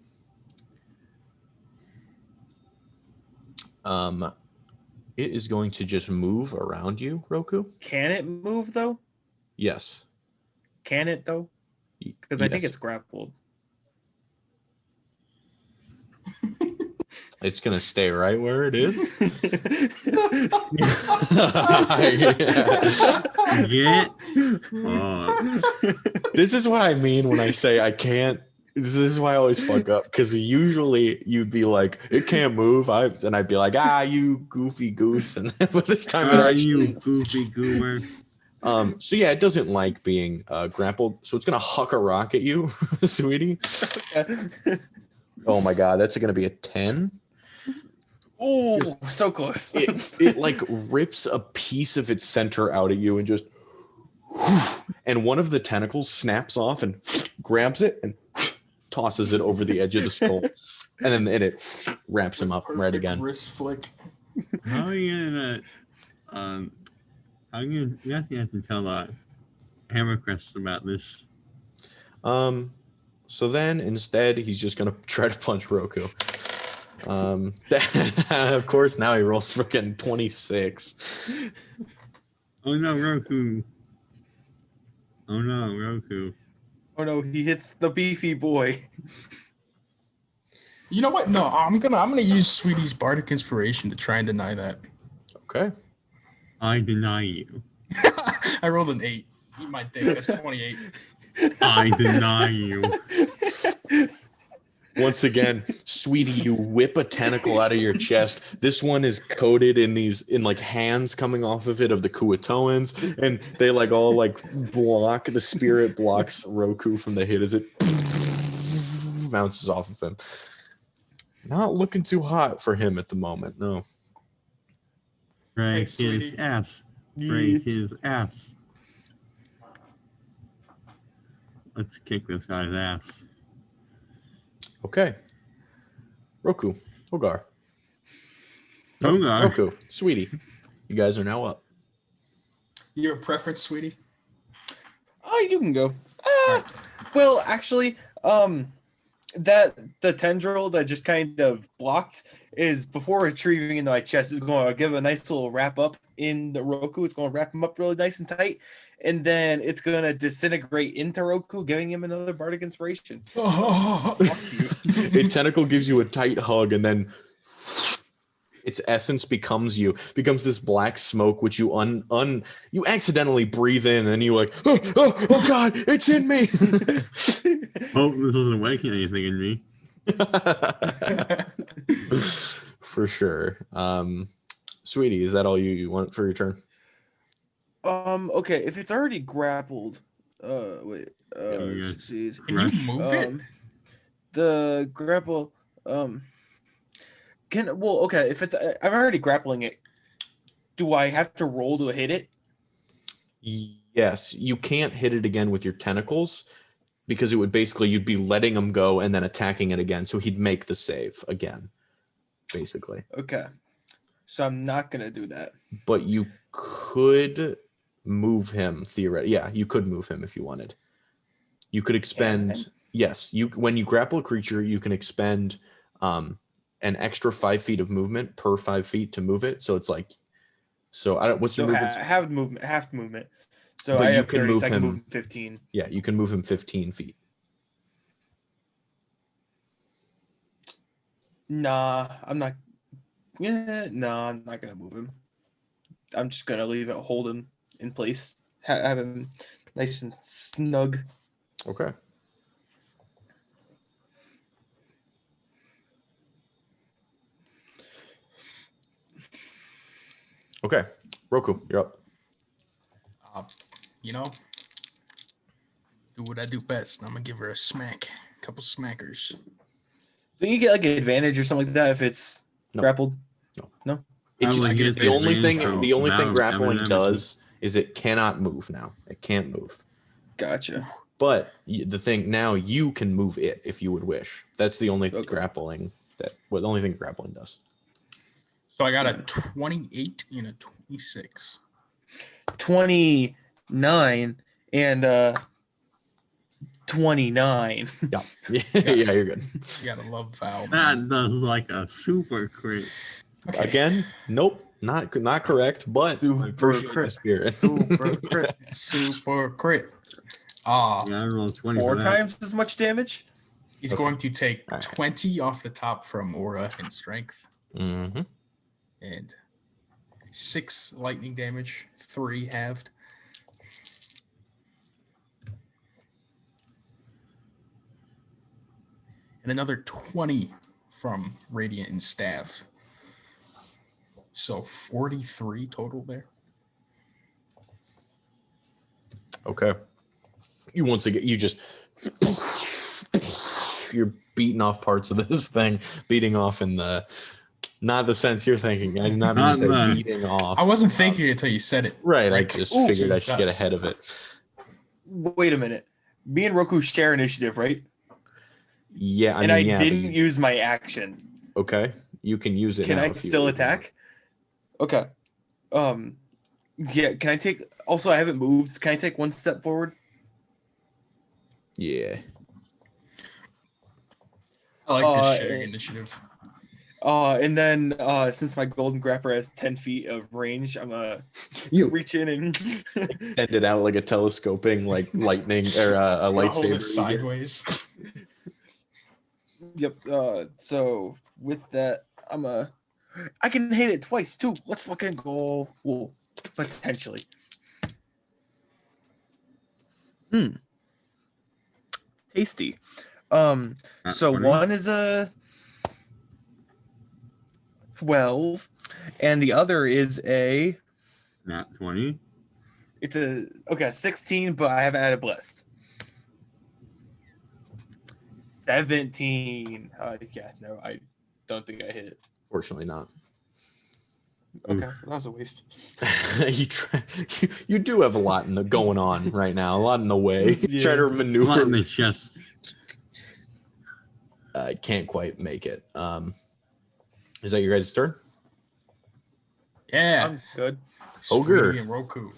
It is going to just move around you, Roku. Can it move though? Yes. Can it though? Because I think Yes. it's grappled. It's gonna stay right where it is. Get oh, This is what I mean when I say I can't. This is why I always fuck up, because usually you'd be like, it can't move, and I'd be like, you goofy goose, and but this time it actually you is. goofy goober. So yeah, it doesn't like being grappled, so it's gonna huck a rock at you, sweetie. Oh my god, that's gonna be a 10. Oh, so close. It like rips a piece of its center out at you and just, and one of the tentacles snaps off and grabs it and tosses it over the edge of the skull, and then it wraps him up right Perfect again. wrist flick. How are you gonna how are you have to tell that? Hammercrest about this. So then instead he's just gonna try to punch Roku. Of course now he rolls freaking 26. Oh no, Roku. Oh no, Roku. Oh no, he hits the beefy boy. You know what? No, I'm gonna use Sweetie's bardic inspiration to try and deny that. Okay. I deny you. I rolled an 8. Eat my dick. That's 28. I deny you. Once again, Sweetie, you whip a tentacle out of your chest. This one is coated in like hands coming off of it of the Kuatoans, and they like all like block, the spirit blocks Roku from the hit as it bounces off of him. Not looking too hot for him at the moment, no. Break Thanks, his sweetie. ass. Break his ass. Let's kick this guy's ass. Okay. Roku, Hogar. No, Hogar. Roku, Sweetie, you guys are now up. Your preference, Sweetie? Oh, you can go. Well, actually, that the tendril that just kind of blocked is before retrieving into my chest is going to give a nice little wrap up in the Roku. It's going to wrap him up really nice and tight, and then it's going to disintegrate into Roku, giving him another bardic inspiration. Fuck you. A tentacle gives you a tight hug, and then its essence becomes this black smoke which you you accidentally breathe in, and you like, oh god, it's in me. Hope this wasn't waking anything in me. For sure. Sweetie, is that all you want for your turn? Okay, if it's already grappled, wait, Yeah. succeed. Can you move it? The grapple, if it's I'm already grappling it, do I have to roll to hit it? Yes, you can't hit it again with your tentacles because it would basically, you'd be letting him go and then attacking it again, so he'd make the save again, basically. Okay, so I'm not gonna do that. But you could move him theoretically. Yeah, you could move him if you wanted. You could expend. Can I? Yes, when you grapple a creature, you can expend an extra 5 feet of movement per 5 feet to move it. So it's like, what's your So movement? half movement. So But I you have can 30. move So I can him- move him 15. Yeah, you can move him 15 feet. Nah, I'm not. Yeah, no, I'm not gonna move him. I'm just gonna leave it, hold him in place, have him nice and snug. Okay. Okay, Roku, you're up. You know, do what I do best. I'm gonna give her a smack, a couple smackers. Don't you get like an advantage or something like that if it's No. grappled? It Probably just, gets the only advantage thing out the only thing now, grappling evidently. does is it cannot move now. It can't move. Gotcha. But the thing now, you can move it if you would wish. That's the only Okay. grappling the only thing grappling does. So I got a 28 and a 26. 29 and 29. Yeah. Yeah, you're good. You gotta love Val. That does like a super crit. Okay. Again, nope, not correct, but I Super appreciate the crit. spirit. Super crit. Super crit. Ah, Yeah, I rolled 20 4 for that. times as much damage. he's Okay. going to take All right. 20 off the top from aura and strength, Mm-hmm. and 6 lightning damage, 3 halved. And another 20 from radiant and staff. So 43 total there. Okay. You you're beating off parts of this thing, beating off in the not the sense you're thinking. I did not mean to Not say the- beating off. I wasn't thinking it until you said it. Right, I Rick. just Ooh, figured I should get Jesus. ahead of it. Wait a minute. Me and Roku share initiative, right? Yeah, I and mean, I yeah, but didn't use my action. okay, you can use it. Can now I if you still would like. attack? Okay. Yeah, can I take? Also, I haven't moved. Can I take one step forward? Yeah. I like this Uh, sharing and- initiative. And then since my golden grapper has 10 feet of range, I'm gonna You reach in and extend it out like a telescoping, like lightning or a It's gonna hold it lightsaber. sideways. Yep. So with that, I can hit it twice too. Let's fucking go. Well, potentially. Tasty. That's So funny. one is a 12, and the other is a Nat 20. it's a 16, but I haven't had a blessed. 17. Yeah, no, I don't think I hit it. Fortunately not. Okay, that was a waste. You do have a lot going on right now, a lot in the way. Yeah. Try to Not in maneuver. the chest. Can't quite make it. Is that your guys' turn? Yeah. I'm good. Ogre. Sweetie and Roku.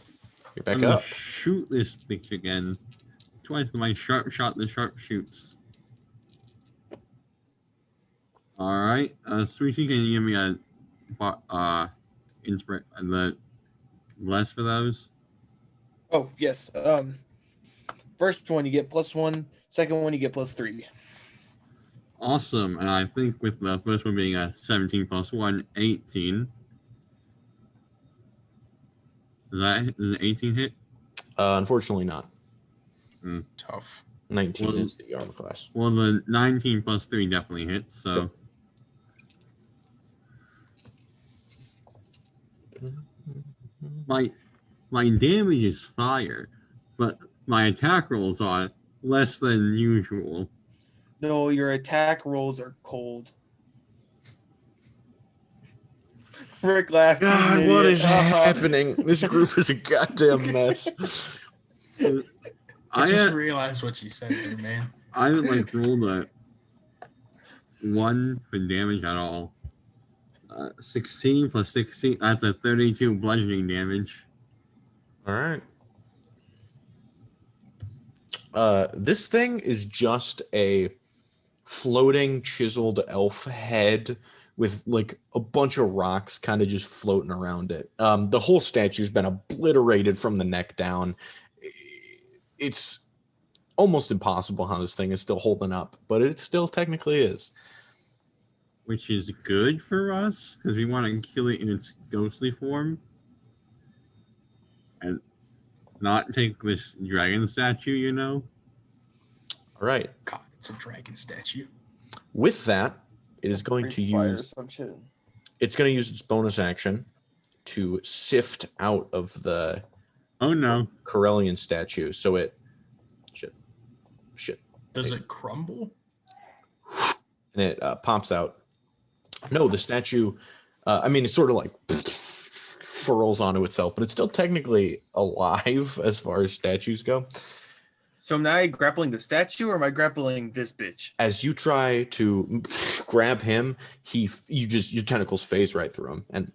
You're back I'm gonna up. shoot this bitch again. Twice with my sharp shot, the sharp shoots. Alright. Sweetie, can you give me a the bless for those? Oh yes. First one you get +1. Second one you get +3. Awesome. And I think with the first one being a 17 plus 1, 18. Does an 18 hit? Unfortunately not. Tough. 19 Well- is the armor class. Well, the 19 plus 3 definitely hits, so. My damage is fire, but my attack rolls are less than usual. No, your attack rolls are cold. Rick laughed. He's an God, what idiot. is happening? This group is a goddamn mess. I I just realized what you said there, man. I haven't like rolled a 1 for damage at all. 16 plus 16, that's a 32 bludgeoning damage. All right. This thing is just a floating chiseled elf head with like a bunch of rocks kind of just floating around it. The whole statue's been obliterated from the neck down. It's almost impossible how this thing is still holding up, but it still technically is. Which is good for us, because we want to kill it in its ghostly form. And not take this dragon statue, you know? All right. God, it's a dragon statue. With that, it is going to Fire use some shit. it's going to use its bonus action to sift out of the Oh no. Corellian statue. So it shit. Does it crumble? And it pops out. No, the statue, I mean, it's sort of like furls onto itself, but it's still technically alive as far as statues go. So am I grappling the statue or am I grappling this bitch? As you try to grab him, your tentacles phase right through him and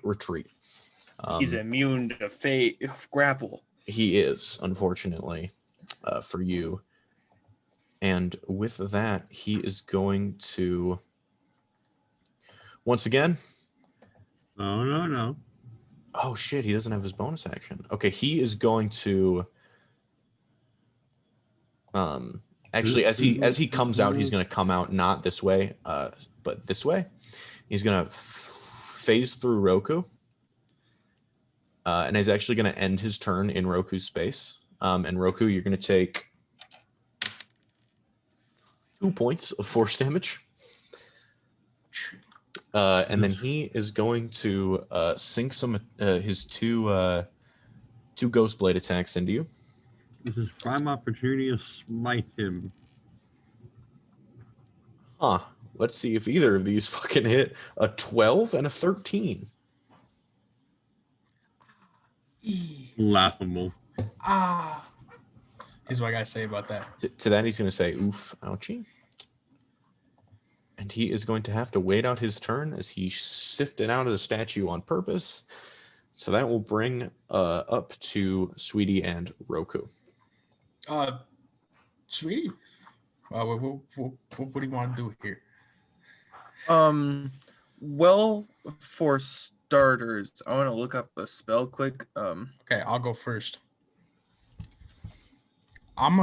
retreat. He's immune to grapple. He is, unfortunately, for you. And with that, he is going to once again. Oh no. Oh shit, he doesn't have his bonus action. Okay, he is going to actually as he comes out, he's going to come out not this way, but this way. He's going to phase through Roku. And he's actually going to end his turn in Roku's space. And Roku, you're going to take 2 points of force damage. And then he is going to sink some his two Ghost Blade attacks into you. This is prime opportunity to smite him. Huh. Let's see if either of these fucking hit. A 12 and a 13. Laughable. Ah. Here's what I gotta say about that. To that, he's going to say, oof, ouchie. And he is going to have to wait out his turn as he sifted out of the statue on purpose So that will bring up to Sweetie and Roku. Sweetie, what do you want to do here? Well, for starters, I want to look up a spell quick. Okay, I'll go first. I'm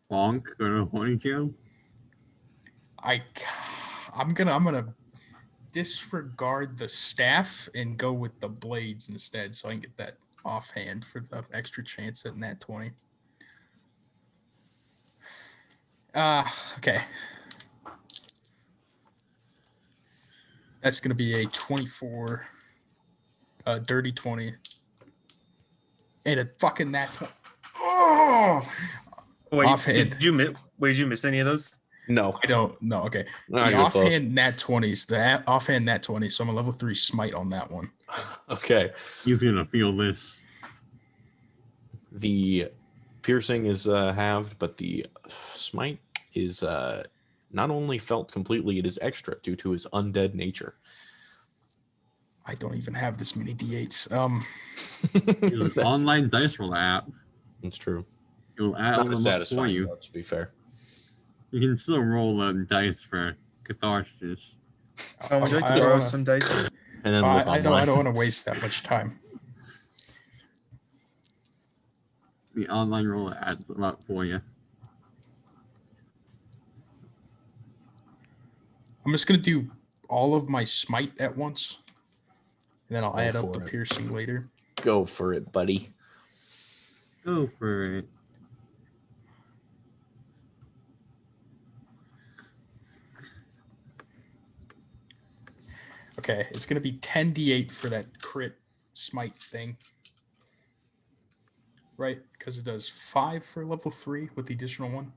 Bonk, go to horny jail. I'm gonna disregard the staff and go with the blades instead, so I can get that offhand for the extra chance at nat 20. Okay. That's gonna be a 24, dirty 20, and a fucking nat 20. Oh, Wait, offhand. did you miss any of those? No. I don't know. Okay. Not The even close. offhand nat 20s. The offhand nat 20. So I'm a level 3 smite on that one. Okay. He's gonna feel this. The piercing is halved, but the smite is not only felt completely, it is extra due to his undead nature. I don't even have this many d8s. There's an online dice roll app. It's true. It'll It's add not them as up for satisfying, you. though, to be fair. You can still roll dice for catharsis. Would you like I to don't borrow wanna- some dice? And then I look don't online. want to waste that much time. The online roll adds them up for you. I'm just gonna do all of my smite at once, and then I'll Go add up for the it. piercing later. Go for it, buddy. Go for it. Okay, it's gonna be 10d8 for that crit smite thing, right? Because it does 5 for level 3 with the additional one.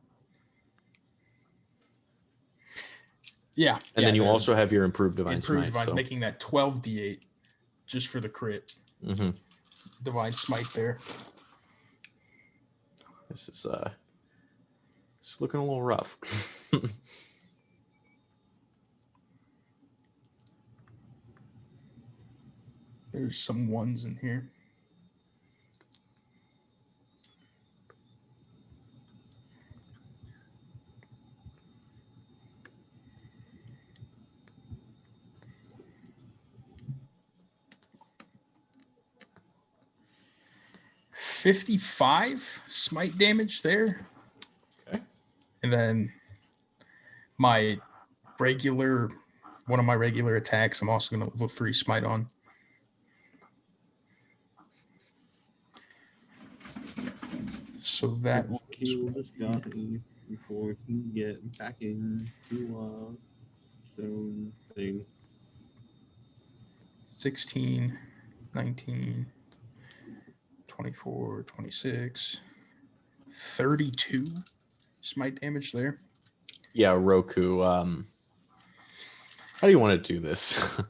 Yeah. And then you the also have your improved divine improved smite. divines, So. making that 12d8 just for the crit Mm-hmm. divine smite there. This is it's looking a little rough. There's some ones in here. $55 smite damage there. Okay. And then one of my regular attacks, I'm also going to level 3 smite on. So that Let's kill this guy before he get back into zone thing. 16, 19, 24, 26, 32 smite damage there. Yeah, Roku. How do you want to do this?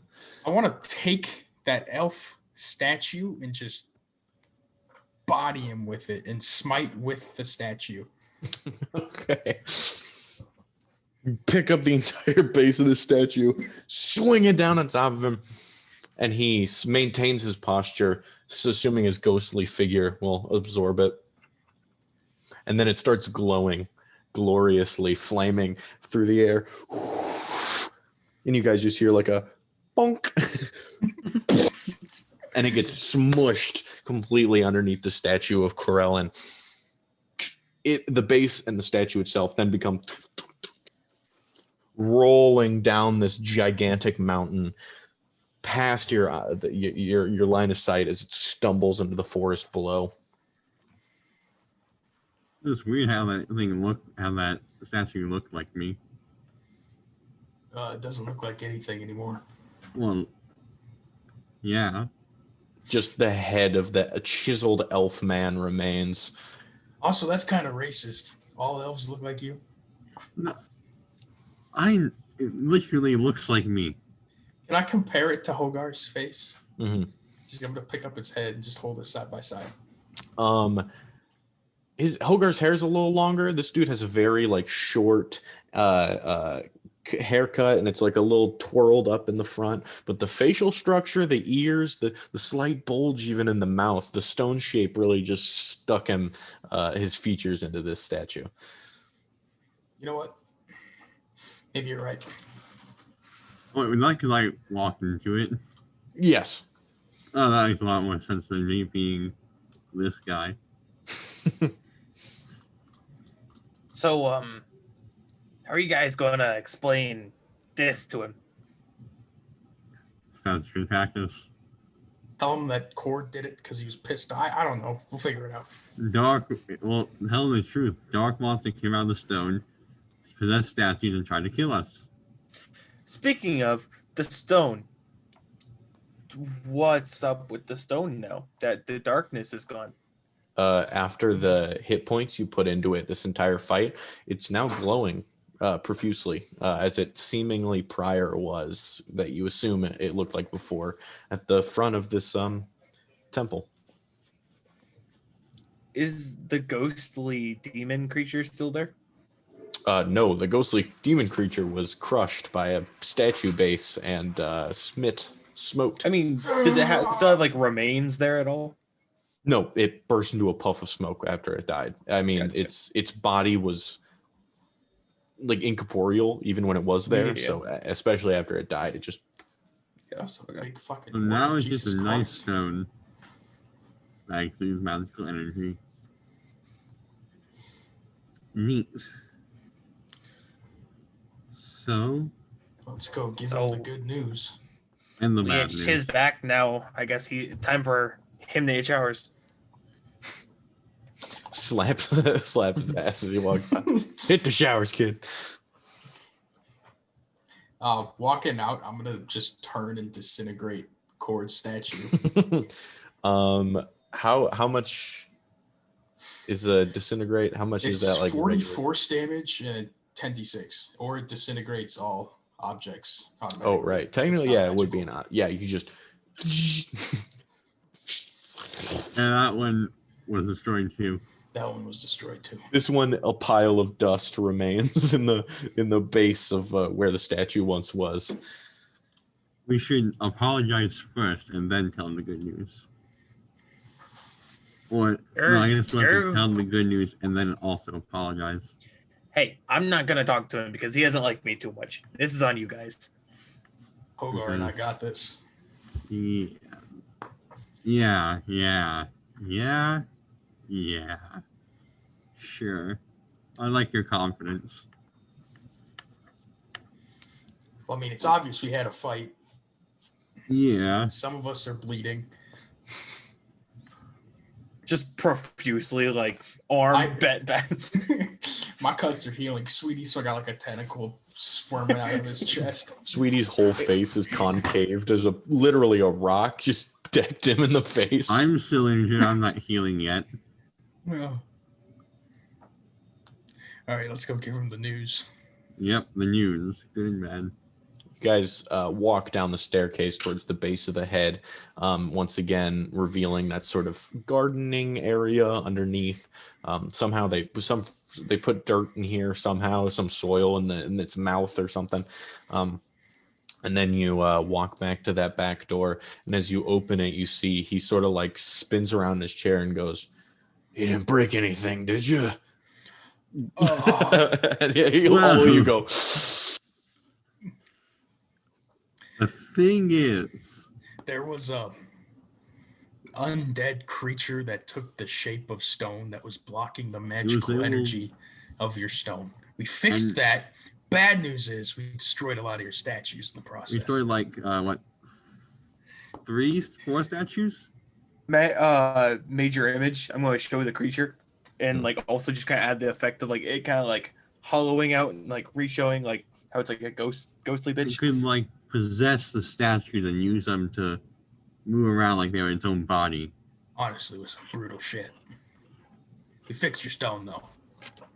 I want to take that elf statue and just body him with it and smite with the statue. Okay. Pick up the entire base of the statue, swing it down on top of him, and he maintains his posture, assuming his ghostly figure will absorb it. And then it starts glowing, gloriously flaming through the air. And you guys just hear like a bonk. And it gets smushed completely underneath the statue of Corellin. The base and the statue itself then become rolling down this gigantic mountain past your line of sight as it stumbles into the forest below. It's weird how that statue looked like me. It doesn't look like anything anymore. Well, yeah. Just the head of the chiseled elf man remains. Also, that's kind of racist. All elves look like you. No, it literally looks like me. Can I compare it to Hogar's face? Mm-hmm. Just I'm gonna pick up his head and just hold it side by side. Hogar's hair is a little longer. This dude has a very short, haircut, and it's like a little twirled up in the front. But the facial structure, the ears, the slight bulge even in the mouth, the stone shape really just stuck him his features into this statue. You know what? Maybe you're right. Oh, would like to like walk into it. Yes. Oh, that makes a lot more sense than me being this guy. So, how are you guys going to explain this to him? Sounds good practice. Tell him that Cord did it because he was pissed. I don't know. We'll figure it out. Well, tell the truth. Dark monster came out of the stone, possessed statues, and tried to kill us. Speaking of the stone, what's up with the stone now that the darkness is gone? After the hit points you put into it this entire fight, it's now glowing profusely, as it seemingly prior was, that you assume it looked like before, at the front of this temple. Is the ghostly demon creature still there? No, the ghostly demon creature was crushed by a statue base and smoked. I mean, does it still have like remains there at all? No, it burst into a puff of smoke after it died. I mean, Gotcha. its body was like incorporeal even when it was there. Yeah. So especially after it died, it just That was a big fucking. So now it's Jesus just a nice Christ. stone that exudes magical energy. Neat. So, Let's go give So- him the good news. and the We bad his news. back now. I guess time for him to hit ours. slaps his ass as he walks by. Hit the showers, kid. Walking out, I'm gonna just turn and disintegrate Cord's statue. How much is a disintegrate? How much is It's that like? 40 regular? force damage and 10d6, or it disintegrates all objects. Oh automatically. right, It's technically not yeah, it would be magical. an yeah. You just And that one was destroyed too. That one was destroyed too. this one, a pile of dust remains in the base of where the statue once was. We should apologize first and then tell him the good news. Or, no, I guess we have to tell him the good news and then also apologize. Hey, I'm not gonna talk to him because he doesn't like me too much. This is on you guys. Hogarth, Okay. I got this. Yeah. Sure. I like your confidence. Well, I mean, it's obvious we had a fight. Yeah. Some of us are bleeding. Just profusely, like arm bent back. My cuts are healing. Sweetie still got like a tentacle squirming out of his chest. Sweetie's whole face is concaved as literally a rock just decked him in the face. I'm still injured. I'm not healing yet. Yeah. All right, let's go give him the news. Yep, the news. Good and bad. You guys walk down the staircase towards the base of the head, once again revealing that sort of gardening area underneath. Somehow they put dirt in here, somehow some soil in its mouth or something. And then you walk back to that back door, and as you open it, you see he sort of like spins around in his chair and goes, "You didn't break anything, did you?" And all of you go. The thing is, There was a undead creature that took the shape of stone that was blocking the magical able- energy of your stone. We fixed And- that. Bad news is we destroyed a lot of your statues in the process. we destroyed like, what? 4 statues? Major image. I'm going to show the creature, and like also just kind of add the effect of like it kind of like hollowing out and like re-showing like how it's like a ghostly You bitch. could like possess the statues and use them to move around like they were its own body. Honestly, it was some brutal shit. We fixed your stone though.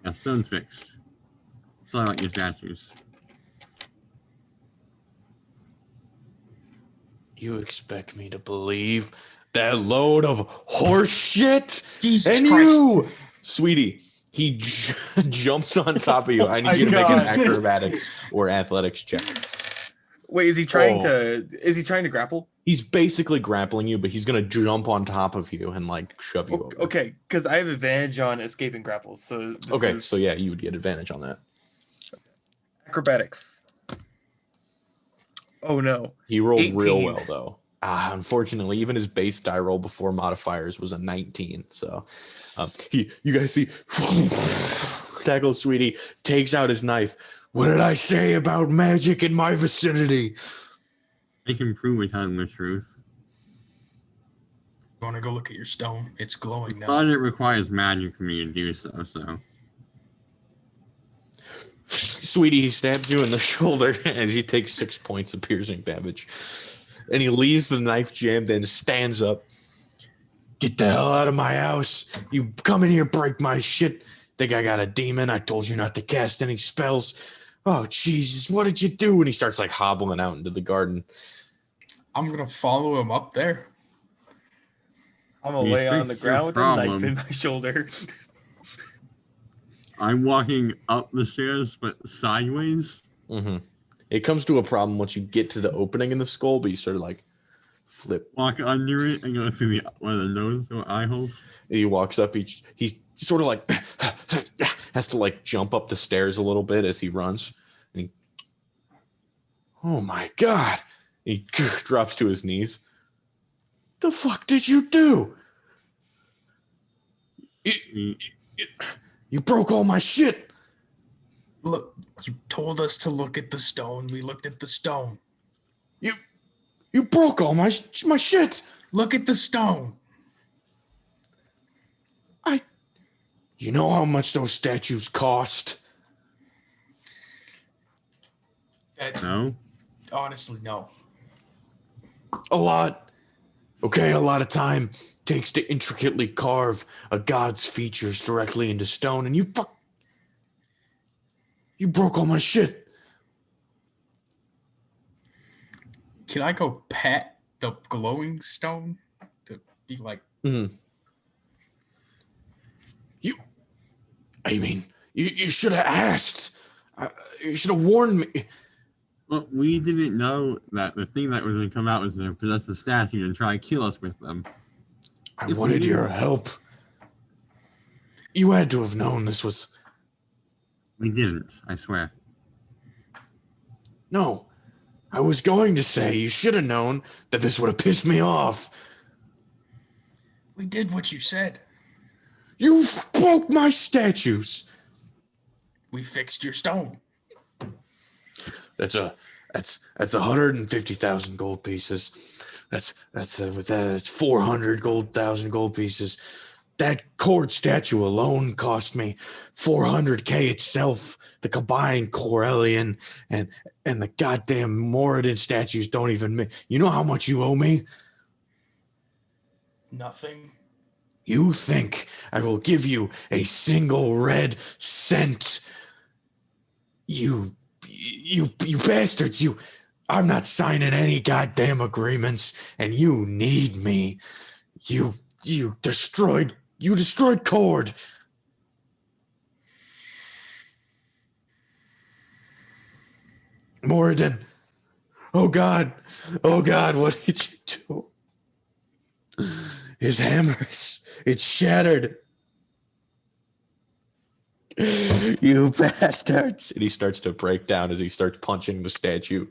Yeah, stone's fixed. So I like your statues. You expect me to believe that load of horse shit? Jesus And Christ. you, sweetie, He jumps on top of you. I my need you to make an God. acrobatics or athletics check. Wait, is he trying to grapple? He's basically grappling you, but he's gonna jump on top of you and like shove you over. Okay, because I have advantage on escaping grapples. So So yeah, you would get advantage on that. acrobatics. Oh no. He rolled 18. real well though. Unfortunately, even his base die roll before modifiers was a 19. So, you guys see, tackle Sweetie takes out his knife. What did I say about magic in my vicinity? I can prove it telling the truth. You want to go look at your stone? It's glowing now. But it requires magic for me to do so, Sweetie, he stabs you in the shoulder as he takes 6 points of piercing damage. And he leaves the knife jammed and stands up. Get the hell out of my house. You come in here, break my shit. Think I got a demon? I told you not to cast any spells. Oh, Jesus, what did you do? And he starts like hobbling out into the garden. I'm going to follow him up there. I'm gonna You lay on the fix your ground with a knife problem. in my shoulder. I'm walking up the stairs, but sideways. Mm-hmm. It comes to a problem once you get to the opening in the skull, but you sort of like flip. Walk under it and go through one of the nose or eye holes. He walks up he's sort of like has to like jump up the stairs a little bit as he runs. And oh my God. He drops to his knees. The fuck did you do? You broke all my shit. Look, you told us to look at the stone. We looked at the stone. You broke all my shit. Look at the stone. You know how much those statues cost? No. Honestly, no. A lot. Okay, a lot of time takes to intricately carve a god's features directly into stone, and you broke all my shit. Can I go pat the glowing stone to be like? You should have asked. You should have warned me. Well, we didn't know that the thing that was going to come out was going to possess the statue and try to kill us with them. I wanted your help. You had to have known this was. We didn't, I swear. No, I was going to say you should have known that this would have pissed me off. We did what you said. You broke my statues. We fixed your stone. That's 150,000 gold pieces. That's 400,000 gold pieces. That cord statue alone cost me 400K itself. The combined Corellian and the goddamn Moradin statues don't even. You know how much you owe me? Nothing. You think I will give you a single red cent? You bastards! I'm not signing any goddamn agreements, and you need me. You destroyed Cord. Moradin. Oh God, what did you do? His hammer, it's shattered. You bastards! And he starts to break down as he starts punching the statue.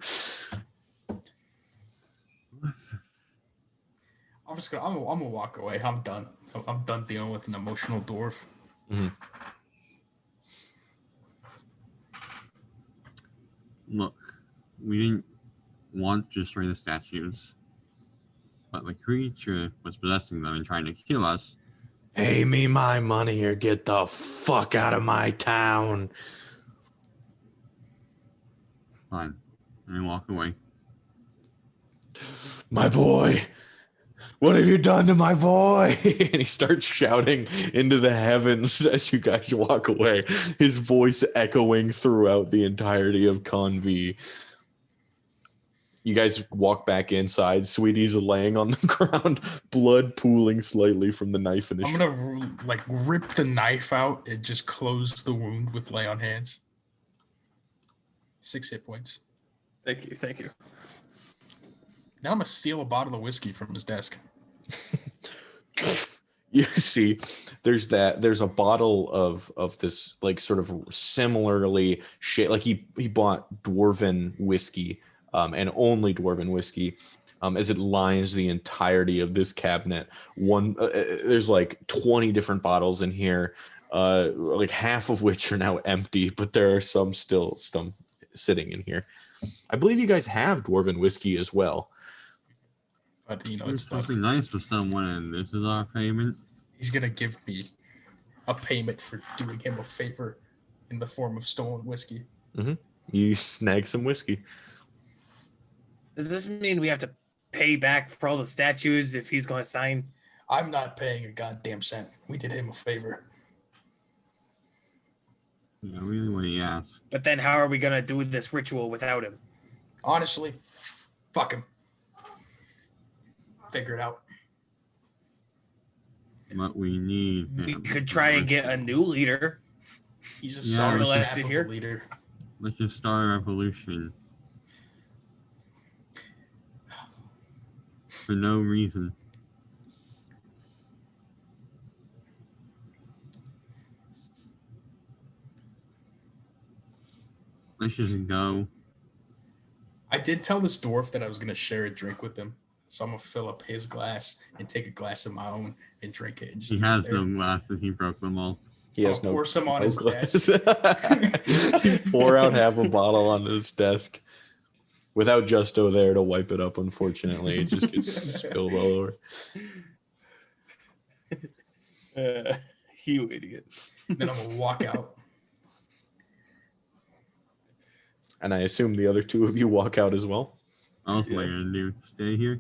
I'm gonna walk away. I'm done. I'm done dealing with an emotional dwarf. Mm-hmm. Look, we didn't want to destroy the statues, but the creature was possessing them and trying to kill us. Pay me my money or get the fuck out of my town. Fine. And walk away. My boy. What have you done to my boy? And he starts shouting into the heavens as you guys walk away, his voice echoing throughout the entirety of Convy. You guys walk back inside. Sweetie's laying on the ground, blood pooling slightly from the knife in his. I'm gonna like rip the knife out and just close the wound with lay on hands. 6 hit points. Thank you. Thank you. Now I'm gonna steal a bottle of whiskey from his desk. You see, there's a bottle of this like sort of similarly shit. Like he bought dwarven whiskey, and only dwarven whiskey, as it lines the entirety of this cabinet. There's like 20 different bottles in here, like half of which are now empty, but there are some still sitting in here. I believe you guys have dwarven whiskey as well. But you know, It's it's like something nice for someone, and this is our payment. he's gonna give me a payment for doing him a favor in the form of stolen whiskey. You snag some whiskey. Does this mean we have to pay back for all the statues if he's going to sign? I'm not paying a goddamn cent. We did him a favor. Yeah, really what he asked. But then how are we going to do this ritual without him? Honestly, fuck him. Figure it out. What we need. We could try and get a new leader. He's a Yeah, sorry let's sap just of hear. a leader. Let's just start a revolution. For no reason. Let's just go. I did tell this dwarf that I was gonna share a drink with him, so I'm gonna fill up his glass and take a glass of my own and drink it. And just He leave it has there. no glasses. He broke them all. He I'll has no pour some on his glass. desk. Pour out half a bottle on his desk. Without Justo there to wipe it up, unfortunately, it just gets spilled all over. You idiot. Then I'm gonna walk out. And I assume the other two of you walk out as well. Else what are you gonna do? Stay here?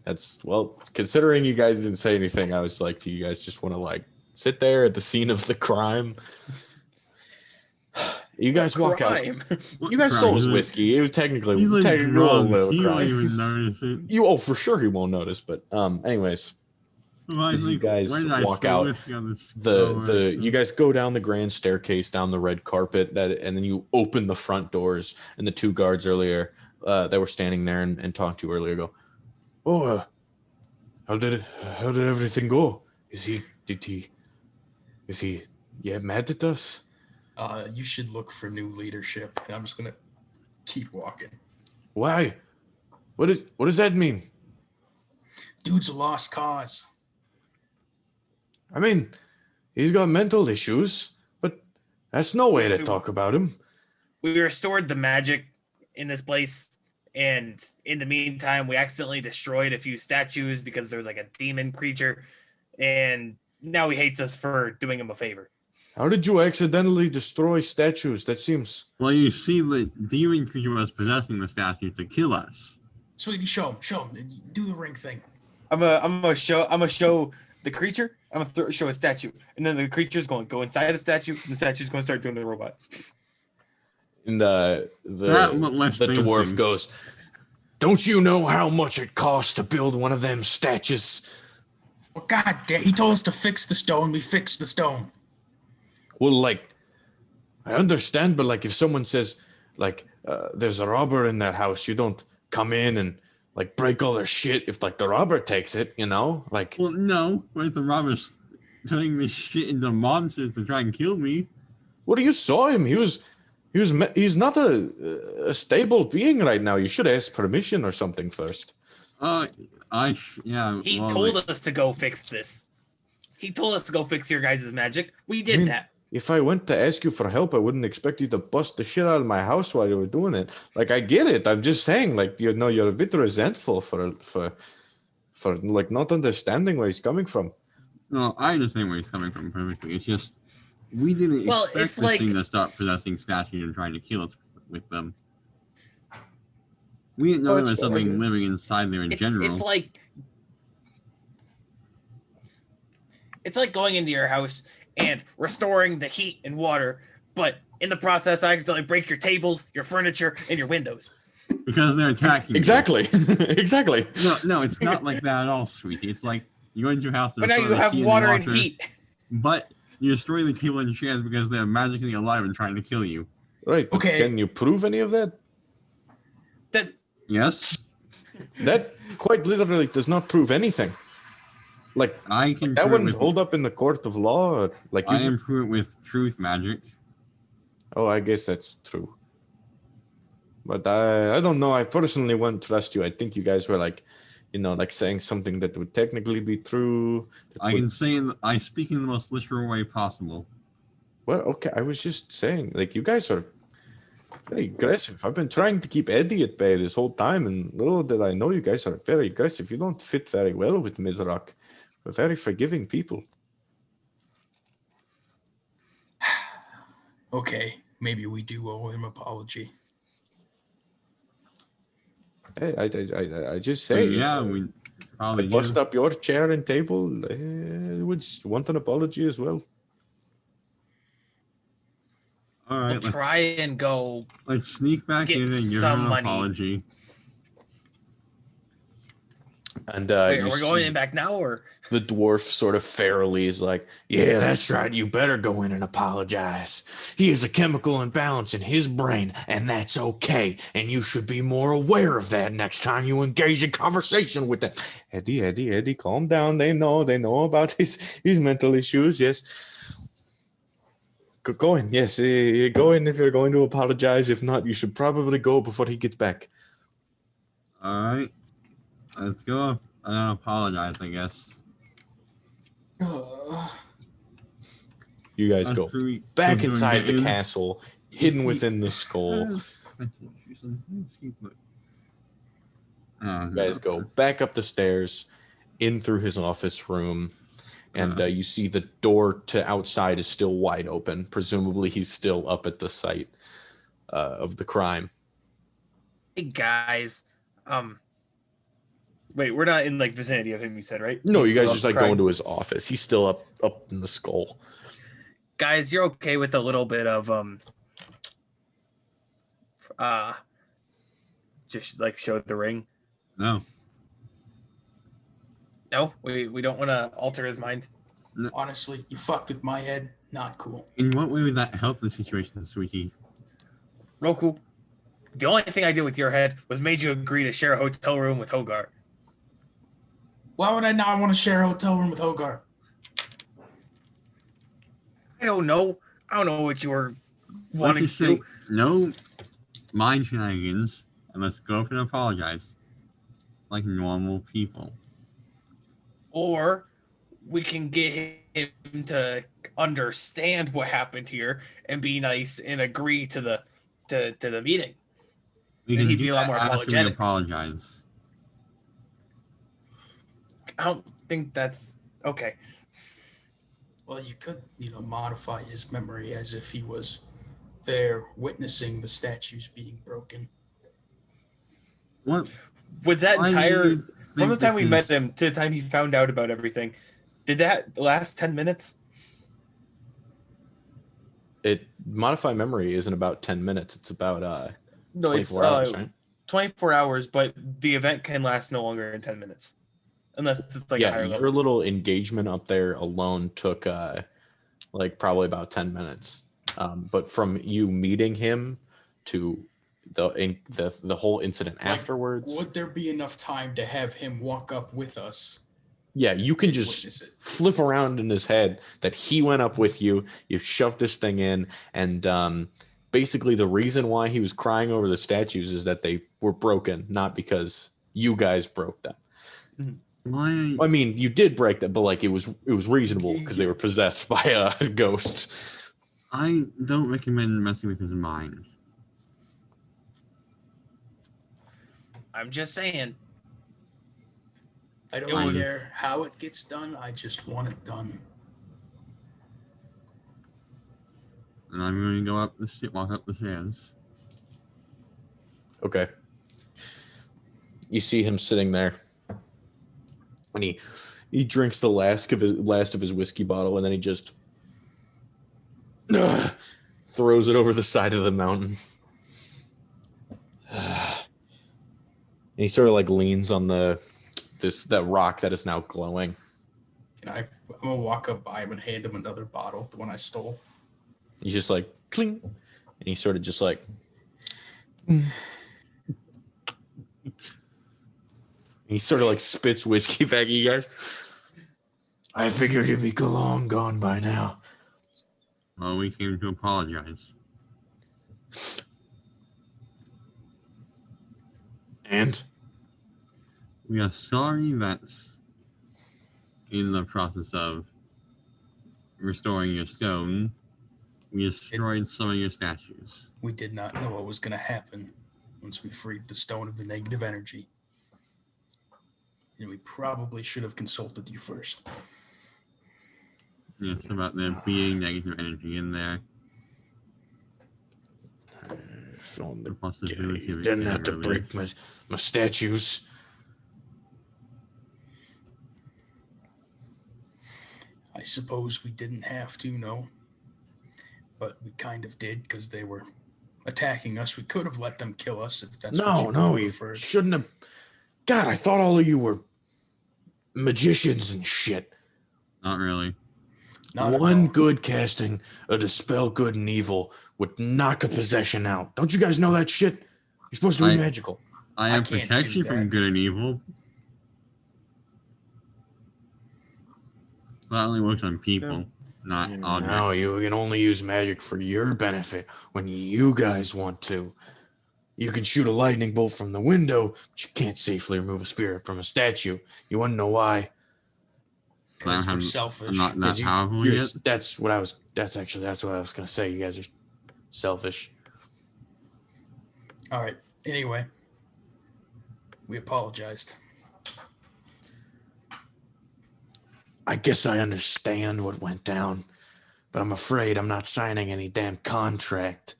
That's, well, considering you guys didn't say anything, I was like, do you guys just want to like sit there at the scene of the crime? You guys walk out. Crime. You guys stole his whiskey. It was technically He's like a drunk. little He won't crime. even notice it. Oh, for sure he won't notice. But anyways, Well, As you guys why did I walk spill out, whiskey on this? you guys go down the grand staircase, down the red carpet, and then you open the front doors, and the two guards earlier that were standing there and talked to you earlier go, "Oh, how did everything go? Is he mad at us?" You should look for new leadership. And I'm just gonna keep walking. Why? What does that mean? Dude's a lost cause. I mean, he's got mental issues, but that's no way to talk about him. We restored the magic in this place, and in the meantime, we accidentally destroyed a few statues because there was like a demon creature, and now he hates us for doing him a favor. How did you accidentally destroy statues? That seems... Well, you see, the demon creature was possessing the statue to kill us. Sweetie, show him. Do the ring thing. I'm gonna show the creature. I'm gonna show a statue, and then the creature's going to go inside the statue, and the statue's going to start doing the robot. And the dwarf thinking. goes, "Don't you know how much it costs to build one of them statues?" Well, God damn, he told us to fix the stone. We fixed the stone. Well, like, I understand, but like if someone says, like, there's a robber in that house, you don't come in and like break all their shit if like the robber takes it, you know? Like, Well, no. What if the robber's turning this shit into monsters to try and kill me? what, you saw him? He's not a stable being right now. You should ask permission or something first. Yeah. He well, told like, us to go fix this. He told us to go fix your guys' magic. We did that. If I went to ask you for help, I wouldn't expect you to bust the shit out of my house while you were doing it. Like, I get it. I'm just saying, like, you know, you're a bit resentful for like not understanding where he's coming from. No, I understand where he's coming from perfectly. It's just we didn't Well, expect it's this like- thing to stop possessing statues and trying to kill us with them. We didn't know there it's was fair, I something guess. living inside there in general. It's like going into your house and restoring the heat and water, but in the process, I accidentally break your tables, your furniture, and your windows. because they're attacking you. Exactly. Exactly. No, it's not like that at all, sweetie. It's like you go into your house. But now you have water and heat. But you destroy the table and chairs because they're magically alive and trying to kill you. Right. But Okay. can you prove any of that? That Yes, That quite literally does not prove anything. Like I can. that prove it wouldn't with, hold up in the court of law. Or, like you I just, can prove it with truth magic. oh, I guess that's true. But I don't know. I personally wouldn't trust you. I think you guys were like, like saying something that would technically be true. I can say I speak in the most literal way possible. Well, okay. I was just saying, like, you guys are very aggressive. I've been trying to keep Eddie at bay this whole time, and little did I know you guys are very aggressive. You don't fit very well with Midrock. We're very forgiving people. Okay, maybe we do owe him an apology. Hey, I just So, say, yeah, we I probably bust do. up your chair and table. I would want an apology as well. All we'll right, try and go. let's sneak back get in and give some him an money. apology. And Wait, you are we going see in back now or? the dwarf sort of fairly is like, yeah, that's right. You better go in and apologize. He has a chemical imbalance in his brain, and that's okay. And you should be more aware of that next time you engage in conversation with them. Eddie, calm down. They know about his mental issues. Yes. Go in. Yes, go in if you're going to apologize. If not, you should probably go before he gets back. All right, let's go. I don't apologize, I guess. You guys That's go pretty- back that's doing inside the good. castle, hidden within the skull. You guys go back up the stairs, in through his office room, and you see the door to outside is still wide open. Presumably, he's still up at the site of the crime. Hey guys, wait, we're not in like vicinity of him. You said right? No, He's you still guys up just like crying. go into his office. He's still up in the skull. Guys, you're okay with a little bit of just like show the ring. No. No, we don't want to alter his mind. Honestly, you fucked with my head. Not cool. In what way would that help the situation, sweetie? Roku, the only thing I did with your head was made you agree to share a hotel room with Hogarth. Why would I not want to share a hotel room with Hogarth? I don't know what you were Let's wanting just to say do. no mind shenanigans, and let's go up and apologize like normal people. Or we can get him to understand what happened here and be nice and agree to the meeting. We And can he'd do be a lot that more after we apologetic. apologize. I don't think that's okay. Well, you could, modify his memory as if he was there witnessing the statues being broken. What? With that Why do entire you from the think time we this met is- him to the time he found out about everything, did that last 10 minutes? Modify memory isn't about 10 minutes. It's about No, 24 it's hours, right? 24 hours, but the event can last no longer than 10 minutes. Unless it's like a Yeah, higher your level. little engagement up there alone took probably about 10 minutes. But from you meeting him to the whole incident Like, afterwards, Would there be enough time to have him walk up with us? yeah, you can and just witness it? flip around in his head that he went up with you. You shoved this thing in, and basically the reason why he was crying over the statues is that they were broken, not because you guys broke them. Why? I mean, you did break them, but like it was reasonable because they were possessed by a ghost. I don't recommend messing with his mind. I'm just saying. I It don't would- care how it gets done. I just want it done. And I'm going to go walk up the stairs. Okay. You see him sitting there, and he drinks the last of his whiskey bottle, and then he just throws it over the side of the mountain. And he sort of like leans on that rock that is now glowing. I'm gonna walk up by him and hand him another bottle, the one I stole. He's just like cling, and he sort of just like. He sort of like spits whiskey back at you guys. I figured you'd be long gone by now. Well, we came to apologize. And? We are sorry that in the process of restoring your stone, we destroyed some of your statues. We did not know what was gonna happen once we freed the stone of the negative energy. And we probably should have consulted you first. Yes, about there being negative energy in there. The possibility You of it didn't being have to break released. my statues. I suppose we didn't have to, no. But we kind of did because they were attacking us. We could have let them kill us if that's what you You preferred. shouldn't have. God, I thought all of you were magicians and shit. Not really. Not at One all. good casting a dispel good and evil would knock a possession out. Don't you guys know that shit? You're supposed to be magical. I I have can't protection do from that. good and evil. That only works on people, not objects. No, you can only use magic for your benefit when you guys want to. You can shoot a lightning bolt from the window, but you can't safely remove a spirit from a statue. You want to know why? Because we're I'm selfish. not that You- powerful you're- yet. That's what I was gonna say. You guys are selfish. All right. Anyway, we apologized. I guess I understand what went down, but I'm afraid I'm not signing any damn contract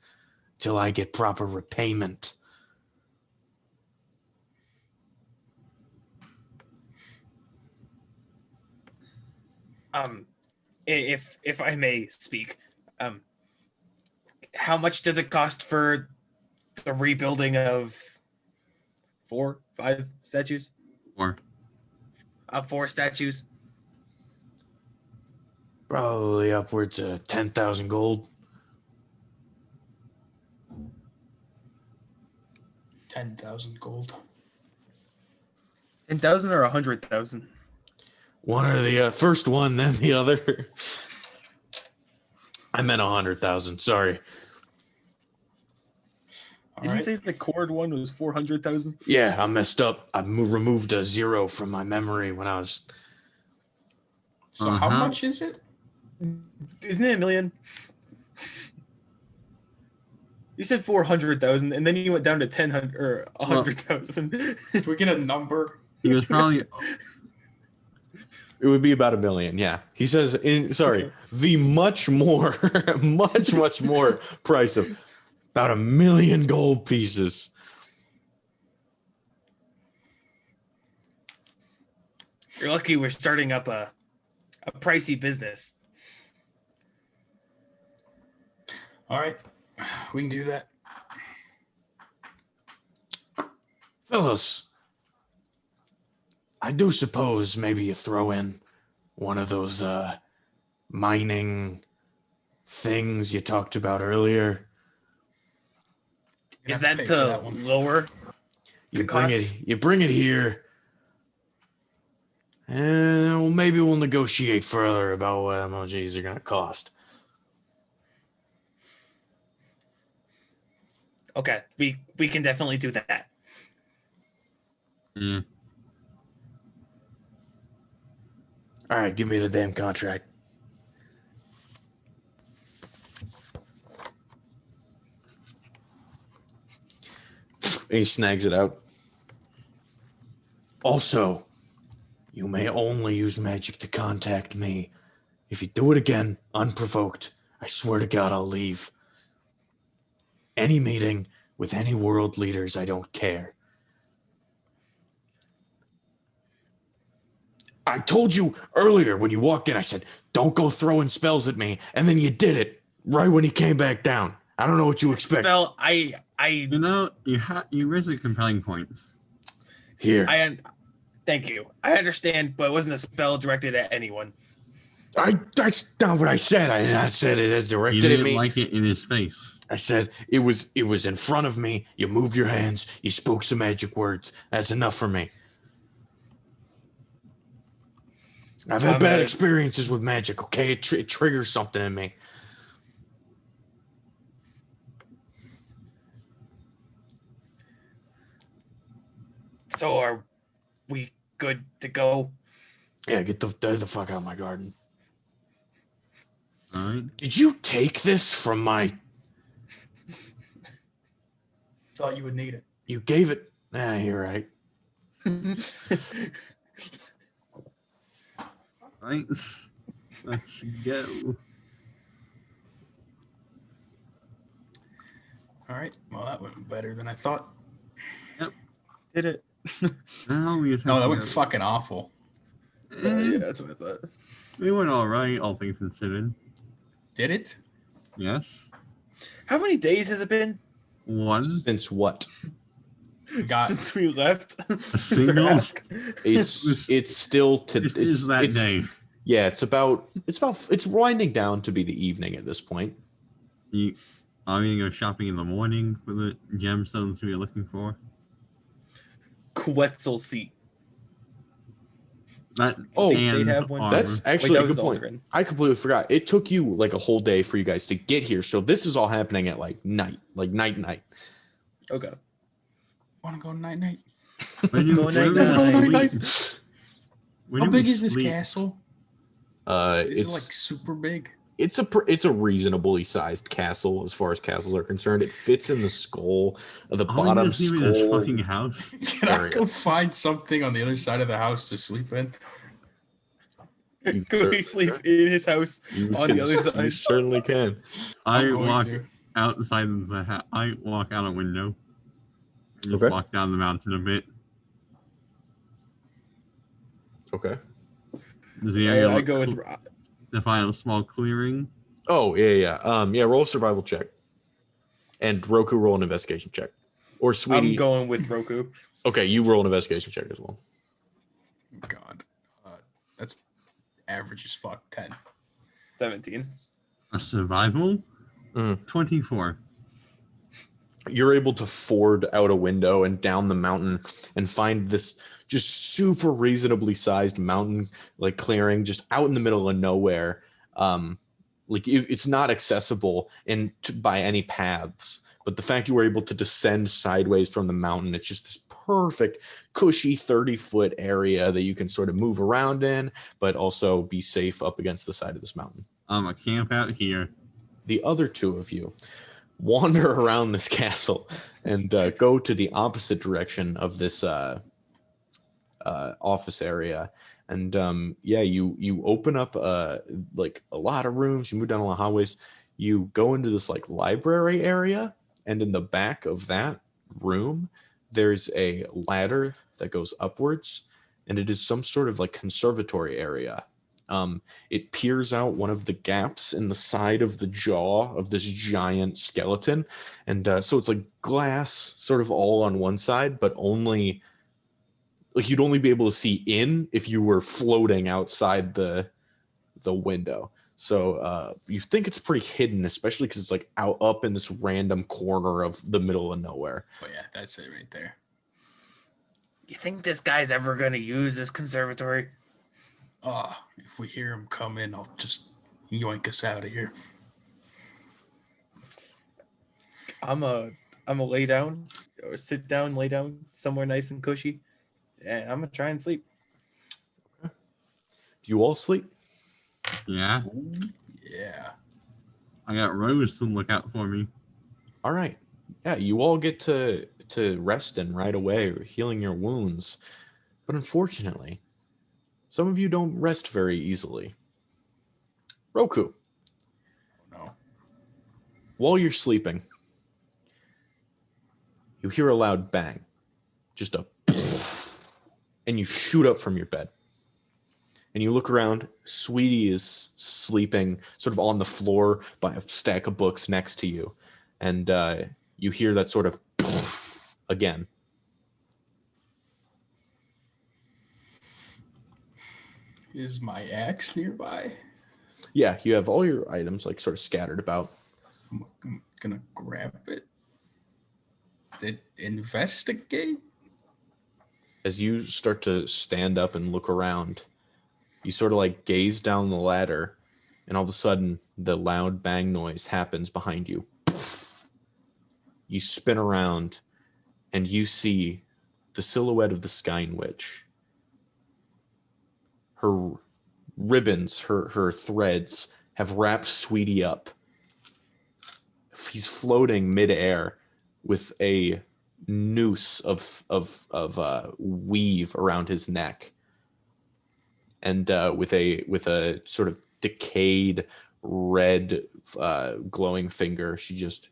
till I get proper repayment. If I may speak, how much does it cost for the rebuilding of 5 statues? Or 4 statues. Probably upwards of 10,000 gold. 10,000 gold. 10,000 or 100,000? One or the first one, then the other. I meant 100,000. Sorry. All Didn't you right. say the cord one was 400,000? Yeah, I messed up. I removed a 0 from my memory when I was. So how Uh-huh. much is it? Isn't it $1 million? You said 400,000, and then you went down to 10,000 or 100,000. Can we get a number? he was probably It would be about $1 million. Yeah, he says. Okay. The much more, much more price of about 1 million gold pieces. You're lucky we're starting up a pricey business. All right. We can do that. Fellas, I do suppose maybe you throw in one of those mining things you talked about earlier. You're Is gonna have that to pay for to that one. lower? You The bring cost? it. You bring it here, and well, maybe we'll negotiate further about what emojis are gonna cost. Okay, we can definitely do that. yeah. All right, give me the damn contract. He snags it out. Also, you may only use magic to contact me. If you do it again, unprovoked, I swear to God I'll leave. Any meeting with any world leaders, I don't care. I told you earlier when you walked in, I said, don't go throwing spells at me, and then you did it right when he came back down. I don't know what you expect. Spell, I You know, you raise the compelling points. Here. Thank you. I understand, but it wasn't a spell directed at anyone. That's not what I said. I said it as He directed at didn't me. like it in his face. I said it was in front of me. You moved your hands. You spoke some magic words. That's enough for me. I've had bad experiences with magic. Okay, it triggers something in me. So are we good to go? Yeah, get the fuck out of my garden. All right. Did you take this from my? Thought you would need it. You gave it. You're right. Right. Let's go. All right. Well, that went better than I thought. Did it? Now we just No, have that to went go. fucking awful. Yeah, that's what I thought. We went all right, all things considered. Did it? Yes. How many days has it been 1. Since what? We got since we left? A single. Ask? It's still to. This is that day. Yeah, it's winding down to be the evening at this point. Are we gonna go shopping in the morning for the gemstones we are looking for? Quetzal seat. That Oh, they'd have one. armor. That's actually Wait, a that good was point. Aldrin. I completely forgot. It took you like a whole day for you guys to get here, so this is all happening at like night. Okay. want to go night night. When you- Go when night, we night. sleep- when How we big is this sleep- castle? Is it like It's super big? it's a reasonably sized castle as far as castles are concerned. It fits in the skull, the Are we bottom gonna sleep in this skull. fucking house? Can I area. go find something on the other side of the house to sleep in? You Could certainly we sleep can. in his house You on can- the other You side? certainly can. I I'm going walk to. outside of the house. I walk out a window. And just Okay. walk down the mountain a bit. Okay. Does the I area go look with. to find a small clearing? Oh yeah. Roll a survival check, and Roku roll an investigation check, or Sweetie. I'm going with Roku. Okay, you roll an investigation check as well. God, that's average as fuck. 10. 17. A survival? Mhm. 24. You're able to ford out a window and down the mountain and find this just super reasonably sized mountain like clearing just out in the middle of nowhere. It's not accessible by any paths, but the fact you were able to descend sideways from the mountain, it's just this perfect cushy 30-foot area that you can sort of move around in, but also be safe up against the side of this mountain. I'm a camp out here. The other two of you wander around this castle and go to the opposite direction of this office area. And you open up like a lot of rooms. You move down a lot of hallways. You go into this like library area, and in the back of that room, there's a ladder that goes upwards, and it is some sort of like conservatory area. It peers out one of the gaps in the side of the jaw of this giant skeleton, and so it's like glass sort of all on one side, but only like you'd only be able to see in if you were floating outside the window. So you think it's pretty hidden, especially because it's like out up in this random corner of the middle of nowhere. Oh yeah, that's it right there. You think this guy's ever going to use this conservatory? If we hear him come in, I'll just yoink us out of here. I'm a lay down or sit down, lay down somewhere nice and cushy, and I'm gonna try and sleep. Do you all sleep? Yeah. Ooh, yeah. I got Rose to look out for me. All right. Yeah, you all get to resting right away, healing your wounds. But unfortunately, some of you don't rest very easily. Roku, No. while you're sleeping, you hear a loud bang. Just a and you shoot up from your bed. And you look around, Sweetie is sleeping sort of on the floor by a stack of books next to you. And you hear that sort of again. Is my axe nearby? Yeah, you have all your items like sort of scattered about. I'm gonna grab it. Investigate? As you start to stand up and look around, you sort of like gaze down the ladder, and all of a sudden the loud bang noise happens behind you. You spin around and you see the silhouette of the Skyne Witch. Her ribbons, her threads have wrapped Sweetie up. He's floating midair with a noose of weave around his neck, and with a sort of decayed red glowing finger, she just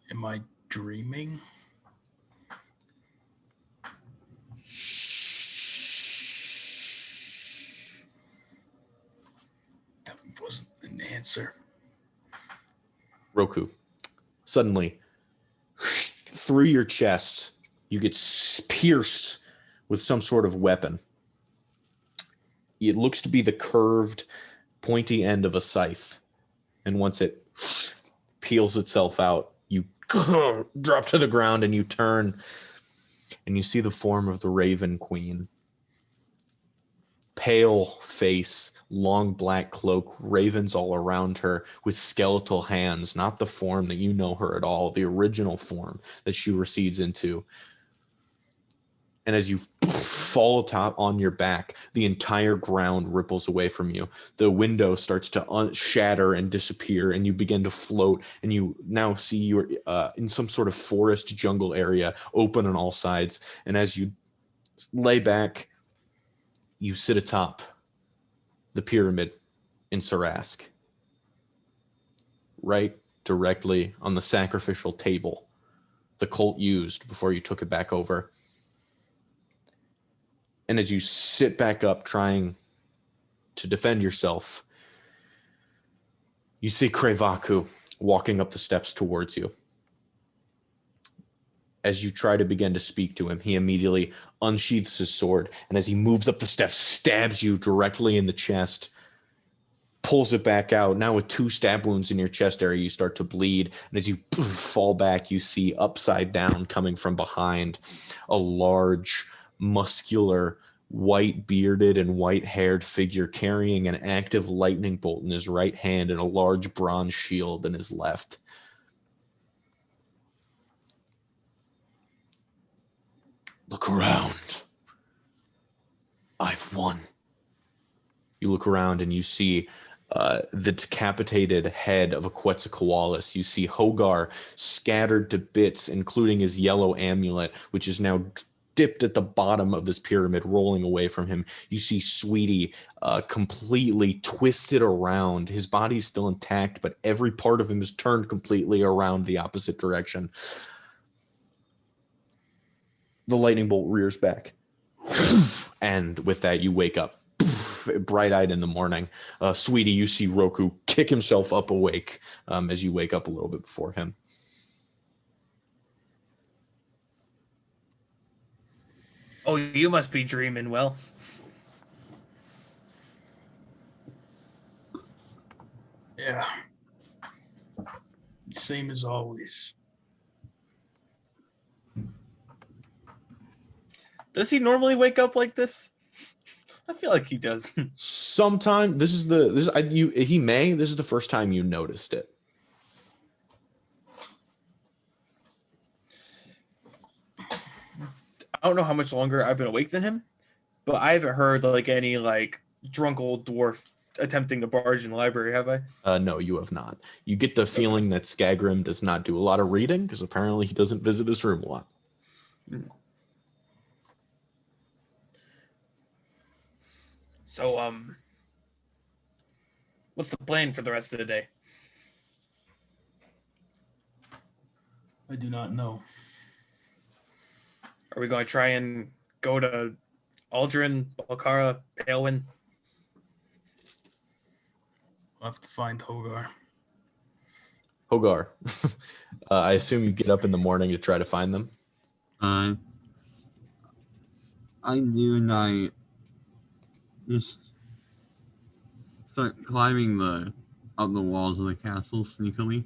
Am I dreaming? That wasn't an answer. Roku. Suddenly, through your chest, you get pierced with some sort of weapon. It looks to be the curved, pointy end of a scythe. And once it peels itself out, you drop to the ground and you turn and you see the form of the Raven Queen. Pale face, long black cloak, ravens all around her with skeletal hands, not the form that you know her at all, the original form that she recedes into. And as you fall atop on your back, the entire ground ripples away from you. The window starts to shatter and disappear, and you begin to float, and you now see you're in some sort of forest jungle area, open on all sides. And as you lay back, you sit atop the pyramid in Sarask, right directly on the sacrificial table the cult used before you took it back over. And as you sit back up trying to defend yourself, you see Krevaku walking up the steps towards you. As you try to begin to speak to him, he immediately unsheaths his sword, and as he moves up the steps, stabs you directly in the chest, pulls it back out. Now with 2 stab wounds in your chest area, you start to bleed, and as you fall back, you see upside down coming from behind a large, muscular, white bearded and white haired figure carrying an active lightning bolt in his right hand and a large bronze shield in his left. Look around. I've won. You look around and you see the decapitated head of a Quetzalcoatlus. You see Hogar scattered to bits, including his yellow amulet, which is now dipped at the bottom of this pyramid, rolling away from him. You see Sweetie completely twisted around. His body's still intact, but every part of him is turned completely around the opposite direction. The lightning bolt rears back. And with that, you wake up bright-eyed in the morning. Sweetie, you see Roku kick himself up awake as you wake up a little bit before him. Oh, you must be dreaming, Will. Yeah. Same as always. Does he normally wake up like this? I feel like he does. Sometime this is the first time you noticed it. I don't know how much longer I've been awake than him, but I haven't heard like any like drunk old dwarf attempting to barge in the library, have I? No, you have not. You get the feeling that Skagrim does not do a lot of reading because apparently he doesn't visit this room a lot. So, what's the plan for the rest of the day? I do not know. Are we going to try and go to Aldrin, Balkara, Palewind? I'll have to find Hogar. Hogar, I assume you get up in the morning to try to find them. I do, and I just start climbing up the walls of the castle sneakily.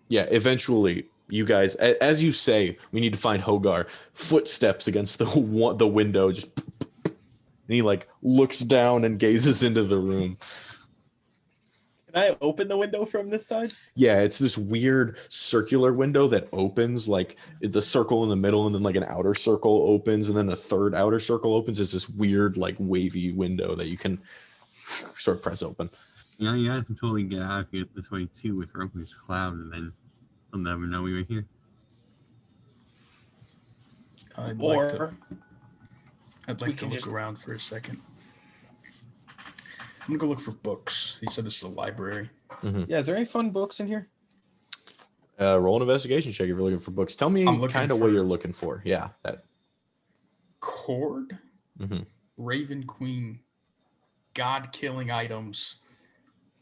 Yeah, eventually, you guys, as you say, we need to find Hogar. Footsteps against the window, just, and he like looks down and gazes into the room. Can I open the window from this side? Yeah, it's this weird circular window that opens, like the circle in the middle, and then like an outer circle opens, and then a third outer circle opens. It's this weird, like wavy window that you can sort of press open. Yeah, you guys can totally get out of here this way too with Roku's cloud, and then I'll never know we were here. I'd Or we like to can look just- around for a second. I'm gonna go look for books. He said this is a library. yeah, is there any fun books in here? Roll an investigation check if you're looking for books. Tell me I'm looking kind of what for- you're looking for. Yeah, that. Cord, Mhm. Raven Queen, God-killing items,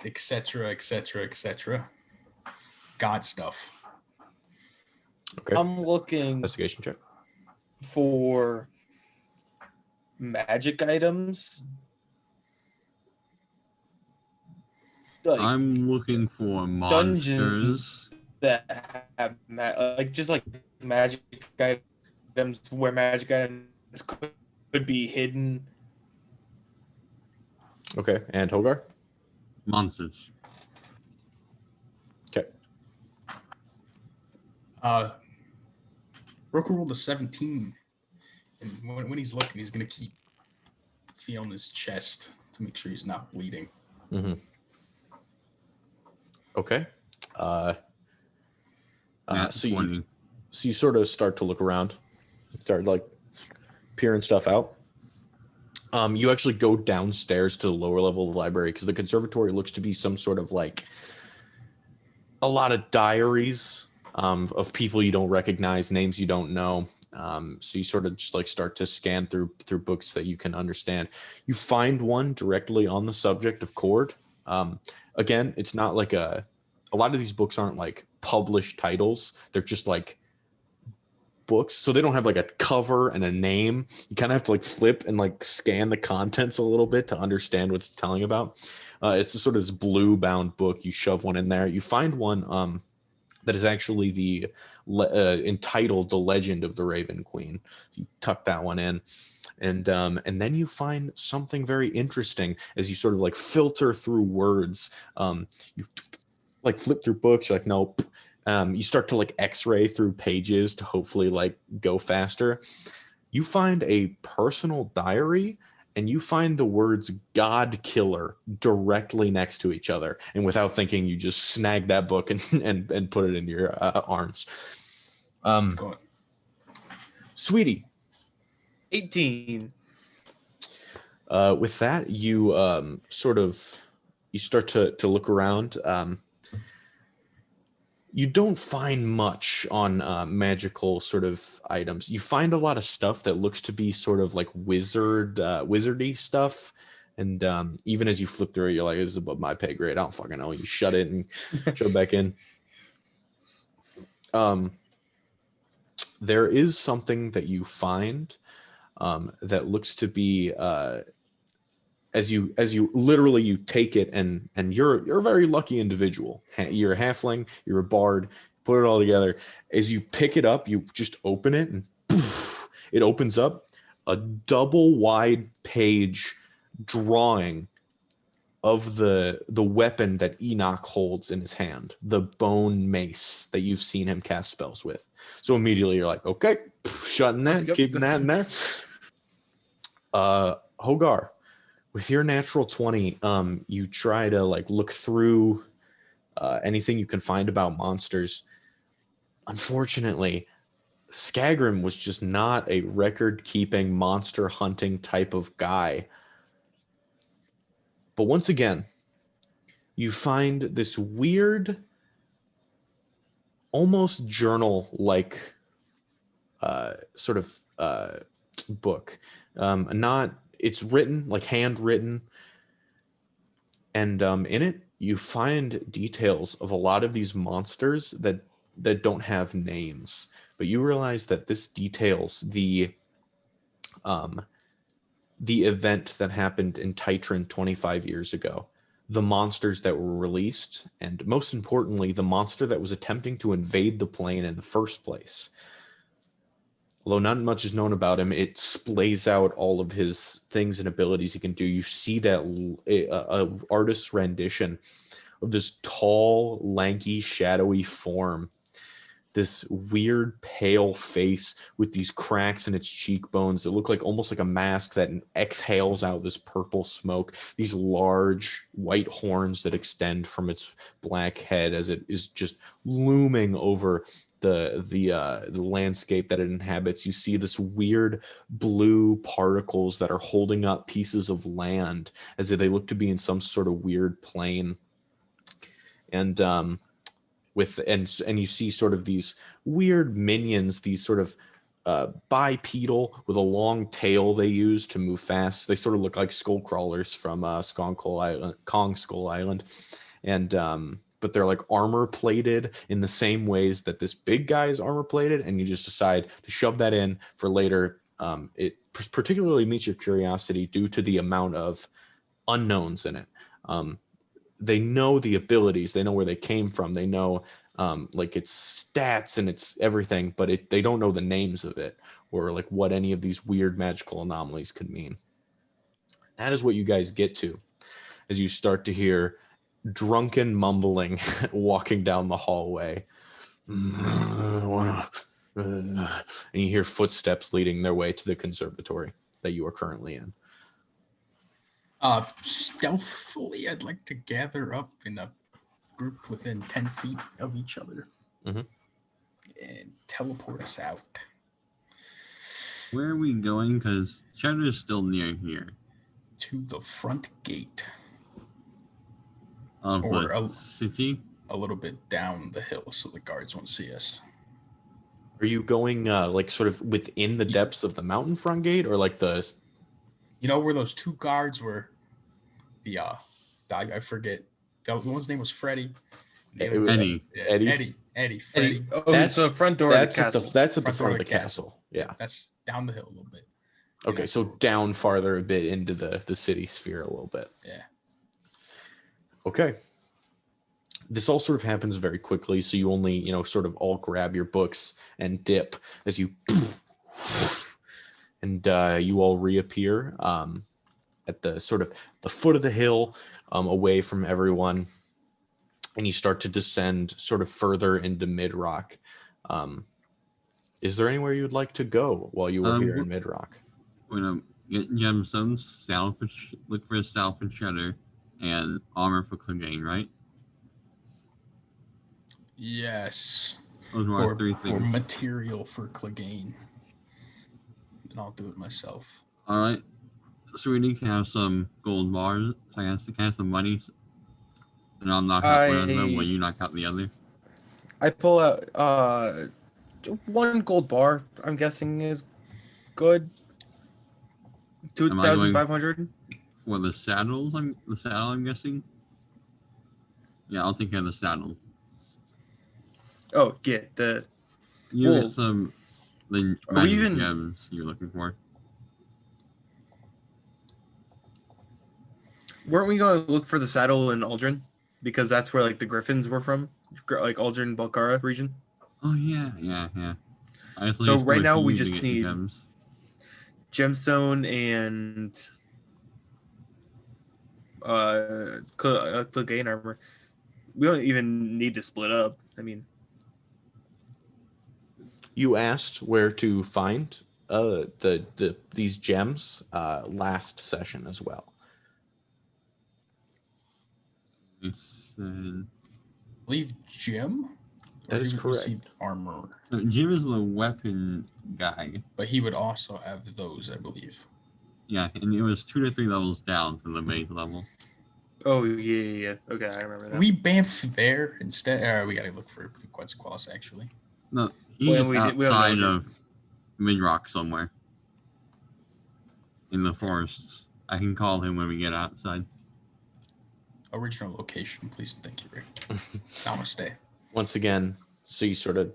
etc., etc., etc. God stuff. Okay. I'm looking Investigation check. for magic items. Like I'm looking for monsters. dungeons that have just like magic items where magic items could be hidden. Okay, and Hogar. Monsters. Okay. Roku rolled a 17, and when he's looking, he's gonna keep feeling his chest to make sure he's not bleeding. Mm-hmm. Okay. That's So 20. you sort of start to look around, start like peering stuff out. You actually go downstairs to the lower level of the library because the conservatory looks to be some sort of like a lot of diaries of people you don't recognize, names you don't know. So you sort of just like start to scan through books that you can understand. You find one directly on the subject of Cord. Again, it's not like a lot of these books aren't like published titles. They're just like books, so they don't have like a cover and a name. You kind of have to like flip and like scan the contents a little bit to understand what it's telling about. It's just sort of this blue bound book. You shove one in there. You find one that is actually the entitled "The Legend of the Raven Queen." You tuck that one in, and then you find something very interesting as you sort of like filter through words. You like flip through books. You're like, nope. You start to like X-ray through pages to hopefully like go faster. You find a personal diary, and you find the words "God Killer" directly next to each other. And without thinking, you just snag that book and put it in your arms. What's going? Sweetie, 18. with that, you you start to look around. You don't find much on magical sort of items. You find a lot of stuff that looks to be sort of like wizardy stuff. And even as you flip through it, you're like, this is above my pay grade. I don't fucking know. You shut it and shove it back in. There is something that you find that looks to be as you literally you take it and you're a very lucky individual. You're a halfling, you're a bard, put it all together. As you pick it up, you just open it and poof, it opens up a double wide page drawing of the weapon that Enoch holds in his hand, the bone mace that you've seen him cast spells with. So immediately you're like, okay, shutting that, Yep. keeping that in there. Hogar, with your natural 20, you try to like look through anything you can find about monsters. Unfortunately, Skagrim was just not a record-keeping, monster hunting type of guy. But once again, you find this weird, almost journal-like sort of book. It's written, like handwritten, and in it you find details of a lot of these monsters that don't have names, but you realize that this details the event that happened in Titran 25 years ago, the monsters that were released, and most importantly, the monster that was attempting to invade the plane in the first place. Although not much is known about him, it splays out all of his things and abilities he can do. You see that artist's rendition of this tall, lanky, shadowy form, this weird pale face with these cracks in its cheekbones that look like almost like a mask that exhales out this purple smoke, these large white horns that extend from its black head as it is just looming over the landscape that it inhabits. You see this weird blue particles that are holding up pieces of land as if they look to be in some sort of weird plane. And and you see sort of these weird minions, these sort of bipedal with a long tail they use to move fast. They sort of look like skull crawlers from Kong Skull Island, and but they're like armor plated in the same ways that this big guy is armor plated, and you just decide to shove that in for later. It particularly meets your curiosity due to the amount of unknowns in it. They know the abilities, they know where they came from, they know like its stats and its everything, but they don't know the names of it or like what any of these weird magical anomalies could mean. That is what you guys get to as you start to hear drunken mumbling walking down the hallway. And you hear footsteps leading their way to the conservatory that you are currently in. Stealthily, I'd like to gather up in a group within 10 feet of each other and teleport us out. Where are we going? Because Cheddar is still near here. To the front gate. Of Or the city? A little bit down the hill so the guards won't see us. Are you going like sort of within the depths of the mountain front gate, or like the... You know where those two guards were? I forget. The one's name was Freddy. Eddie. Freddy. Oh, that's the front door of the castle. That's at the front of the castle. Yeah. That's down the hill a little bit. Okay, so down farther a bit into the city sphere a little bit. Yeah. Okay. This all sort of happens very quickly, so you only, sort of all grab your books and dip as you... And you all reappear at the sort of the foot of the hill, away from everyone, and you start to descend sort of further into Mid-Rock. Is there anywhere you'd like to go while you were here in Mid-Rock? We're gonna get gemstones, look for a salvage shutter, and armor for Clegane, right? Yes. Those are our three things. Or material for Clegane. And I'll do it myself. All right. So we need to have some gold bars. So I have to have some money. And I'll knock out one of them when you knock out the other. I pull out one gold bar. I'm guessing is good. 2,500 for the saddles. The saddle. I'm guessing. Yeah, I'll take care of the saddle. Oh, get the. You get some. The magic gems you're looking for. Weren't we going to look for the saddle in Aldrin? Because that's where like the griffins were from, like Aldrin, Balkara region. Oh yeah. So right now we just need gemstone and Clegane armor. We don't even need to split up. I mean, you asked where to find these gems last session as well. I believe Jim? That is correct. Received armor. So Jim is the weapon guy. But he would also have those, I believe. Yeah, and it was 2 to 3 levels down from the base level. Oh, yeah. Okay, I remember that. We bamf there instead. We gotta look for the Quetzalcoatlus, actually. No, he's outside of Mid-Rock somewhere. In the forests. I can call him when we get outside. original location, please. Thank you, Rick. Namaste. Once again, so you sort of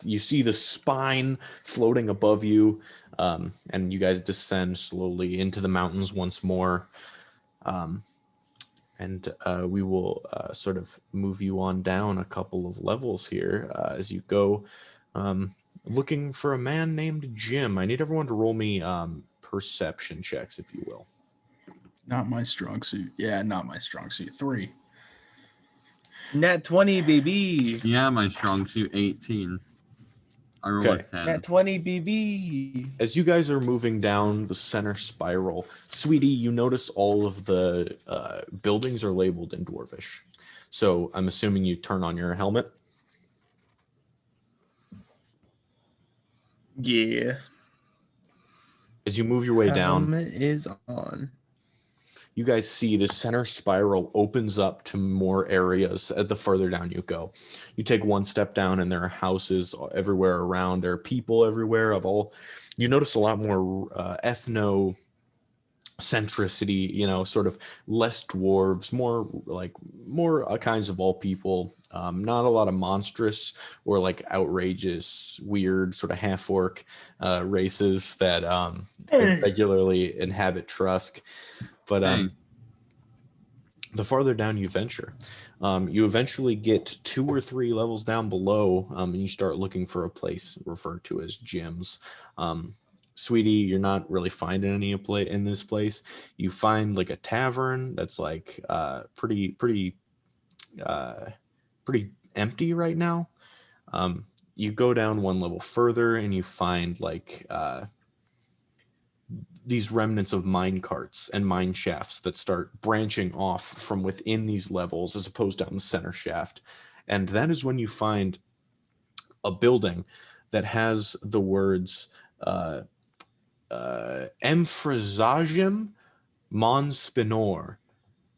you see the spine floating above you, and you guys descend slowly into the mountains once more. And we will sort of move you on down a couple of levels here as you go, looking for a man named Jim. I need everyone to roll me perception checks, if you will. Not my strong suit. Yeah, not my strong suit. 3. Nat 20, baby. Yeah, my strong suit 18. I roll a Okay. 10. Nat 20, baby. As you guys are moving down the center spiral, Sweetie, you notice all of the buildings are labeled in Dwarvish. So I'm assuming you turn on your helmet. Yeah. As you move your way down, Helmet is on. you guys see the center spiral opens up to more areas the further down you go. You take one step down and there are houses everywhere around. There are people everywhere of all. You notice a lot more ethnocentricity, you know, sort of less dwarves, more kinds of all people. Not a lot of monstrous or like outrageous, weird sort of half-orc races that regularly inhabit Trusk. But Hey. the farther down you venture, you eventually get 2 or 3 levels down below, and you start looking for a place referred to as gyms. Sweetie, you're not really finding any in this place. You find like a tavern that's like pretty empty right now. You go down one level further and you find like these remnants of mine carts and mine shafts that start branching off from within these levels as opposed down the center shaft. And that is when you find a building that has the words Emphrasagium Mons Spinor,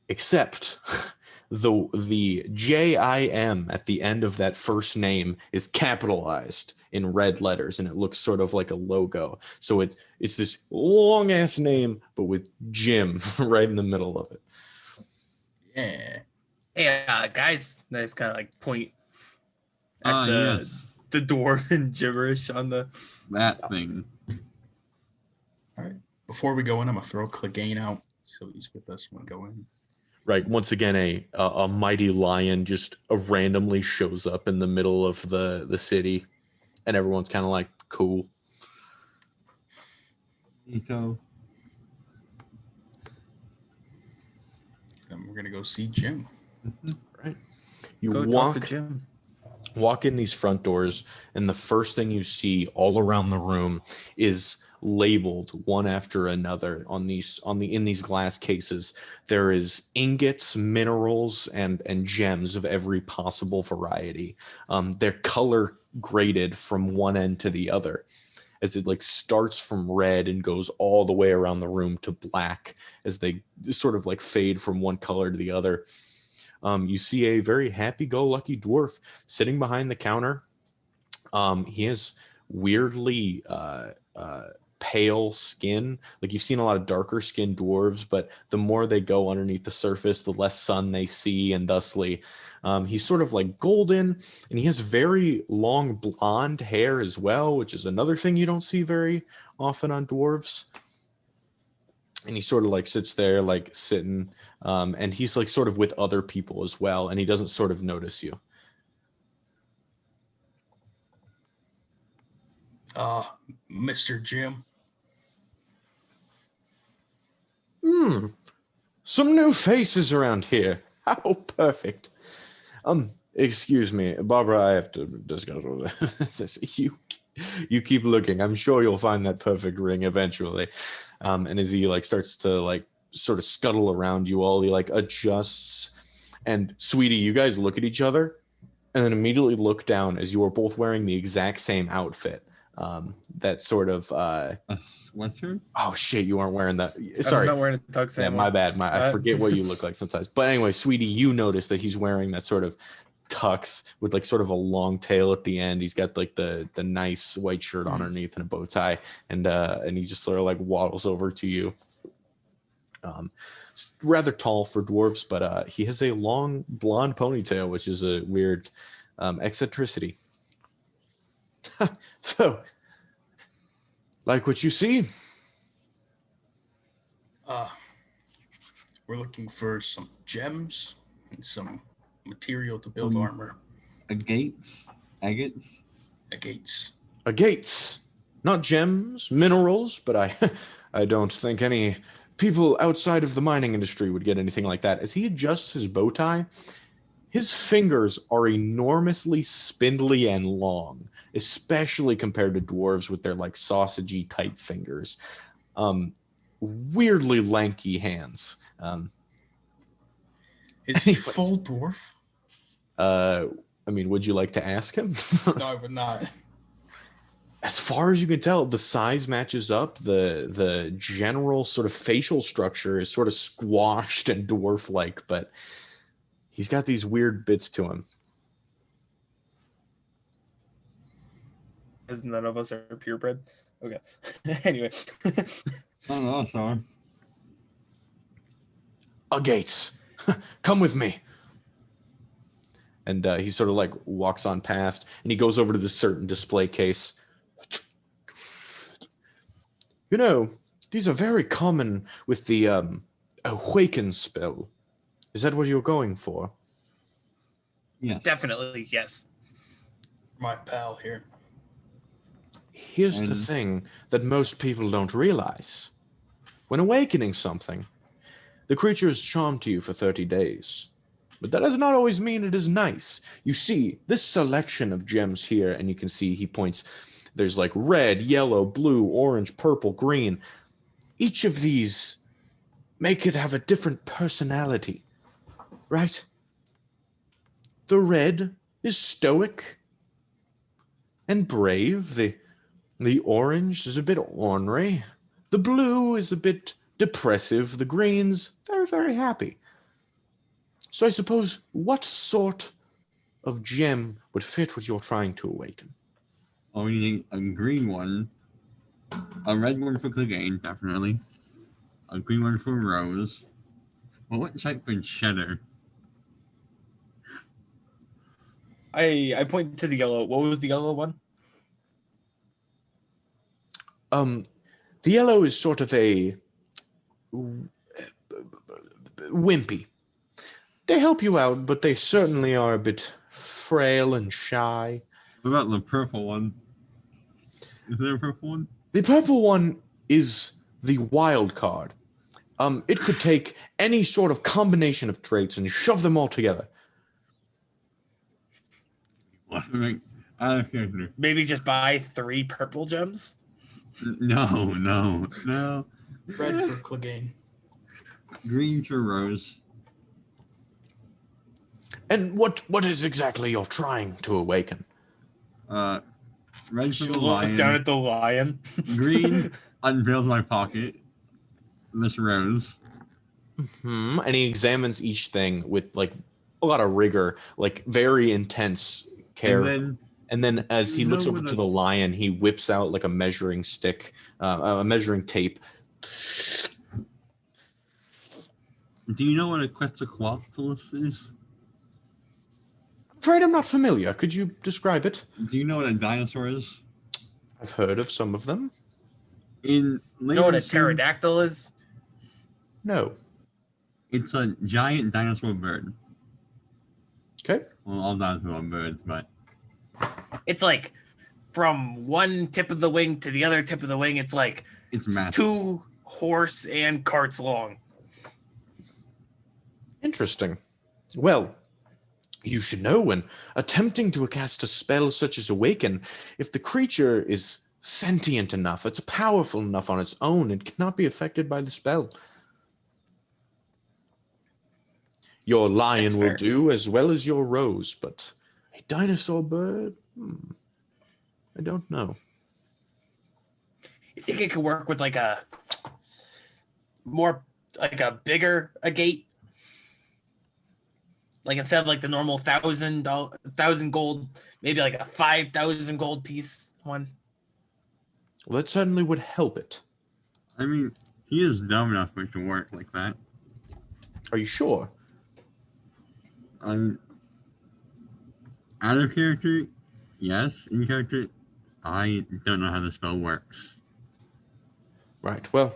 except the JIM at the end of that first name is capitalized in red letters, and it looks sort of like a logo. So it's this long ass name, but with Jim right in the middle of it. Yeah. Hey, guys, nice kind of like point at Ah, yes. the dwarven gibberish on the. That thing. All right. Before we go in, I'm gonna throw Clegane out so he's with us when we go in. Right. Once again, a mighty lion just randomly shows up in the middle of the city, and everyone's kind of like, cool. Nico. Then we're gonna go see Jim. Right. You Go talk to Jim. walk in these front doors, and the first thing you see all around the room is labeled one after another in these glass cases. There is ingots, minerals, and gems of every possible variety. They're color graded from one end to the other, as it like starts from red and goes all the way around the room to black as they sort of like fade from one color to the other. You see a very happy-go-lucky dwarf sitting behind the counter. He has weirdly pale skin. Like, you've seen a lot of darker skinned dwarves, but the more they go underneath the surface, the less sun they see, and thusly he's sort of like golden, and he has very long blonde hair as well, which is another thing you don't see very often on dwarves. And he sort of like sits there like sitting, and he's like sort of with other people as well, and he doesn't sort of notice you. Mr. Jim. Some new faces around here. How perfect. Excuse me, Barbara, I have to discuss with this. You keep looking. I'm sure you'll find that perfect ring eventually. And as he like starts to like sort of scuttle around you all, he like adjusts. And Sweetie, you guys look at each other and then immediately look down as you are both wearing the exact same outfit. That sort of A sweatshirt? oh shit, you aren't wearing that. Sorry. I'm not wearing a tux Yeah, anymore. my bad. I forget what you look like sometimes. But anyway, Sweetie, you notice that he's wearing that sort of tux with like sort of a long tail at the end. He's got like the nice white shirt underneath and a bow tie, and he just sort of like waddles over to you. Rather tall for dwarves, but he has a long blonde ponytail, which is a weird eccentricity. So, like what you see? We're looking for some gems and some material to build Um, armor. Agates? Agates. Agates, not gems, minerals, but I don't think any people outside of the mining industry would get anything like that. As he adjusts his bow tie, his fingers are enormously spindly and long, especially compared to dwarves with their like sausagey tight fingers. Weirdly lanky hands. Is he Anyways. full dwarf? I mean, would you like to ask him? No, I would not. As far as you can tell, the size matches up. The general sort of facial structure is sort of squashed and dwarf-like, but he's got these weird bits to him. As none of us are purebred. Okay. Anyway. Oh, sorry. Gates, come with me. And he sort of like walks on past, and he goes over to this certain display case. You know, these are very common with the awaken spell. Is that what you're going for? Yes. Definitely, yes. My pal here. Here's the And- thing that most people don't realize. When awakening something, the creature is charmed to you for 30 days. But that does not always mean it is nice. You see, this selection of gems here, and you can see he points, there's like red, yellow, blue, orange, purple, green. Each of these make it have a different personality, right? The red is stoic and brave. The orange is a bit ornery. The blue is a bit depressive. The green's very, very happy. So I suppose, what sort of gem would fit what you're trying to awaken? Oh, we need a green one. A red one for Clegane, definitely. A green one for Rose. Well, what type for Cheddar? I point to the yellow. What was the yellow one? The yellow is sort of a wimpy. They help you out, but they certainly are a bit frail and shy. What about the purple one? Is there a purple one? The purple one is the wild card. It could take any sort of combination of traits and shove them all together. Maybe just buy 3 purple gems? No. Red for Clegane. Green for Rose. And what is exactly you're trying to awaken? Red for Should the look lion. down at the lion. Green unveils my pocket. This Rose. And he examines each thing with like a lot of rigor, like very intense care. And then as he looks over to the lion, he whips out like a measuring stick, a measuring tape. Do you know what a Quetzalcoatlus is? I'm afraid I'm not familiar. Could you describe it? Do you know what a dinosaur is? I've heard of some of them. In You know what a Layers 2, pterodactyl is? No. it's a giant dinosaur bird. Okay. Well, all dinosaurs are birds, but It's like from one tip of the wing to the other tip of the wing. It's like it's massive. 2 horse and carts long. Interesting. Well, you should know when attempting to cast a spell such as Awaken, if the creature is sentient enough, it's powerful enough on its own, it cannot be affected by the spell. Your lion That's will fair. do as well as your rose, but a dinosaur bird? I don't know. You think it could work with like a more like a bigger gate? Like instead of like the normal $1,000 gold, maybe like a 5,000 gold piece one. Well, that certainly would help it. I mean, He is dumb enough for it to work like that. Are you sure? Out of character, yes. In character, I don't know how the spell works. Right, well,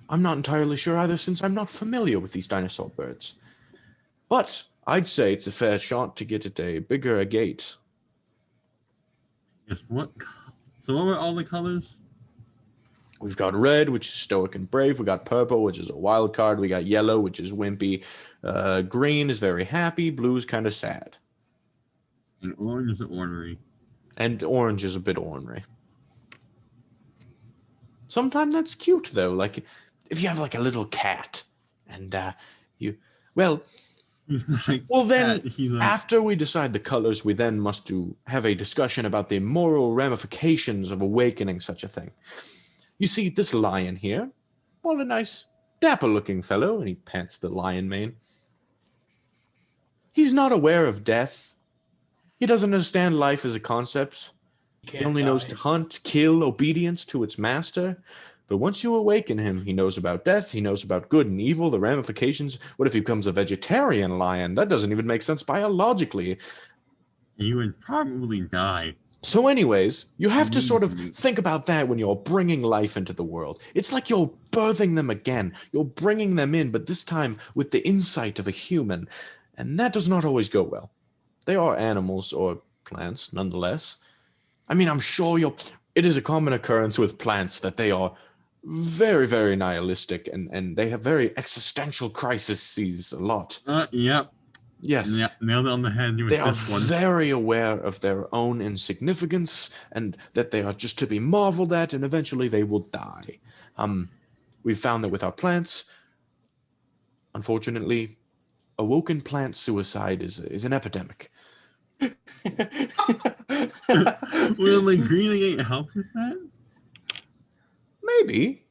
I'm not entirely sure either since I'm not familiar with these dinosaur birds. But I'd say it's a fair shot to get it a bigger gate. Yes, what? So what were all the colors? We've got red, which is stoic and brave. We got purple, which is a wild card. We got yellow, which is wimpy. Green is very happy. Blue is kind of sad. And orange is ornery. And orange is a bit ornery. Sometimes that's cute, though. Like, if you have, like, a little cat, and, well, He's not a well, then, cat, he's like, after we decide the colors, we then must have a discussion about the moral ramifications of awakening such a thing. You see, this lion here, well, a nice, dapper-looking fellow, and he pats the lion mane. He's not aware of death. He doesn't understand life as a concept. He only knows to hunt, kill, obedience to its master. But once you awaken him, he knows about death, he knows about good and evil, the ramifications. What if he becomes a vegetarian lion? That doesn't even make sense biologically. he would probably die. So anyways, you have to Needs sort of meat. think about that when you're bringing life into the world. It's like you're birthing them again. You're bringing them in, but this time with the insight of a human. And that does not always go well. They are animals or plants, nonetheless. I mean, I'm sure it is a common occurrence with plants that they are very, very nihilistic and they have very existential crises a lot. Yep. Yes. Yeah, nailed it on the head with They are this one. very aware of their own insignificance and that they are just to be marveled at, and eventually they will die. We've found that with our plants. Unfortunately, awoken plant suicide is an epidemic. Will the green help with that? Maybe,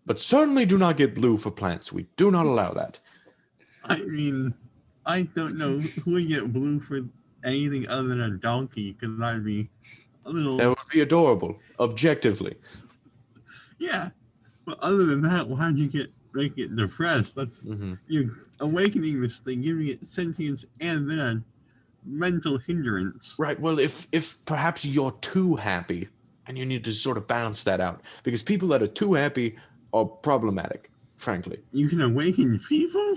but certainly do not get blue for plants. We do not allow that. I mean, I don't know who would get blue for anything other than a donkey, because I'd be a little. That would be adorable, objectively. Yeah, but other than that, why'd you make it depressed? That's you're awakening this thing, giving it sentience, and then a mental hindrance. Right. Well, if perhaps you're too happy, and you need to sort of balance that out, because people that are too happy are problematic, frankly. You can awaken people?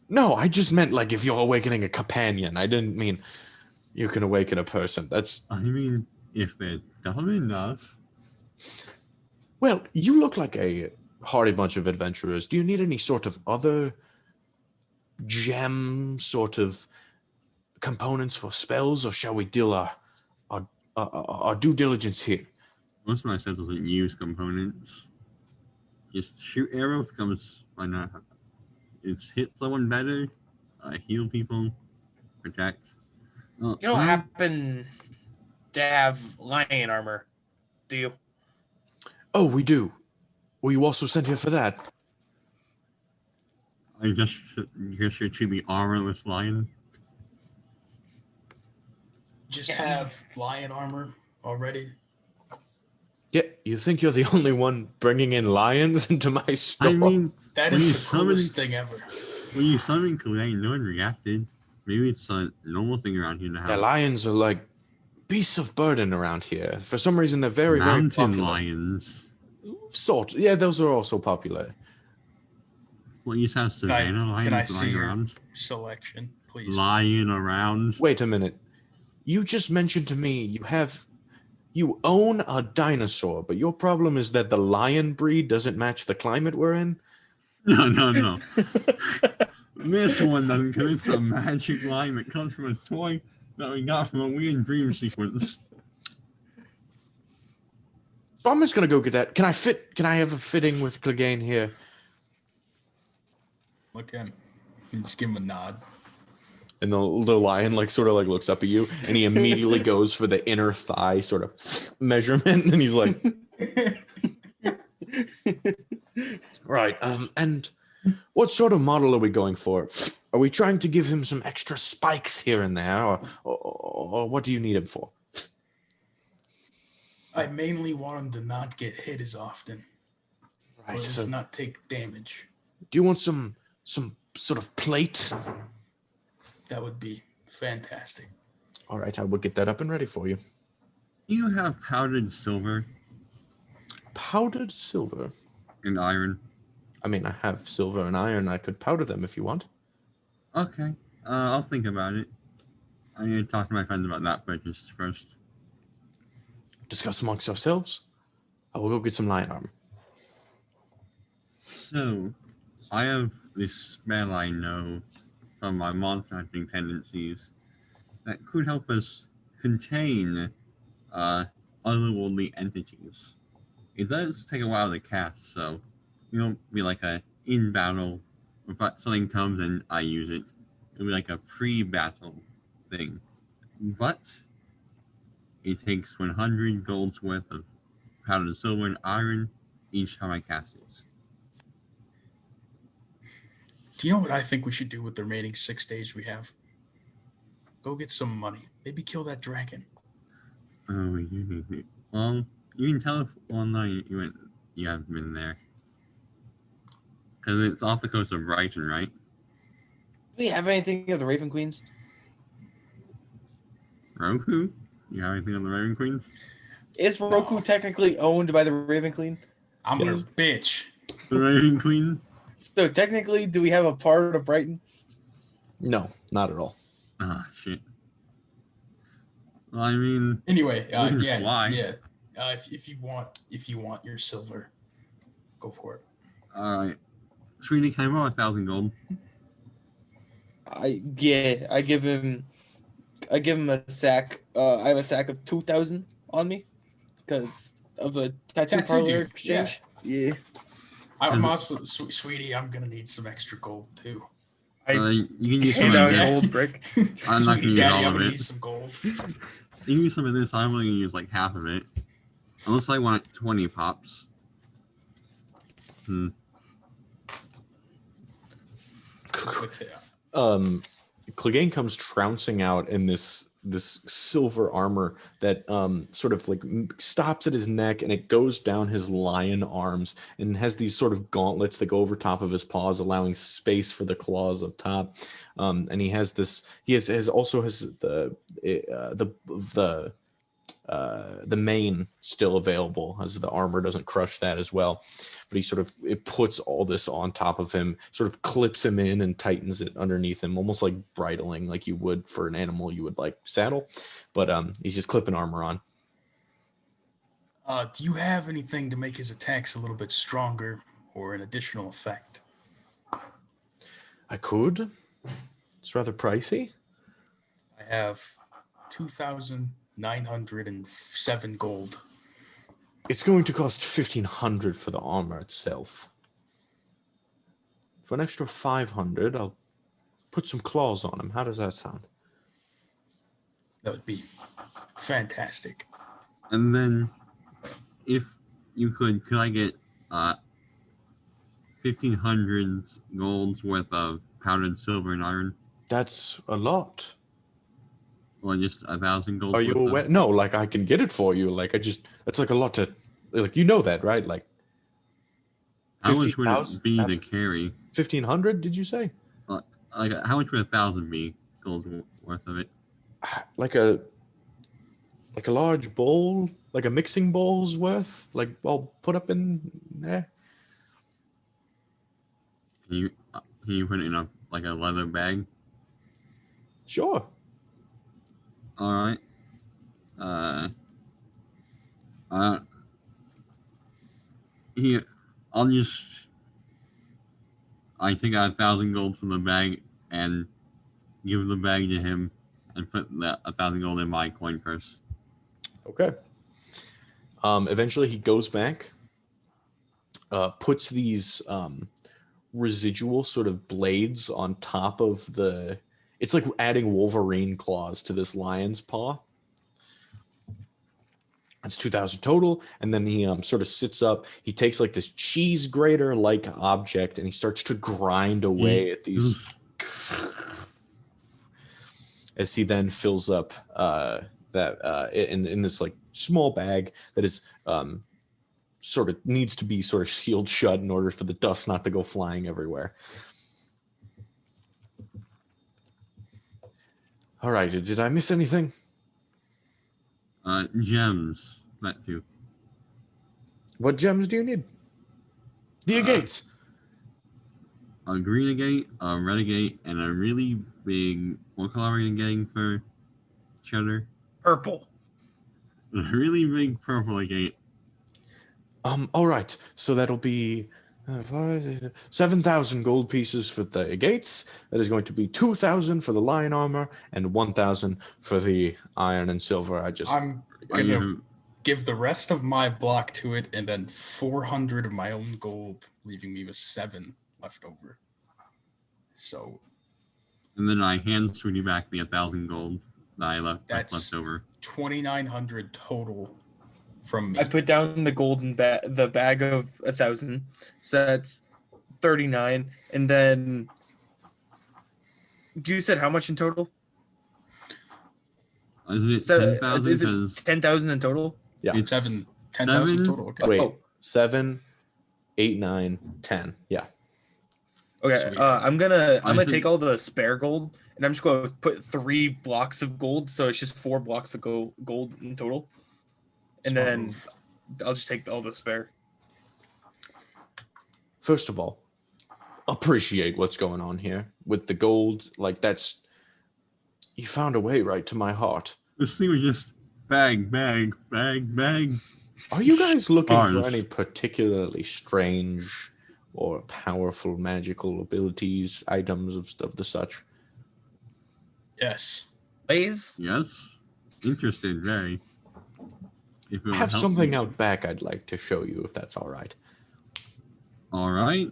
No, I just meant like if you're awakening a companion. I didn't mean you can awaken a person. That's. I mean, if they're dumb enough. Well, you look like a hardy bunch of adventurers. Do you need any sort of other gem sort of components for spells, or shall we deal our due diligence here? Most of my set doesn't use components. Just shoot arrow becomes why not? It's hit someone better, heal people, protect. You don't happen to have lion armor, do you? Oh, we do. Were you also sent here for that? I just you're to the armorless lion. Just have lion armor already. Yeah, you think you're the only one bringing in lions into my store? I mean, That when is you the coolest thing ever. When you summoned Kalei, no one reacted. Maybe it's a normal thing around here to have. Yeah, lions are like beasts of burden around here. For some reason, they're very, very Mountain popular. lions. Sort. Yeah, those are also popular. Well, you just have savannah lions Can I see lying your around. selection, please? Lying around. Wait a minute. You just mentioned to me you own a dinosaur, but your problem is that the lion breed doesn't match the climate we're in? No. This one doesn't, because it's a magic line that comes from a toy that we got from a weird dream sequence. So I'm just gonna go get that. Can I have a fitting with Clegane here? Look at him. You just give him a nod. And the lion sort of looks up at you, and he immediately goes for the inner thigh sort of measurement, and he's like, right. And what sort of model are we going for? Are we trying to give him some extra spikes here and there, or what do you need him for? I mainly want him to not get hit as often. Or Right. at least not take damage. Do you want some sort of plate? That would be fantastic. All right, I will get that up and ready for you. Do you have powdered silver Powdered silver. and iron? I mean, I have silver and iron. I could powder them if you want. Okay. I'll think about it. I need to talk to my friends about that purchase first. Discuss amongst yourselves. I will go get some lion armor. So, I have this spell I know from my monster hunting tendencies that could help us contain otherworldly entities. It does take a while to cast, so you won't be like a in battle. If something comes and I use it, it'll be like a pre-battle thing. But it takes 100 gold's worth of powdered silver and iron each time I cast it. Do you know what I think we should do with the remaining 6 days we have? Go get some money. Maybe kill that dragon. Oh, you need it. Well, you can tell if one night you haven't been there. Because it's off the coast of Brighton, right? Do we have anything of the Raven Queens? Roku? You have anything on the Raven Queens? Is Roku No. technically owned by the Raven Queen? I'm Yes. her bitch. The Raven Queen? So technically, do we have a part of Brighton? No, not at all. Ah, shit. Well, I mean, Anyway, We can yeah, fly. yeah. If you want your silver, go for it. alright. Sweetie, can I borrow 1,000 gold? I give him a sack. I have a sack of 2,000 on me because of the tattoo Tattoo parlor dude, exchange. Yeah. I'm also, sweetie. I'm gonna need some extra gold too. You can use Hey, some now of an this. old brick. I'm not gonna Sweetie use daddy, all I'm of gonna it. need some gold. You can use some of this. I'm only gonna use like half of it. Unless I want 20 pops. That's what to- Clegane comes trouncing out in this silver armor that sort of like stops at his neck, and it goes down his lion arms and has these sort of gauntlets that go over top of his paws, allowing space for the claws up top. And he has this. He also has the mane still available, as the armor doesn't crush that as well. But it puts all this on top of him, sort of clips him in and tightens it underneath him, almost like bridling, like you would for an animal you would like saddle. But he's just clipping armor on. Do you have anything to make his attacks a little bit stronger or an additional effect? I could. It's rather pricey. I have 2,907 gold. It's going to cost 1,500 for the armor itself. For an extra 500, I'll put some claws on him. How does that sound? That would be fantastic. And then, if you could I get 1,500 gold's worth of powdered silver and iron? That's a lot. Or just 1,000 gold? Are you aware? No, like I can get it for you. Like it's like a lot to, like you know that, right? Like How much would it 50,000 be to carry? 1,500? Did you say? Like, how much would 1,000 be gold worth of it? Like a large bowl, like a mixing bowl's worth. Like I'll put up in there. Can you put it in a leather bag? Sure. All right. Here, I take out 1,000 gold from the bag and give the bag to him, and put that 1,000 gold in my coin purse. Okay. Eventually he goes back, puts these residual sort of blades on top of the. It's like adding Wolverine claws to this lion's paw. That's 2,000 total, and then he sort of sits up. He takes like this cheese grater like object, and he starts to grind away at these. As he then fills up in this like small bag that is sort of needs to be sort of sealed shut in order for the dust not to go flying everywhere. All right, did I miss anything? Gems. That too. What gems do you need? The agates. A green agate, a red agate, and a really big. What color are you getting for cheddar? Purple. A really big purple agate. All right. So that'll be 7,000 gold pieces for the agates. That is going to be 2,000 for the lion armor and 1,000 for the iron and silver. I'm gonna give the rest of my block to it, and then 400 of my own gold, leaving me with 7 left over. So. And then I hand Sweetie back the 1,000 gold that I left over. 2,900 total from me. I put down the golden the bag of 1,000, so that's 39. And then you said how much in total? Isn't it 10,000? Is it 10,000 in total? Yeah, it's 10,000 total. Okay. Wait, 7, 8, 9, 10. Yeah. Okay. Sweet. I'm gonna take all the spare gold, and I'm just gonna put 3 blocks of gold, so it's just 4 blocks of gold in total. And Smart then move. I'll just take all the spare. First of all, appreciate what's going on here with the gold. Like, that's, you found a way right to my heart. This thing was just bag. Are you guys looking for Ours. any particularly strange or powerful magical abilities, items of the such? Yes. Blaze? Yes. Interested, very. If it I would have help something me. out back I'd like to show you, if that's all right. All right.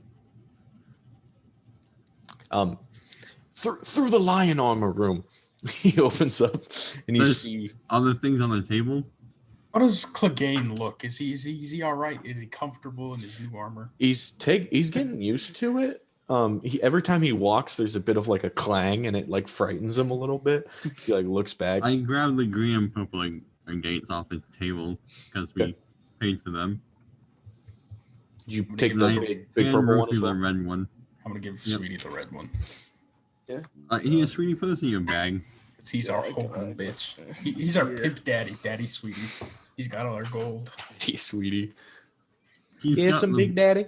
Through the lion armor room, he opens up and you There's see other things on the table. How does Clegane look? Is he all right? Is he comfortable in his new armor? he's getting used to it. Every time he walks, there's a bit of like a clang, and it like frightens him a little bit. He like looks back. I grabbed the green and purple gates off the table because we Okay. paid for them. Did you I'm take gonna the give big purple one Ruthie as the well? red one. I'm gonna give Yep. Sweetie the red one. Here, Sweetie, put this in your bag. 'Cause he's our hoping bitch. He's our pimp daddy, Daddy Sweetie. He's got all our gold. Hey, sweetie. He's Here's got some the, big daddy.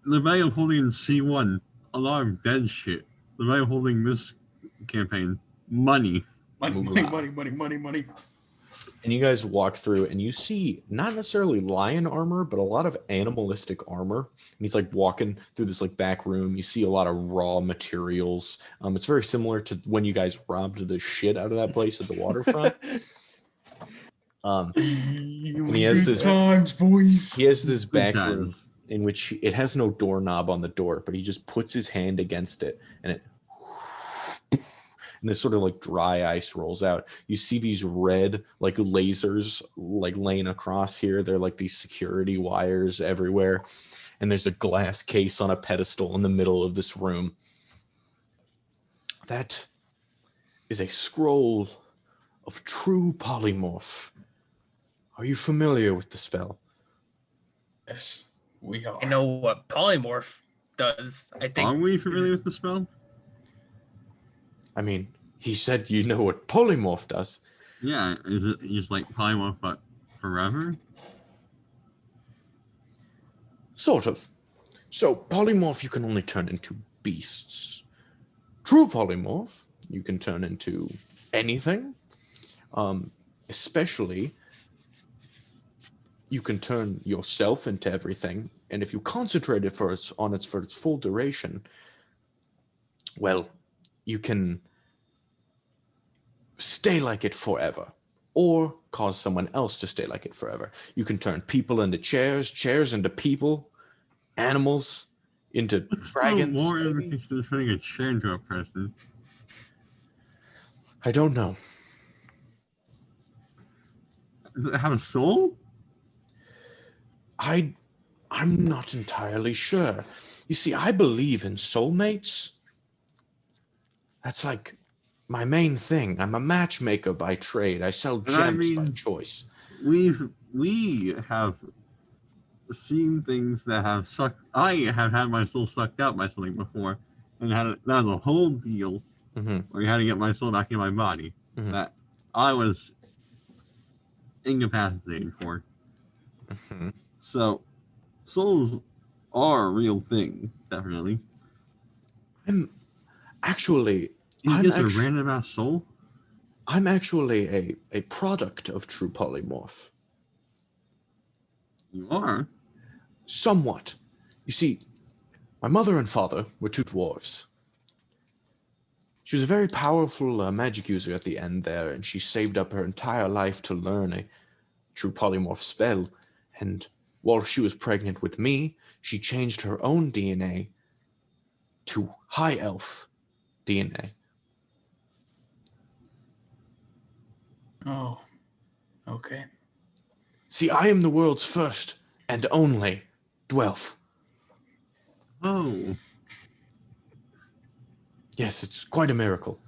the bag of holding in C1. A lot of dead shit. The bag of holding this campaign. Money. Money. And you guys walk through, and you see not necessarily lion armor, but a lot of animalistic armor. And he's like walking through this like back room. You see a lot of raw materials. It's very similar to when you guys robbed the shit out of that place at the waterfront. And he has Good this times, boys. he has this Good back times. room in which it has no doorknob on the door, but he just puts his hand against it, and this sort of like dry ice rolls out. You see these red like lasers like laying across here. They're like these security wires everywhere, and there's a glass case on a pedestal in the middle of this room. That is a scroll of true polymorph. Are you familiar with the spell? Yes, we are. I know what polymorph does. I Are think we familiar with the spell? I mean, he said you know what polymorph does. Yeah. Is it just like polymorph but forever? Sort of. So, polymorph you can only turn into beasts. True polymorph you can turn into anything. Especially, you can turn yourself into everything, and if you concentrate it for its full duration, well, you can stay like it forever, or cause someone else to stay like it forever. You can turn people into chairs, chairs into people, animals into What's dragons. the more maybe? implication of turning a chair into a person? I don't know. Does it have a soul? I'm not entirely sure. You see, I believe in soulmates. That's like my main thing. I'm a matchmaker by trade. I sell And I gems by mean- choice. We have seen things that have sucked. I have had my soul sucked out by something before, and that was a whole deal Mm-hmm. where you had to get my soul back in my body Mhm. that I was incapacitated for. Mm-hmm. So, souls are a real thing, definitely. I'm actually, You I'm just a actu- random ass soul? I'm actually a product of true polymorph. You are? Somewhat. You see, my mother and father were two dwarves. She was a very powerful magic user at the end there, and she saved up her entire life to learn a true polymorph spell. And while she was pregnant with me, she changed her own DNA to high elf DNA. Oh, okay. See, I am the world's first and only dwelf. Oh. Yes, it's quite a miracle.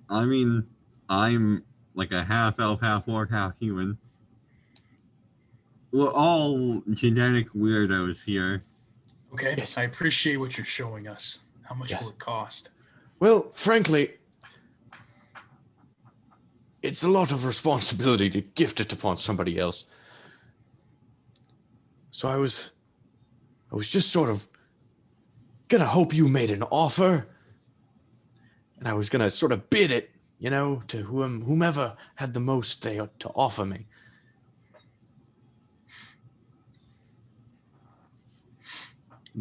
I mean, I'm like a half elf, half orc, half human. We're all genetic weirdos here. Okay, Yes. I appreciate what you're showing us. How much Yes. will it cost? Well, frankly, it's a lot of responsibility to gift it upon somebody else. So I was just sort of gonna hope you made an offer, and I was gonna sort of bid it, to whomever had the most to offer me.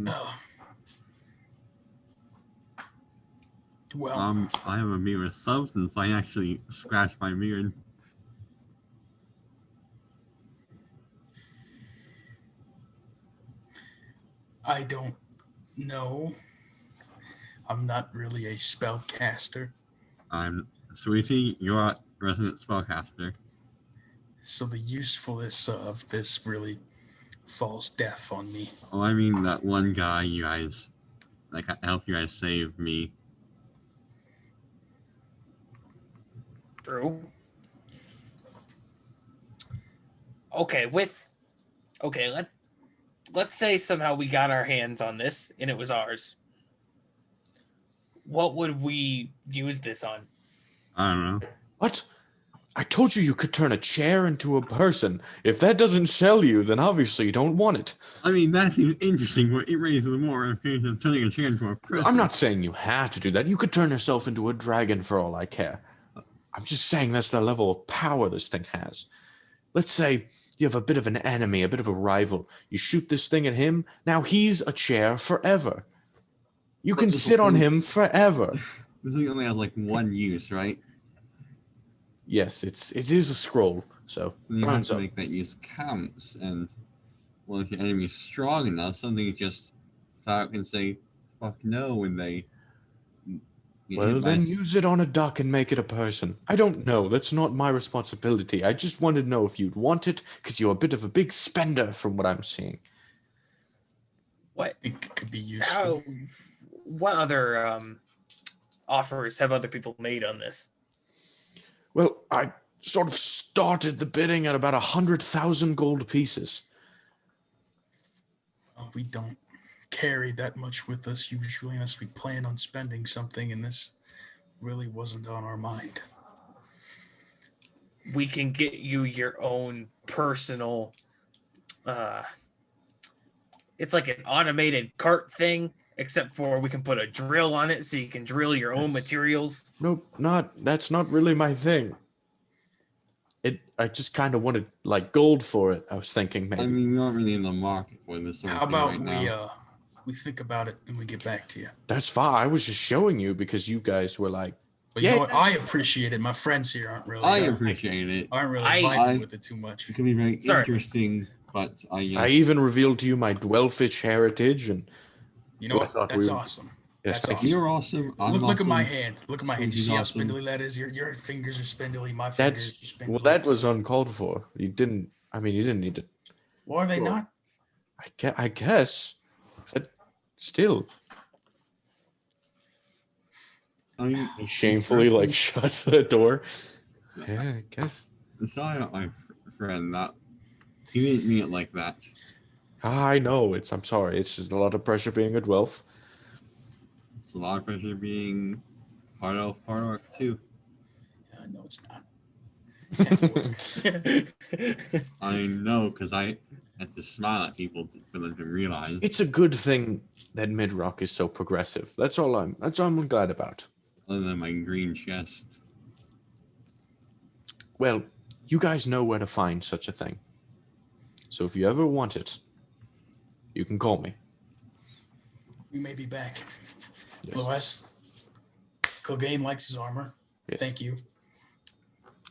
Oh. Well, I have a beard of substance, so I actually scratched my beard. I don't know. I'm not really a spellcaster, I'm Sweetie, you're a resident spellcaster. so the usefulness of this really falls deaf on me. Oh, I mean that one guy you guys, like, helped you guys save me. True. Okay, let's say somehow we got our hands on this and it was ours. What would we use this on? I don't know. What? I told you could turn a chair into a person. If that doesn't sell you, then obviously you don't want it. I mean, that seems interesting, but it raises more implications of turning a chair into a person. I'm not saying you have to do that. You could turn yourself into a dragon for all I care. I'm just saying that's the level of power this thing has. Let's say you have a bit of an enemy, a bit of a rival. You shoot this thing at him, now he's a chair forever. You can But this sit on thing- him forever. This thing only has like one use, right? Yes, it is a scroll, so And you have rounds to up. make that use counts. And well, if your enemy's strong enough, something just out can say "fuck no" when they. get Well, hit by then a- use it on a duck and make it a person. I don't know. That's not my responsibility. I just wanted to know if you'd want it, because you're a bit of a big spender from what I'm seeing. What? I think it could be useful. What other offers have other people made on this? Well, I sort of started the bidding at about 100,000 gold pieces. Well, we don't carry that much with us usually unless we plan on spending something, and this really wasn't on our mind. We can get you your own personal it's like an automated cart thing, except for we can put a drill on it so you can drill your own materials. Nope, that's not really my thing. I just kind of wanted like gold for it. I was thinking maybe. I mean, we're not really in the market for this sort How of thing about right now. we think about it and we get back to you? That's fine. I was just showing you because you guys were like, But you Yeah, know what? I appreciate it. My friends here aren't really. I appreciate it. Aren't really I- vibing with it too much. It can be very Sorry. interesting, but I guess I even revealed to you my Dwellfish heritage, and You know I what? thought That's we were- awesome. yes, That's thank awesome. you're awesome. I'm Look at my awesome. hand. Look at my hand. You Sweetie's see how awesome. spindly that is? Your fingers are spindly. My That's fingers are spindly. well, that was uncalled for. You didn't. I mean, you didn't need to. Well, are they Sure. not? I guess. But still, I mean, he shamefully like shuts the door. Yeah, I guess. Sorry, not my friend. That He didn't mean it like that. I know. I'm sorry. It's just a lot of pressure being a dwarf. It's a lot of pressure being part of orc too. No, it's not. Half orc. I know, because I have to smile at people for them to realize. It's a good thing that Midrock is so progressive. That's all I'm glad about. Other than my green chest. Well, you guys know where to find such a thing. So if you ever want it, you can call me. We may be back. Yes. Lois, Clegane likes his armor. Yes. Thank you.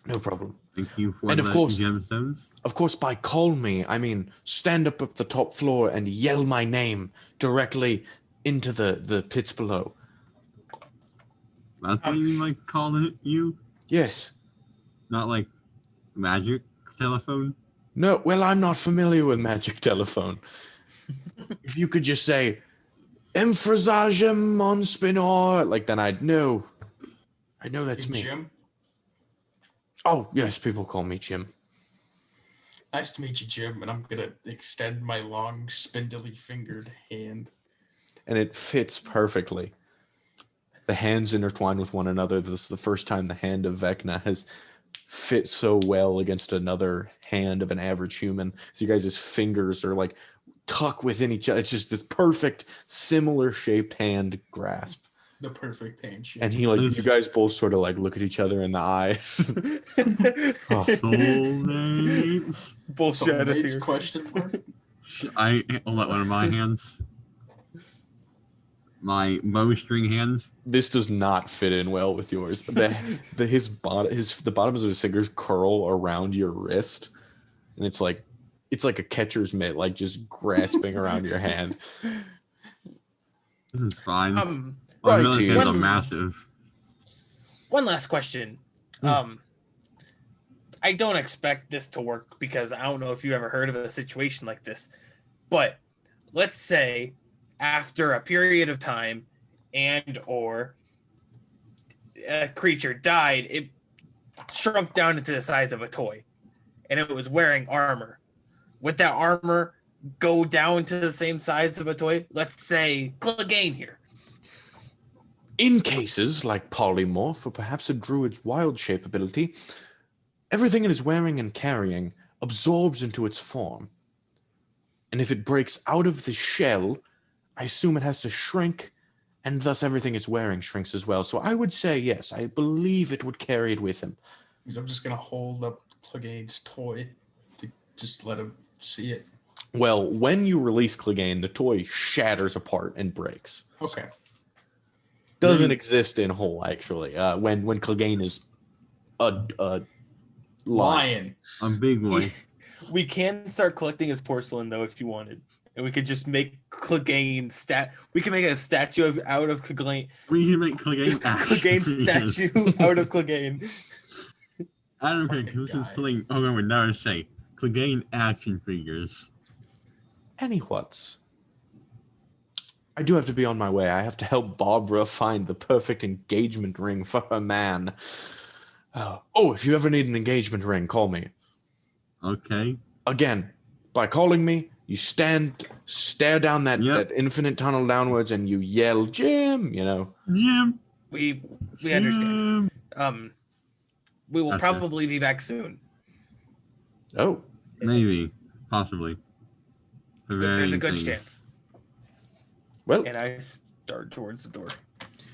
No problem. Thank you for And the of course- gemstones. Of course, by call me, I mean stand up at the top floor and yell my name directly into the pits below. That's what you mean, like calling it you? Yes. Not like magic telephone? No, well, I'm not familiar with magic telephone. If you could just say, Emphrasajem on Spinor, like then I'd know. I know that's Hey, me. Jim. Oh, yes, people call me Jim. Nice to meet you, Jim. And I'm gonna extend my long, spindly fingered hand. And it fits perfectly. The hands intertwine with one another. This is the first time the hand of Vecna has fit so well against another hand of an average human. So you guys' fingers are like tuck within each other. It's just this perfect, similar shaped hand grasp. The perfect handshake. And he like, you guys both sort of like look at each other in the eyes. Soulmates. Bullshit. Soulmates, question mark? I hold out one of my hands. My bowstring hand. This does not fit in well with yours. The bottoms of his fingers curl around your wrist, and it's like a catcher's mitt, like just grasping around your hand. This is fine. Right, Those Gene. hands are massive. One last question. Hmm. I don't expect this to work because I don't know if you ever heard of a situation like this, but let's say after a period of time and or a creature died, it shrunk down into the size of a toy and it was wearing armor. Would that armor go down to the same size of a toy? Let's say Clegane here. In cases like polymorph or perhaps a druid's wild shape ability, everything it is wearing and carrying absorbs into its form. And if it breaks out of the shell, I assume it has to shrink, and thus everything it's wearing shrinks as well. So I would say yes, I believe it would carry it with him. I'm just gonna hold up Clegane's toy to just let him see it. Well, when you release Clegane, the toy shatters apart and breaks. Okay. Doesn't exist in whole, actually. When Clegane is a lion. Lion. A big boy. We can start collecting his porcelain though, if you wanted, and we could just make Clegane We can make a statue out of Clegane. We can make Clegane Clegane statue out of Clegane. I don't care. Fucking This is guy. something I would never say. Clegane action figures. Anywhat, I do have to be on my way. I have to help Barbara find the perfect engagement ring for her man. If you ever need an engagement ring, call me. Okay. Again, by calling me, you stare down that infinite tunnel downwards, and you yell, Jim, you know. Jim. We understand. Jim. We will Gotcha. probably be back soon. Oh, Maybe. Possibly. There's a good chance. well, And I start towards the door.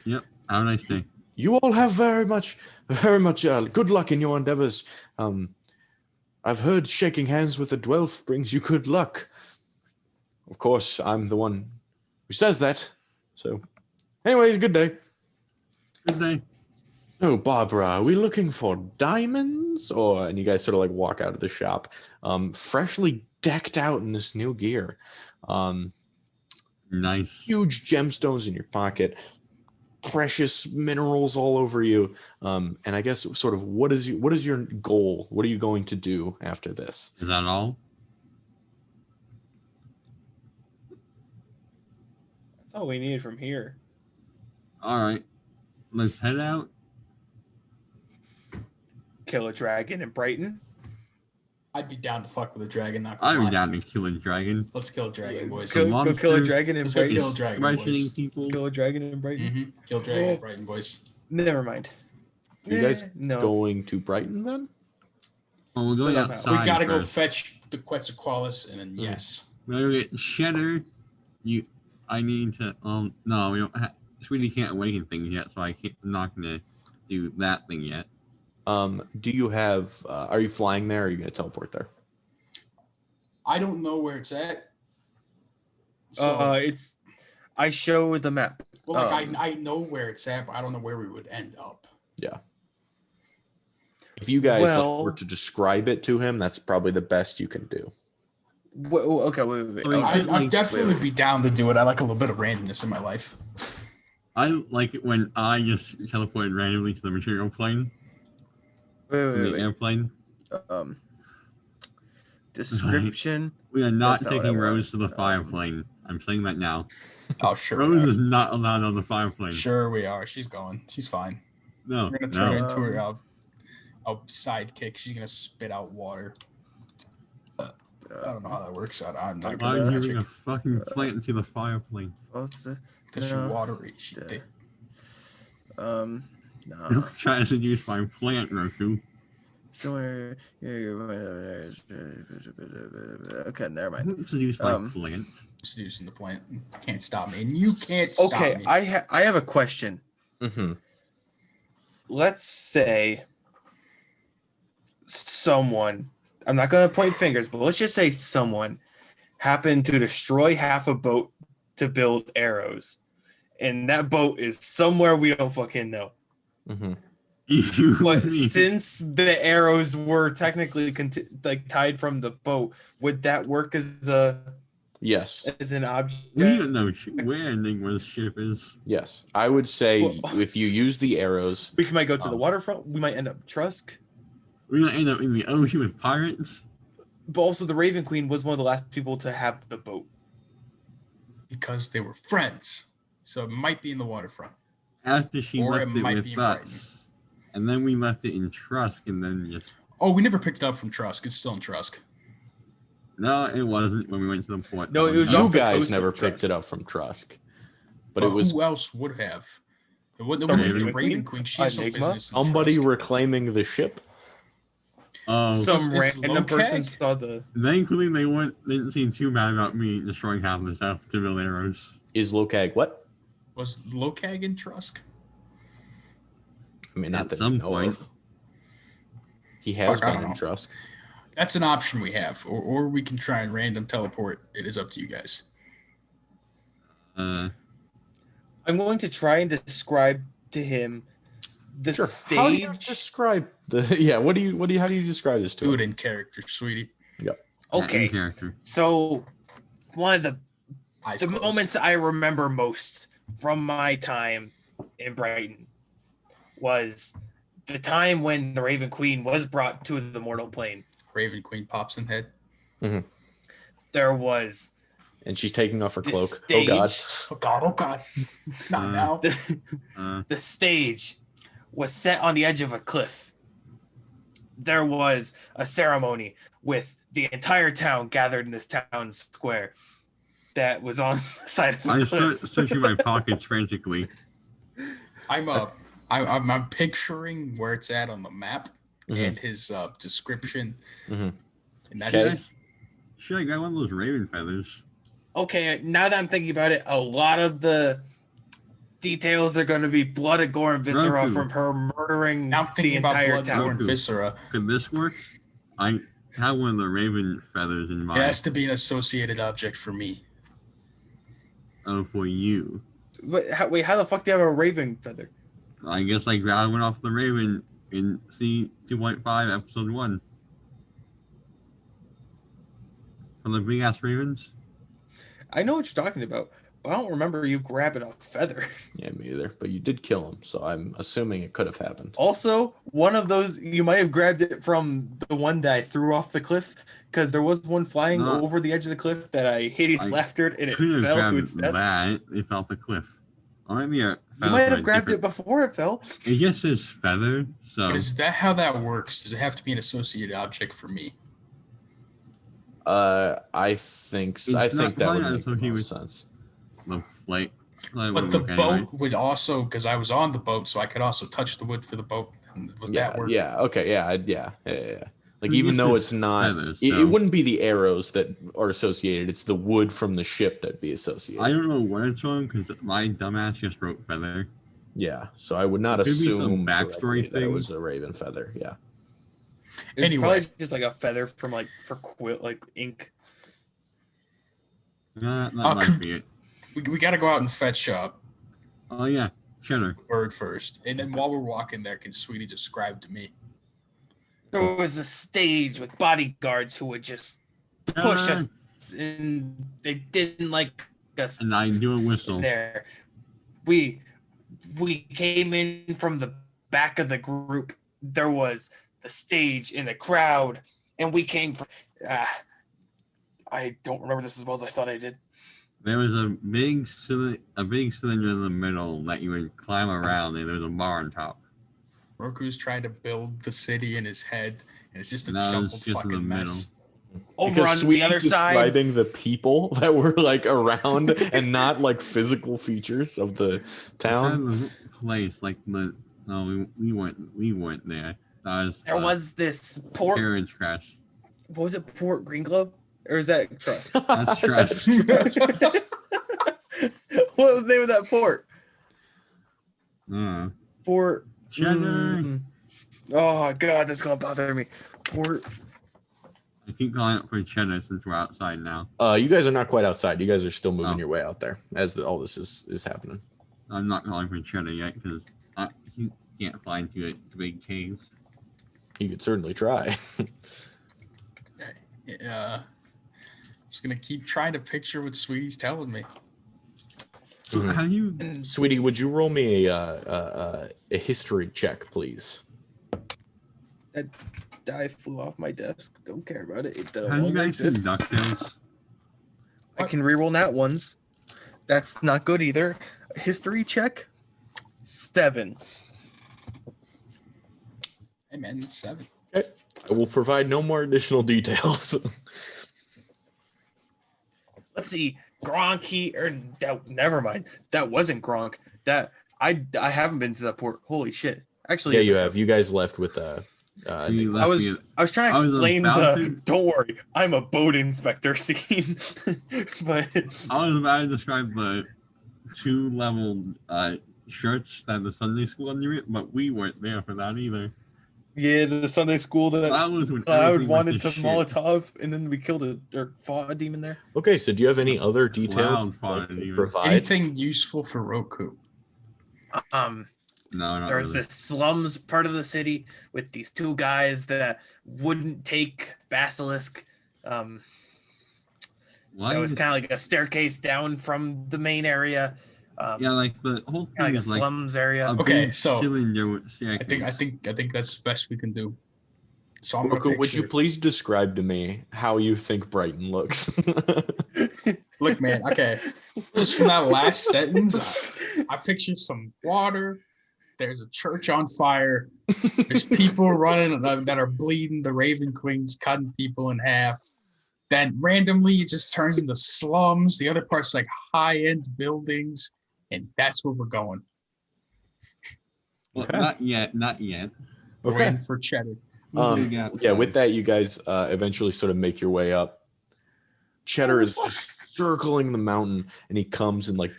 Yep. Have a nice day. you all have very much good luck in your endeavors. I've heard shaking hands with a dwarf brings you good luck. Of course, I'm the one who says that. So, anyways, good day. Good day. Oh, Barbara, are we looking for diamonds? And you guys sort of like walk out of the shop, freshly decked out in this new gear. Nice. Huge gemstones in your pocket, precious minerals all over you. And I guess sort of what is your goal? What are you going to do after this? Is that all? That's all we need from here. All right. Let's head out. Kill a dragon in Brighton. I'd be down to fuck with a dragon. Not gonna I'm lie. down to kill a dragon. Let's kill a dragon, boys. Go- Go kill a dragon in Let's go Brighton. kill a dragon, Threatening boys. people. Kill a dragon in Brighton. Mm-hmm. Kill dragon, Brighton, boys. Never mind. You guys no. going to Brighton then? Oh, we're going Somehow. outside. We gotta go first. fetch the Quetzalcoatlus, and then yes. We're gonna get Cheddar. I need to. No, we don't. Sweetie can't awaken things yet, so I'm not gonna do that thing yet. Do you have? Are you flying there? Or are you gonna teleport there? I don't know where it's at. So, It's. I show the map. well, like I know where it's at, but I don't know where we would end up. If you guys Well- were to describe it to him, that's probably the best you can do. Okay, wait. I mean, I'd like, definitely be down to do it. I like a little bit of randomness in my life. I like it when I just teleported randomly to the material plane, the Wait. airplane. Description. We are not That's not what taking I want. Rose to the fire plane. I'm saying that now. Oh, sure. Rose is not allowed on the fire plane. Sure, we are. She's going. She's fine. No, We're gonna turn her no. into her a sidekick. She's gonna spit out water. I don't know how that works. I'm not Why good are at you giving a magic fucking plant to the fire plane? because she's No. watery. She thick. No. Don't try to seduce my plant, Roku. Somewhere. Okay, never mind. Don't seduce my Um, plant. Seducing the plant. Can't stop me, and you can't stop Okay, me. I have a question. Mm-hmm. Let's say someone, I'm not going to point fingers, but let's just say someone happened to destroy half a boat to build arrows. And that boat is somewhere we don't fucking know. Mm-hmm. You But mean- since the arrows were technically tied from the boat, would that work as Yes. an object? we don't know where Enigma's ship is. Yes. I would say Well- if you use the arrows, We might go to the waterfront. We might end up Trusk. We're gonna end up in the ocean with pirates. But also, the Raven Queen was one of the last people to have the boat. because they were friends. So it might be in the waterfront. After she Or left it it might with be in Brighton. us. And then we left it in Trusk and then just Oh, we never picked it up from Trusk. It's still in Trusk. no, it wasn't when we went to the port. No, it was you off the guys coast never of picked Trusk. it up from Trusk. But it Well, was who else would have? The Raven Raven Queen? Queen. She has no Enigma? business in somebody Trusk. reclaiming the ship. Oh, Some is random person Lokag? saw the. thankfully they didn't seem too bad about me destroying half the stuff to build arrows. Is Lokag what? Was Lokag in Trusk? I mean, not At that some we know point. of. He has Fuck, I been don't in know. Trusk. That's an option we have, or we can try and random teleport. It is up to you guys. I'm going to try and describe to him the Sure. How do you stage. describe the? Yeah. How do you describe this to Do him? it in character, sweetie. Okay, In character. so one of the Eyes the closed. moments I remember most from my time in Brighton was the time when the Raven Queen was brought to the mortal plane. Raven Queen pops in head. There was And she's taking off her the cloak. stage. Oh God. Oh God! Oh God! Not Uh, now. The stage was set on the edge of a cliff. There was a ceremony with the entire town gathered in this town square that was on the side of I the start cliff. searching my pockets frantically. I'm picturing where it's at on the map Mhm. and his description, Mhm. and Okay. that's Should I got one of those raven feathers? Okay, now that I'm thinking about it, a lot of the details are going to be blood and gore and viscera Roku. from her murdering now I'm the thinking about entire blood, town. gore, and Roku. viscera. Could this work? I have one of the raven feathers in It my has to be an associated object for me. for you. Wait, how the fuck do you have a raven feather? I guess I grabbed one off the raven in C2.5 episode 1. From the big ass ravens. I know what you're talking about, but I don't remember you grabbing a feather. Yeah, me either. But you did kill him, so I'm assuming it could have happened. Also, one of those, you might have grabbed it from the one that I threw off the cliff, because there was one flying No. over the edge of the cliff that I hit its I laughter and it Could have fell to grabbed its death. that. It fell off the cliff. Or maybe a You might have grabbed it before it fell. It just says feather, so But is that how that works? Does it have to be an associated object for me? I think It's I not- think that probably would not make the associated most with- sense. The flight. I But wouldn't the look boat anyway. would also, because I was on the boat, so I could also touch the wood for the boat. Would Yeah, that work? yeah, okay, yeah. Like It even just though is it's not, feathers, it so- wouldn't be the arrows that are associated. It's the wood from the ship that'd be associated. I don't know what it's from because my dumbass just wrote feather. Yeah, so I would not It could be some assume backstory directly that it thing. was a raven feather. Yeah. It's Anyway. probably just like a feather from like for quill like ink. That Oh, might be it. We got to go out and fetch Oh yeah, cheddar. Bird first, and then while we're walking there, can Sweetie describe to me? There was a stage with bodyguards who would just push us, and they didn't like us And I do a whistle. there. We came in from the back of the group. There was the stage and the crowd, and we came from. I don't remember this as well as I thought I did. There was a big cylinder in the middle that you would climb around, and there was a bar on top. Roku's trying to build the city in his head, and it's just a No, it's jumbled just in the fucking mess. Over Because on the Sweetie's other side, describing the people that were like around and not like physical features of the town. The place, like the no, we weren't there. That was, there was this port. carriage crash. What was it? Port Green Globe, or is that Trust? That's stress. What was the name of that port? Port. Cheddar. Oh god, that's gonna bother me. Port. I keep calling it for cheddar since we're outside now. You guys are not quite outside. You guys are still moving Oh. your way out there as all this is happening. I'm not calling for cheddar yet because he can't fly into a big cave. You could certainly try. Just gonna keep trying to picture what Sweetie's telling me. Mhm. How do you? Sweetie, would you roll me a history check, please? That die flew off my desk. Don't care about it. It Have you longer guys seen exists. DuckTales? I can reroll nat ones. That's not good either. History check. 7. Hey man, it's 7. I will provide no more additional details. Let's see. Gronk never mind. That wasn't Gronk. That I haven't been to that port. Holy shit. Actually, Yeah, yes, you I have. You guys left with You I left was me- I was trying to I was explain about the to. don't worry, I'm a boat inspector scene. But I was about to describe the 2-level shirts that the Sunday school under it, but we weren't there for that either. yeah, the Sunday school that That was when Cloud everything went wanted to shit. Molotov, and then we killed or fought a demon there. Okay, so do you have any other Cloud details you'd fought like it to even. provide? Anything useful for Roku? No, not There's really. this slums part of the city with these 2 guys that wouldn't take Basilisk. Why That was is- kind of like a staircase down from the main area. yeah, like the whole Kind thing of like a is like slums area. a Okay, big so cylinder with I think that's the best we can do. So I'm gonna Roku, would you picture. please describe to me how you think Brighton looks? Look, man. Okay, just from that last sentence, I picture some water. There's a church on fire. There's people running that are bleeding. The Raven Queen's cutting people in half. Then randomly it just turns into slums. The other part's like high-end buildings, and that's where we're going. Well, Okay. not yet. We're Okay. waiting for cheddar. Yeah, with that, you guys eventually sort of make your way up. Cheddar is just circling the mountain, and he comes and like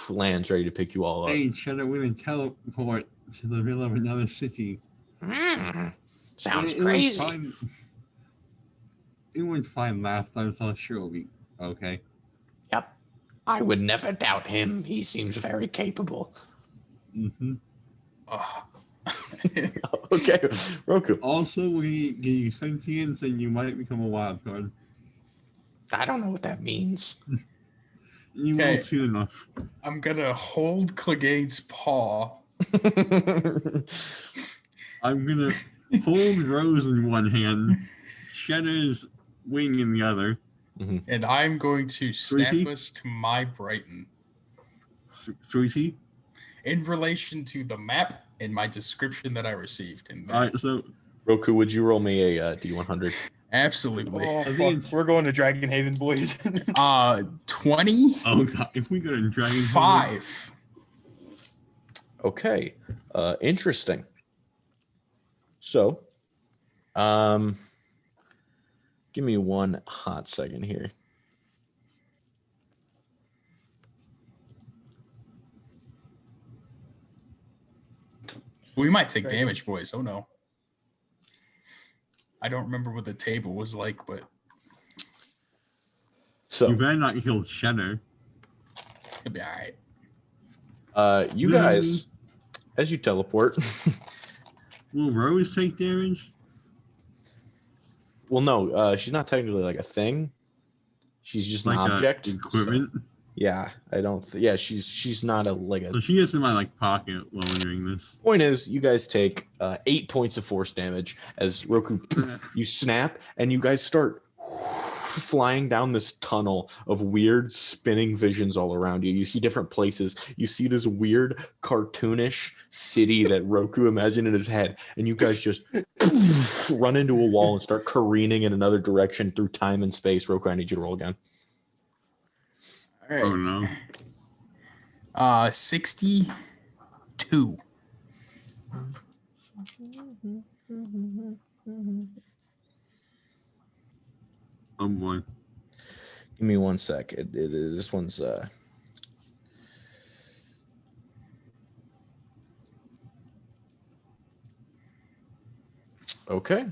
lands ready to pick you all up. Hey, Cheddar, we're gonna teleport to the middle of another city. Sounds It was crazy. fine. It was fine last time, so I'm sure it'll be okay. Yep. I would never doubt him. He seems very capable. Mm-hmm. Oh. Okay, Roku. Also, we give you sentience, and you might become a wild card. I don't know what that means. You Okay. will soon enough. I'm gonna hold Clegane's paw. I'm gonna hold Rose in one hand, Cheddar's wing in the other. And I'm going to snap Sweetie? us to my Brighton Sweetie. in relation to the map and my description that I received. And All right, so Roku, would you roll me a D100? Absolutely. Oh, think fuck. it's- We're going to Dragon Haven, boys. 20. Oh god, if we go to Dragon 5. Okay. Interesting. So, give me one hot second here. We might take Right. damage, boys. Oh no. I don't remember what the table was like, but So, You better not kill Cheddar. it'll be all right. you Literally. guys, as you teleport, Will Rose take damage? well, no, she's not technically like a thing. She's just an Like object. equipment? Yeah, I don't. Yeah, she's not a like a. So she gets in my like pocket while we're doing this. Point is, you guys take 8 points of force damage as Roku. You snap, and you guys start flying down this tunnel of weird spinning visions all around you. You see different places. You see this weird cartoonish city that Roku imagined in his head, and you guys just run into a wall and start careening in another direction through time and space. Roku, I need you to roll again. All Oh right. no. 62. Oh boy. Give me one sec. This one's okay.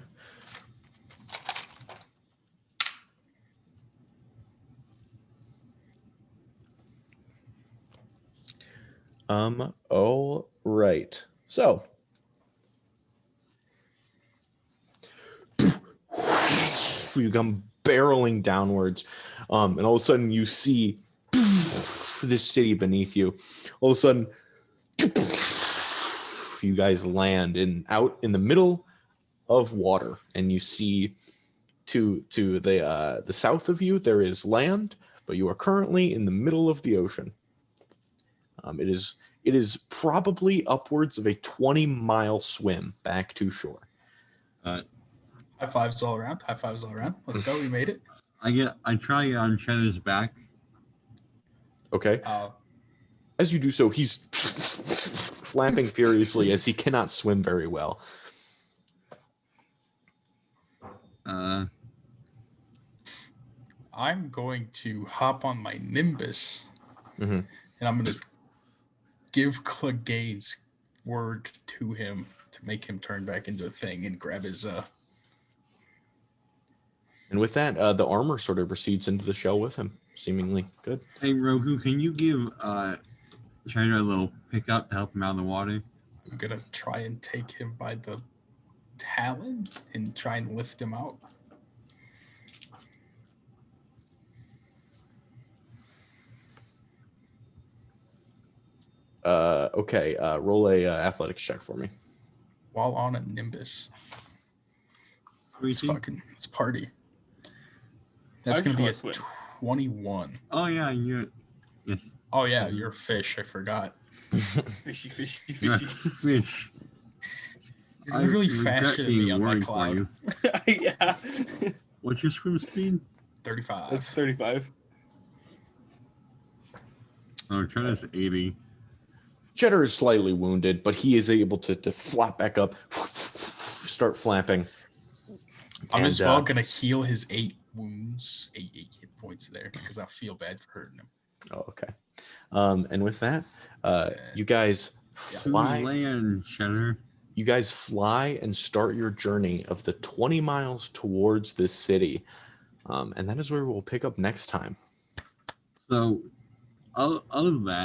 All right. So you come barreling downwards, and all of a sudden you see this city beneath you. All of a sudden, you guys land out in the middle of water, and you see to the south of you there is land, but you are currently in the middle of the ocean. It is probably upwards of a 20-mile swim back to shore. High fives all around. High fives all around. Let's go. We made it. I try to get on Cheddar's back. Okay. As you do so, he's flapping furiously as he cannot swim very well. I'm going to hop on my Nimbus, Mhm. and I'm going to give Clegane's word to him to make him turn back into a thing and grab his And with that, the armor sort of recedes into the shell with him, seemingly good. Hey Roku, can you give Cheddar a little pickup to help him out of the water? I'm gonna try and take him by the talon and try and lift him out. Okay, roll a athletics check for me. While on a Nimbus. It's party. That's I gonna be a just wanna swim. 21. Oh yeah, yes. Oh yeah, you're a fish. I forgot. Fishy, fishy, You're a fishy. fish. You're literally I regret faster than being me on my worried for cloud. you. Yeah. What's your swim speed? 35. That's 35. Oh, Cheddar's 80. Cheddar is slightly wounded, but he is able to flap back up, start flapping. I'm And, as well gonna heal his 8 wounds, 8 hit points there, because I feel bad for hurting him. Oh, okay. And with that, you guys To fly. land, Cheddar. You guys fly and start your journey of the 20 miles towards this city, and that is where we'll pick up next time. So, other than that,